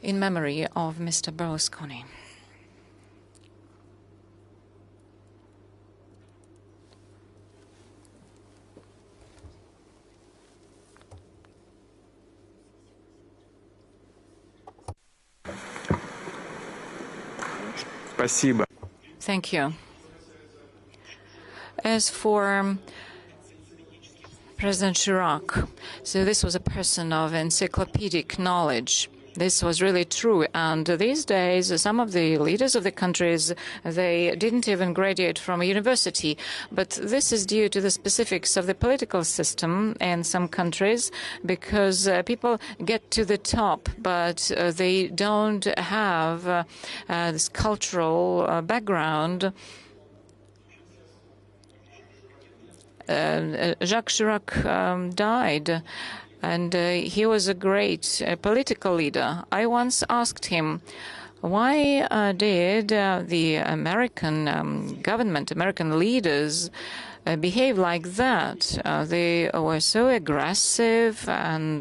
memory of Mr. Berlusconi. Спасибо. Thank you. As for President Chirac, so this was a person of encyclopedic knowledge. This was really true. And these days, some of the leaders of the countries, they didn't even graduate from a university. But this is due to the specifics of the political system in some countries, because people get to the top, but they don't have this cultural background. Jacques Chirac died, and he was a great political leader. I once asked him, why did the American government, American leaders, behave like that? They were so aggressive and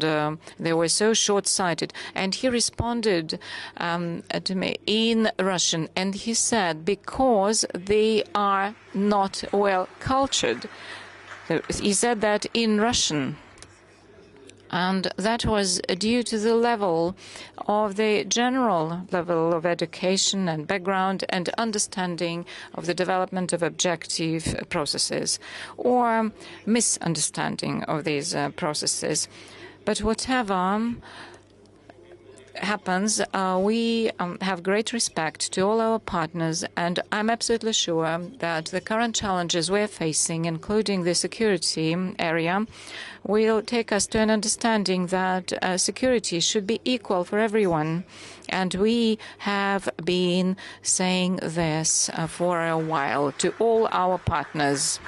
they were so short-sighted. And he responded to me in Russian, and he said, because they are not well cultured. He said that in Russian. And that was due to the level of the general level of education and background and understanding of the development of objective processes or misunderstanding of these processes. But whatever happens, we have great respect to all our partners, and I'm absolutely sure that the current challenges we're facing, including the security area, will take us to an understanding that security should be equal for everyone. And we have been saying this for a while to all our partners.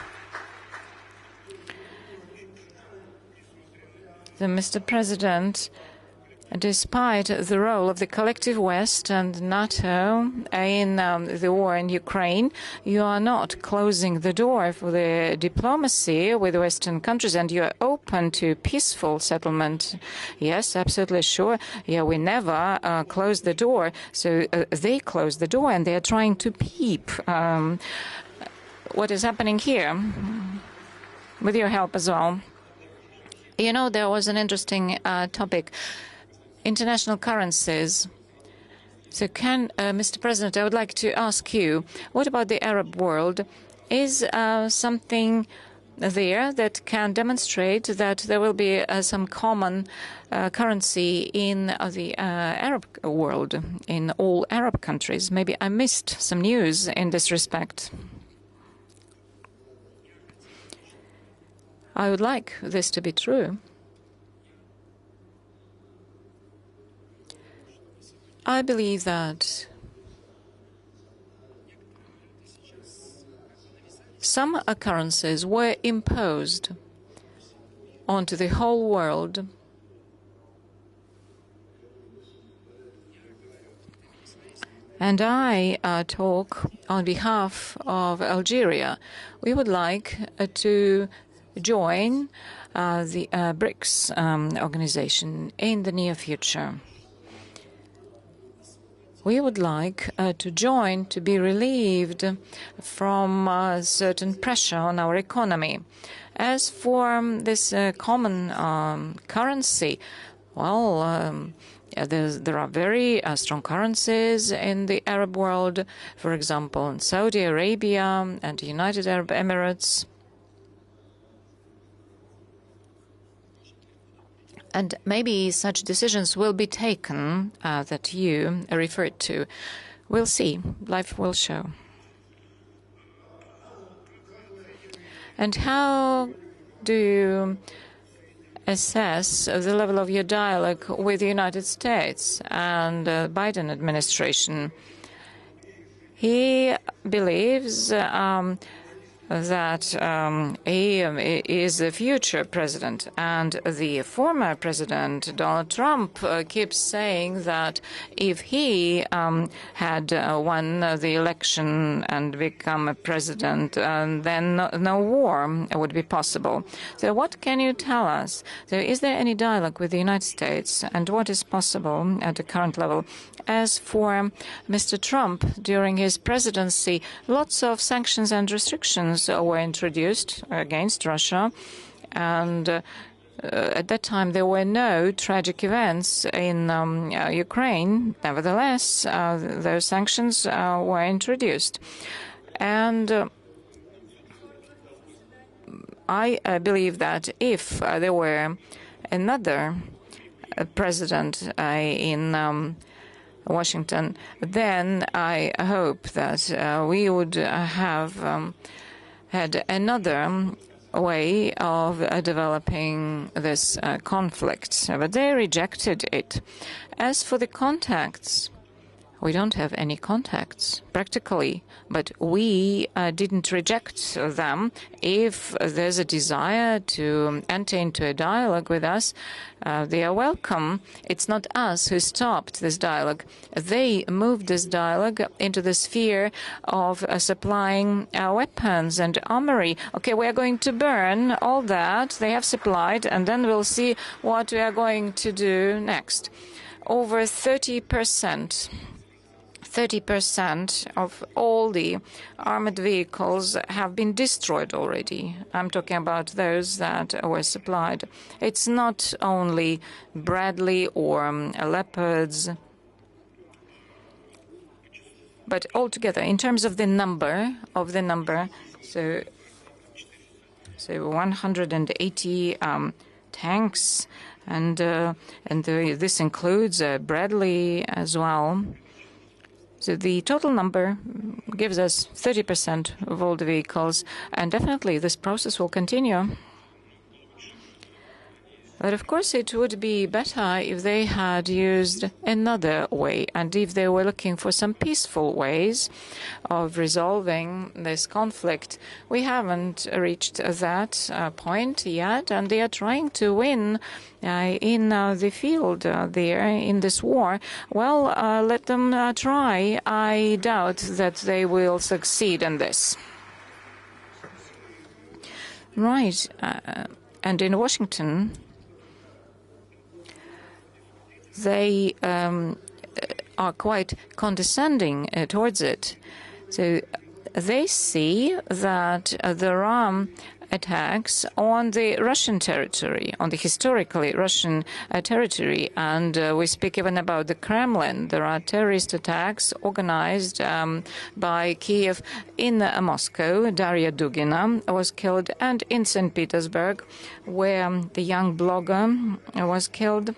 Mr. President, despite the role of the collective West and NATO in the war in Ukraine, you are not closing the door for the diplomacy with Western countries, and you are open to peaceful settlement. Yes, absolutely sure. Yeah, we never close the door. So they close the door, and they are trying to peep what is happening here, with your help as well. You know, there was an interesting topic. International currencies. So Mr. President, I would like to ask you, what about the Arab world? Is something there that can demonstrate that there will be some common currency in the Arab world, in all Arab countries? Maybe I missed some news in this respect. I would like this to be true. I believe that some currencies were imposed onto the whole world and I talk on behalf of Algeria. We would like to join the BRICS organization in the near future. We would like to join, to be relieved from certain pressure on our economy. As for this common currency, well, there are very strong currencies in the Arab world, for example, in Saudi Arabia and the United Arab Emirates. And maybe such decisions will be taken that you referred to. We'll see. Life will show. And how do you assess the level of your dialogue with the United States and the Biden administration? He believes that he is the future president, and the former president, Donald Trump, keeps saying that if he had won the election and become a president, then no war would be possible. So what can you tell us? So is there any dialogue with the United States, and what is possible at the current level? As for Mr. Trump, during his presidency, lots of sanctions and restrictions were introduced against Russia, and At that time, there were no tragic events in Ukraine. Nevertheless, those sanctions were introduced. And I believe that if there were another president in Washington, then I hope that we would have had another way of developing this conflict, but they rejected it. As for the contacts, we don't have any contacts, practically, but we didn't reject them. If there's a desire to enter into a dialogue with us, they are welcome. It's not us who stopped this dialogue. They moved this dialogue into the sphere of supplying weapons and armory. Okay, we are going to burn all that they have supplied, and then we'll see what we are going to do next. Over 30% of all the armored vehicles have been destroyed already. I'm talking about those that were supplied. It's not only Bradley or Leopards, but altogether, in terms of the number, so 180 tanks, and this includes Bradley as well. So the total number gives us 30% of all the vehicles, and definitely this process will continue. But of course, it would be better if they had used another way, and if they were looking for some peaceful ways of resolving this conflict. We haven't reached that point yet, and they are trying to win in the field there in this war. Well, let them try. I doubt that they will succeed in this. Right. And in Washington, they are quite condescending towards it. So they see that there are attacks on the Russian territory, on the historically Russian territory, and we speak even about the Kremlin. There are terrorist attacks organized by Kiev in Moscow. Daria Dugina was killed, and in St. Petersburg, where the young blogger was killed.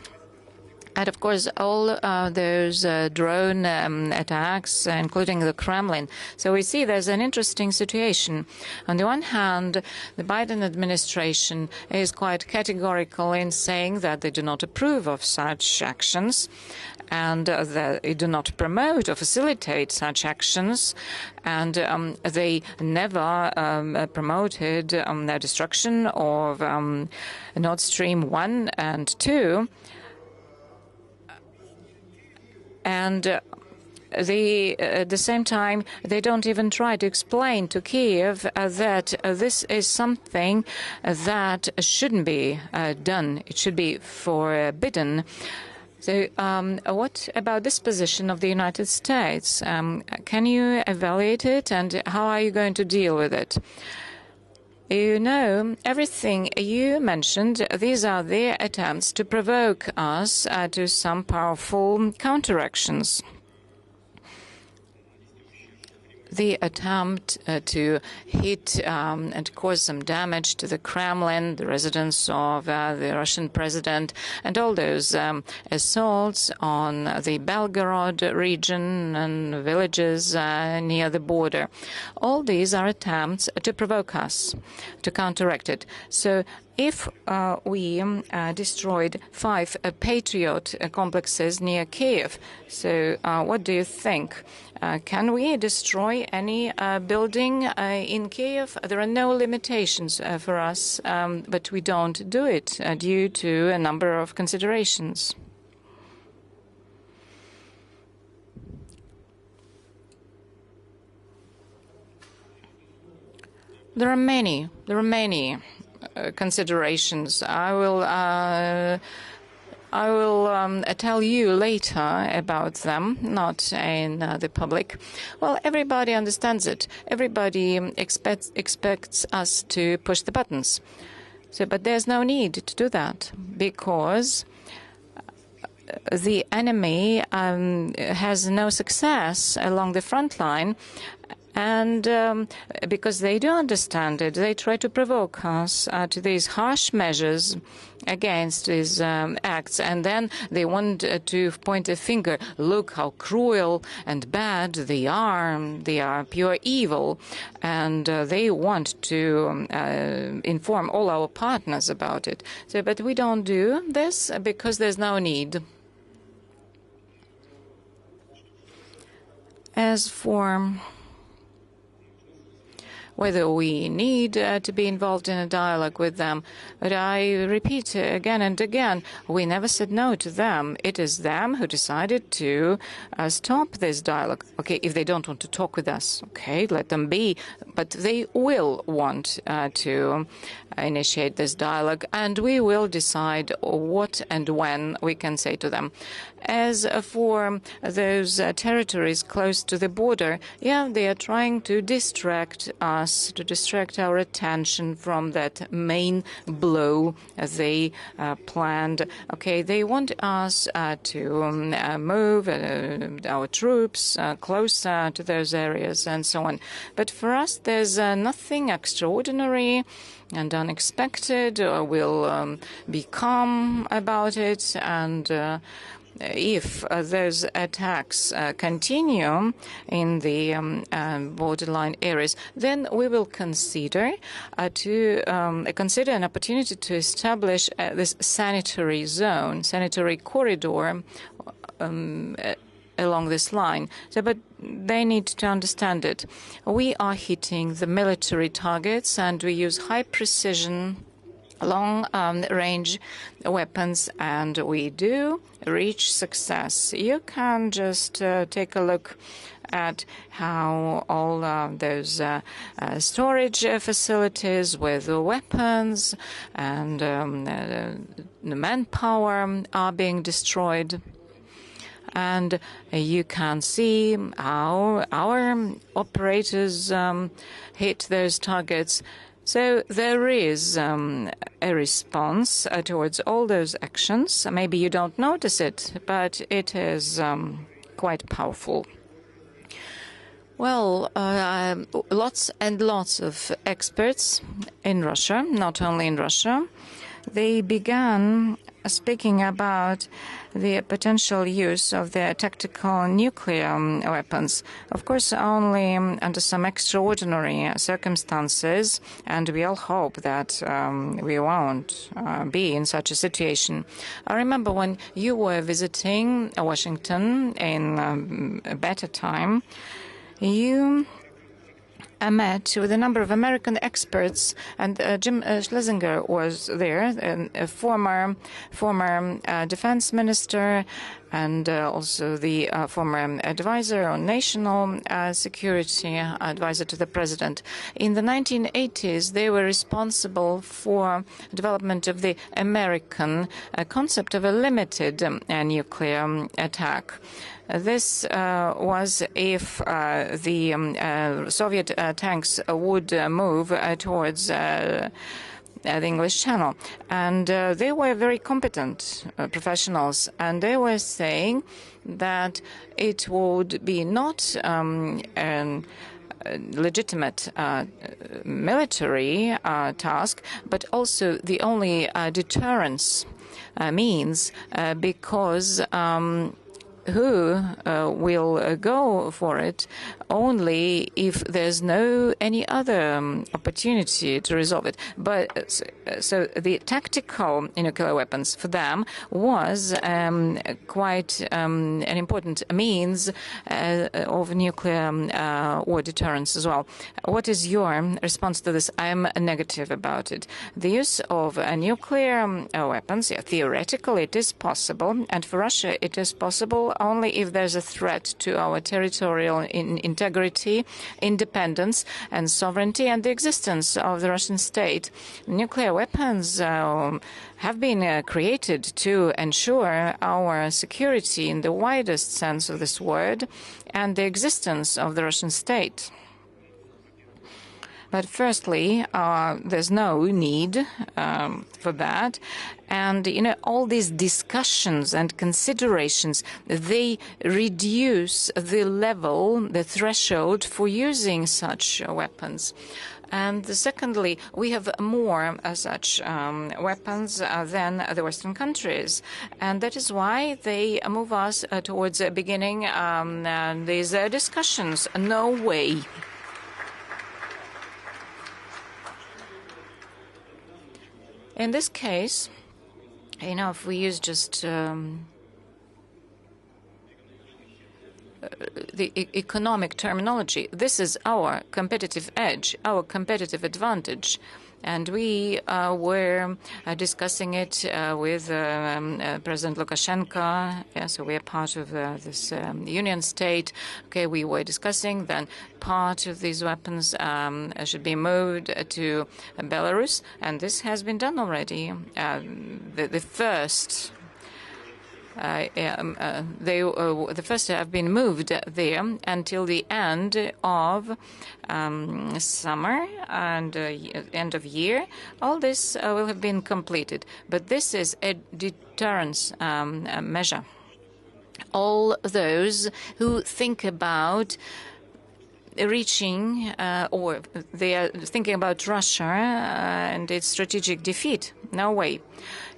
And of course, all those drone attacks, including the Kremlin. So we see there's an interesting situation. On the one hand, the Biden administration is quite categorical in saying that they do not approve of such actions, and that they do not promote or facilitate such actions, and they never promoted the destruction of Nord Stream 1 and 2. And at the same time, they don't even try to explain to Kiev that this is something that shouldn't be done. It should be forbidden. So what about this position of the United States? Can you evaluate it, and how are you going to deal with it? You know, everything you mentioned, these are their attempts to provoke us to some powerful counteractions. The attempt to hit and cause some damage to the Kremlin, the residence of the Russian president, and all those assaults on the Belgorod region and villages near the border. All these are attempts to provoke us, to counteract it. So if we destroyed 5 Patriot complexes near Kiev, so what do you think? Can we destroy any building in Kiev? There are no limitations for us, but we don't do it due to a number of considerations. There are many considerations. I will tell you later about them, not in the public. Well, everybody understands it. Everybody expects us to push the buttons. But there's no need to do that because the enemy has no success along the front line. And because they do understand it, they try to provoke us to these harsh measures against these acts. And then they want to point a finger. Look how cruel and bad they are. They are pure evil. And they want to inform all our partners about it. But we don't do this because there's no need. As for whether we need to be involved in a dialogue with them. But I repeat again and again, we never said no to them. It is them who decided to stop this dialogue. Okay, if they don't want to talk with us, okay, let them be. But they will want to initiate this dialogue, and we will decide what and when we can say to them. As for those territories close to the border, yeah, they are trying to distract us, to distract our attention from that main blow they planned. Okay, they want us to move our troops closer to those areas and so on. But for us, there's nothing extraordinary and unexpected. We'll be calm about it, and if those attacks continue in the borderline areas, then we will consider an opportunity to establish this sanitary zone, sanitary corridor along this line. But they need to understand it. We are hitting the military targets, and we use high precision long-range weapons, and we do reach success. You can just take a look at how all those storage facilities with weapons and the manpower are being destroyed. And you can see how our operators hit those targets. So there is a response towards all those actions. Maybe you don't notice it, but it is quite powerful. Well, lots and lots of experts in Russia, not only in Russia, they began speaking about the potential use of the tactical nuclear weapons. Of course, only under some extraordinary circumstances, and we all hope that we won't be in such a situation. I remember when you were visiting Washington in a better time, you met with a number of American experts, and Jim Schlesinger was there, a former defense minister, and also the former advisor on national security, advisor to the president. In the 1980s, they were responsible for development of the American concept of a limited nuclear attack. This was if the Soviet tanks would move towards the English Channel. And they were very competent professionals, and they were saying that it would be not a legitimate military task, but also the only deterrence means, because who will go for it only if there's no any other opportunity to resolve it. But so the tactical nuclear weapons for them was quite an important means of nuclear war deterrence as well. What is your response to this? I'm negative about it. The use of nuclear weapons, yeah, theoretically it is possible, and for Russia it is possible only if there's a threat to our territorial integrity, independence and sovereignty and the existence of the Russian state. Nuclear weapons have been created to ensure our security in the widest sense of this word and the existence of the Russian state. But firstly, there's no need for that. And, you know, all these discussions and considerations, they reduce the level, the threshold for using such weapons. And secondly, we have more such weapons than the Western countries. And that is why they move us towards beginning these discussions. No way. In this case, you know, if we use just the economic terminology, this is our competitive edge, our competitive advantage. And we were discussing it with President Lukashenko. Yeah, so we are part of this union state. Okay, we were discussing then part of these weapons should be moved to Belarus, and this has been done already. The first. The first have been moved there until the end of summer and end of year. All this will have been completed. But this is a deterrence measure. All those who think about reaching or they are thinking about Russia and its strategic defeat. No way.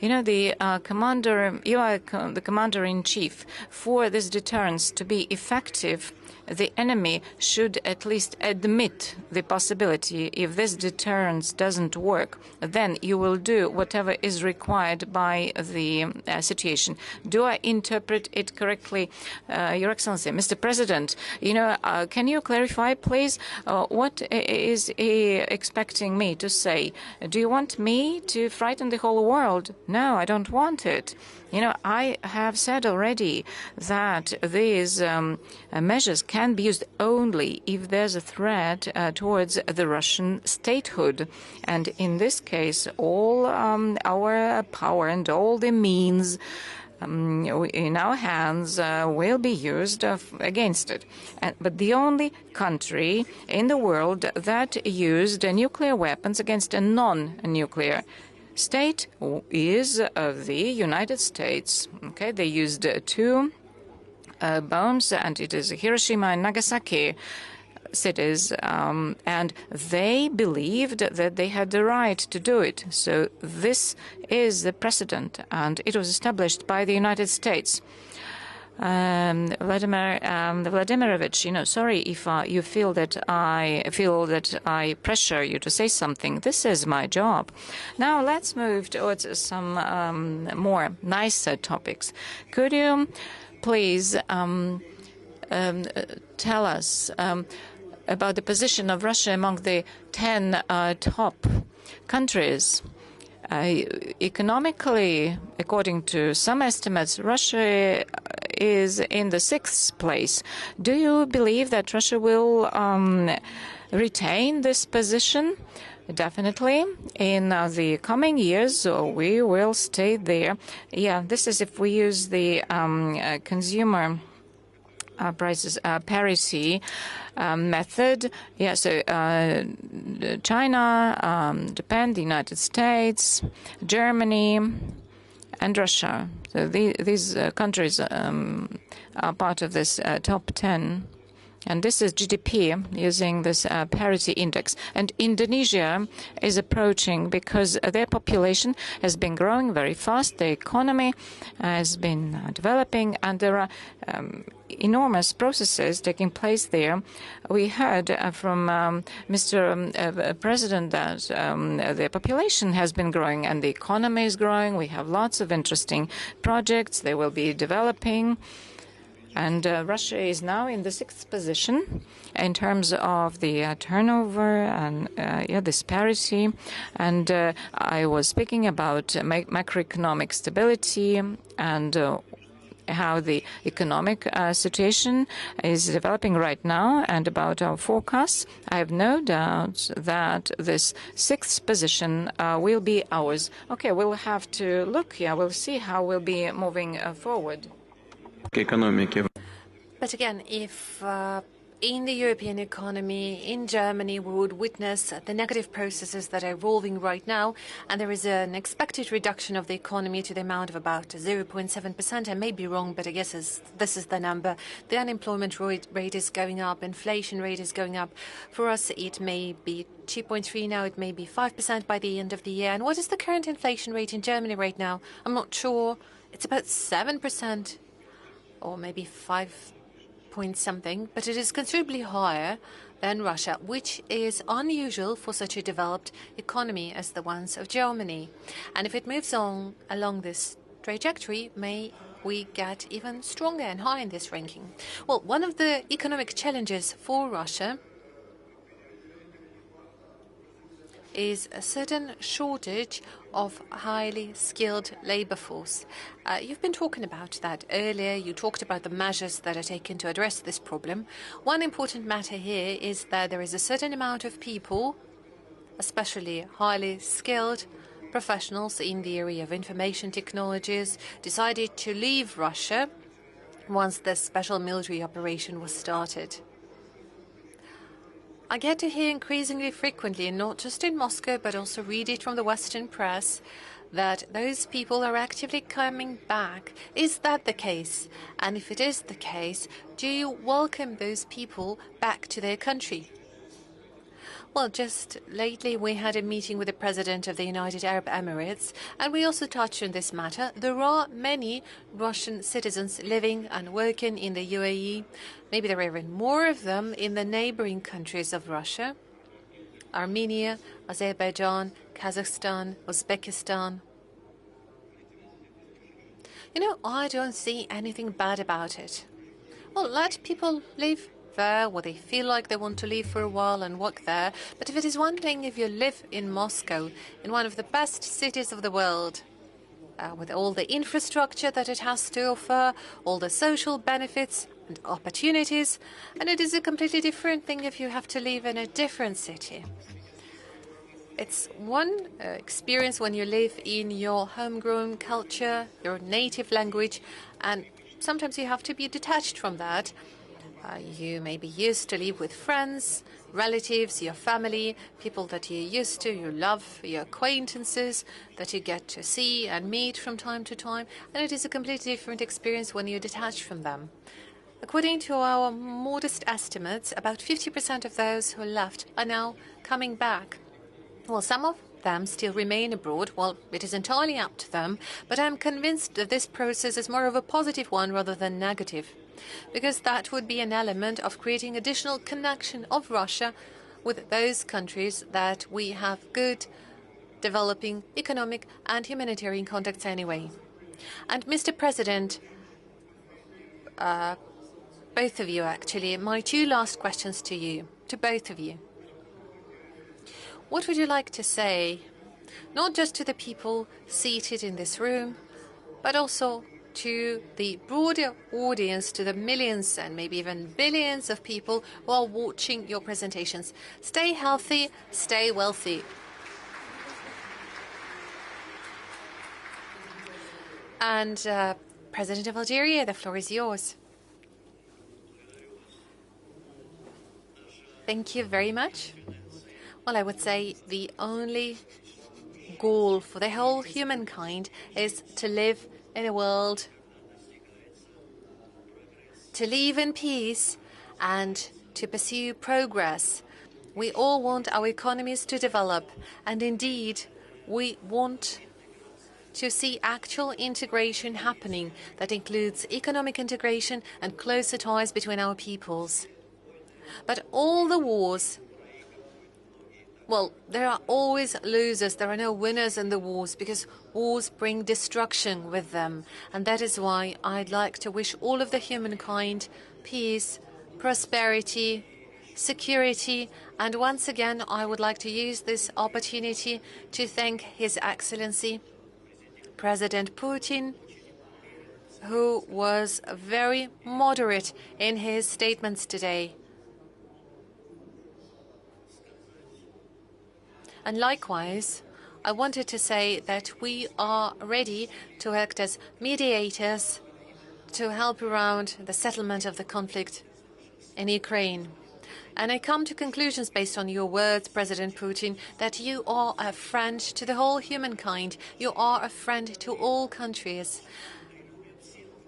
You know, the commander, you are the commander-in-chief. For this deterrence to be effective, the enemy should at least admit the possibility. If this deterrence doesn't work, then you will do whatever is required by the situation. Do I interpret it correctly, Your Excellency? Mr. President, you know, can you clarify, please, what is he expecting me to say? Do you want me to frighten the whole world? No, I don't want it. You know, I have said already that these measures can be used only if there's a threat towards the Russian statehood. And in this case, all our power and all the means in our hands will be used against it. But the only country in the world that used nuclear weapons against a non-nuclear state is the United States. Okay, they used two bombs, and it is Hiroshima and Nagasaki cities, and they believed that they had the right to do it. So this is the precedent, and it was established by the United States. Vladimirovich, you know, sorry if you feel that I pressure you to say something. This is my job. Now let's move towards some more nicer topics. Could you please tell us about the position of Russia among the 10 top countries? Economically, according to some estimates, Russia is in the 6th place. Do you believe that Russia will retain this position? Definitely. In the coming years, we will stay there. Yeah, this is if we use the consumer prices parity method. Yeah, so China, Japan, the United States, Germany, and Russia. So these countries are part of this top 10. And this is GDP using this parity index. And Indonesia is approaching because their population has been growing very fast. The economy has been developing, and there are enormous processes taking place there. We heard from Mr. President that the population has been growing and the economy is growing. We have lots of interesting projects they will be developing. And Russia is now in the 6th position in terms of the turnover and this parity. And I was speaking about macroeconomic stability and how the economic situation is developing right now, and about our forecasts. I have no doubt that this 6th position will be ours. Okay, we'll have to look. Yeah, we'll see how we'll be moving forward. But again, if in the European economy, in Germany, we would witness the negative processes that are evolving right now, and there is an expected reduction of the economy to the amount of about 0.7%. I may be wrong, but I guess this is the number. The unemployment rate is going up, inflation rate is going up. For us, it may be 2.3 now, it may be 5% by the end of the year. And what is the current inflation rate in Germany right now? I'm not sure. It's about 7%, or maybe 5 point something, but it is considerably higher than Russia, which is unusual for such a developed economy as the ones of Germany. And if it moves on along this trajectory, may we get even stronger and higher in this ranking. Well, one of the economic challenges for Russia is a certain shortage of highly skilled labor force. You've been talking about that earlier. You talked about the measures that are taken to address this problem. One important matter here is that there is a certain amount of people, especially highly skilled professionals in the area of information technologies, decided to leave Russia once the special military operation was started. I get to hear increasingly frequently, not just in Moscow, but also read it from the Western press, that those people are actively coming back. Is that the case? And if it is the case, do you welcome those people back to their country? Well, just lately we had a meeting with the President of the United Arab Emirates, and we also touched on this matter. There are many Russian citizens living and working in the UAE. Maybe there are even more of them in the neighboring countries of Russia: Armenia, Azerbaijan, Kazakhstan, Uzbekistan. You know, I don't see anything bad about it. Well, let people live there where they feel like they want to live for a while and work there. But if it is one thing, if you live in Moscow, in one of the best cities of the world, with all the infrastructure that it has to offer, all the social benefits and opportunities, and it is a completely different thing if you have to live in a different city. It's one experience when you live in your homegrown culture, your native language, and sometimes you have to be detached from that. You may be used to live with friends, relatives, your family, people that you're used to, you love, your acquaintances that you get to see and meet from time to time, and it is a completely different experience when you're detached from them. According to our modest estimates, about 50% of those who left are now coming back. Well, some of them still remain abroad. Well, it is entirely up to them, but I'm convinced that this process is more of a positive one rather than negative, because that would be an element of creating additional connection of Russia with those countries that we have good developing economic and humanitarian contacts anyway. And Mr. President, both of you actually, my two last questions to you, to both of you. What would you like to say, not just to the people seated in this room, but also to the broader audience, to the millions and maybe even billions of people who are watching your presentations? Stay healthy, stay wealthy. And President of Algeria, the floor is yours. Thank you very much. Well, I would say the only goal for the whole humankind is to live in a world, to live in peace and to pursue progress. We all want our economies to develop, and indeed we want to see actual integration happening that includes economic integration and closer ties between our peoples. But all the wars, well, there are always losers. There are no winners in the wars, because wars bring destruction with them. And that is why I'd like to wish all of the humankind peace, prosperity, security. And once again, I would like to use this opportunity to thank His Excellency, President Putin, who was very moderate in his statements today. And likewise, I wanted to say that we are ready to act as mediators to help around the settlement of the conflict in Ukraine. And I come to conclusions based on your words, President Putin, that you are a friend to the whole humankind. You are a friend to all countries.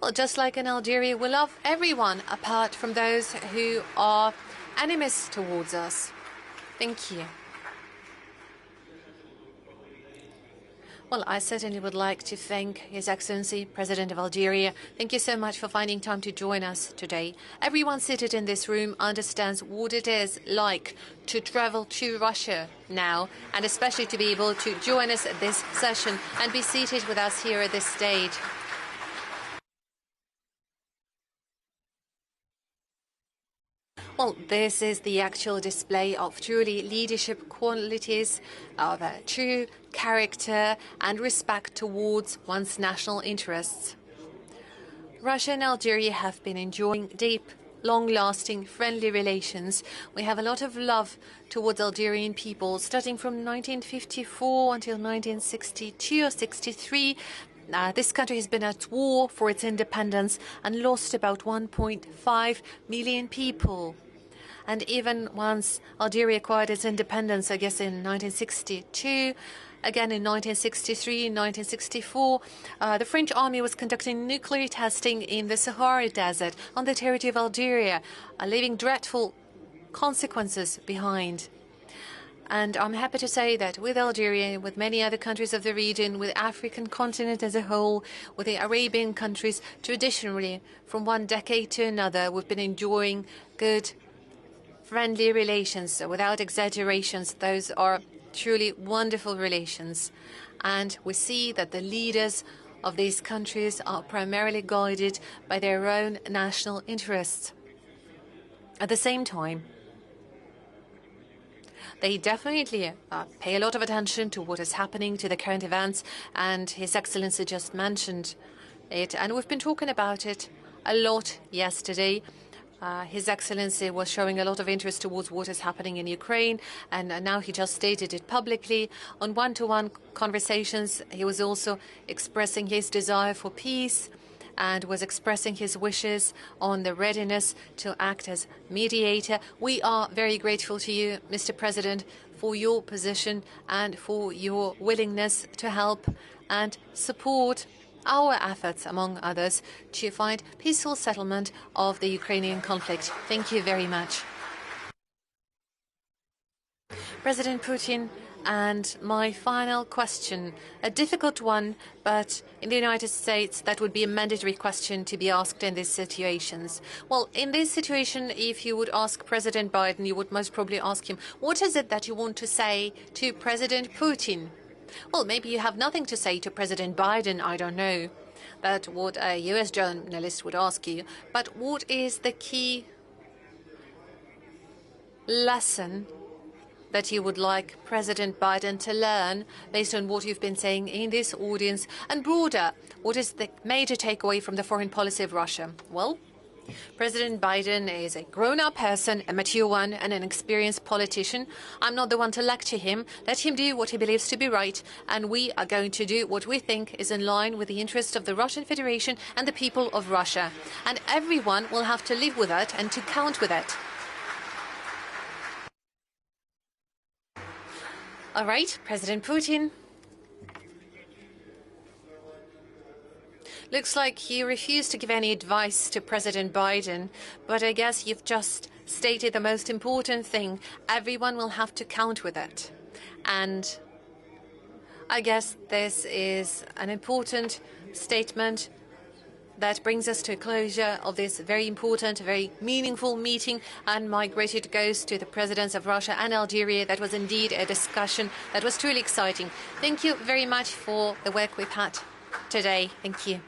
Well, just like in Algeria, we love everyone apart from those who are enemies towards us. Thank you. Well, I certainly would like to thank His Excellency, President of Algeria. Thank you so much for finding time to join us today. Everyone seated in this room understands what it is like to travel to Russia now, and especially to be able to join us at this session and be seated with us here at this stage. Well, this is the actual display of truly leadership qualities, of a true character and respect towards one's national interests. Russia and Algeria have been enjoying deep, long-lasting, friendly relations. We have a lot of love towards Algerian people, starting from 1954 until 1962 or 63. This country has been at war for its independence and lost about 1.5 million people. And even once Algeria acquired its independence, I guess in 1962, again in 1963, 1964, the French army was conducting nuclear testing in the Sahara Desert on the territory of Algeria, leaving dreadful consequences behind. And I'm happy to say that with Algeria, with many other countries of the region, with the African continent as a whole, with the Arabian countries, traditionally, from one decade to another, we've been enjoying good, friendly relations. Without exaggerations, those are truly wonderful relations. And we see that the leaders of these countries are primarily guided by their own national interests. At the same time, they definitely pay a lot of attention to what is happening, to the current events, and His Excellency just mentioned it. And we've been talking about it a lot yesterday. His Excellency was showing a lot of interest towards what is happening in Ukraine, and now he just stated it publicly. On one-to-one conversations, he was also expressing his desire for peace and was expressing his wishes on the readiness to act as mediator. We are very grateful to you, Mr. President, for your position and for your willingness to help and support our efforts, among others, to find peaceful settlement of the Ukrainian conflict. Thank you very much. President Putin, and my final question, a difficult one, but in the United States that would be a mandatory question to be asked in these situations. Well, in this situation, if you would ask President Biden, you would most probably ask him, what is it that you want to say to President Putin? Well, maybe you have nothing to say to President Biden, I don't know. That's what a US journalist would ask you. But what is the key lesson that you would like President Biden to learn based on what you've been saying in this audience? And broader, what is the major takeaway from the foreign policy of Russia? Well, President Biden is a grown-up person, a mature one, and an experienced politician. I'm not the one to lecture him. Let him do what he believes to be right, and we are going to do what we think is in line with the interests of the Russian Federation and the people of Russia. And everyone will have to live with it and to count with it. All right, President Putin. Looks like you refused to give any advice to President Biden, but I guess you've just stated the most important thing. Everyone will have to count with it. And I guess this is an important statement that brings us to a closure of this very important, very meaningful meeting. And my gratitude goes to the presidents of Russia and Algeria. That was indeed a discussion that was truly exciting. Thank you very much for the work we've had today. Thank you.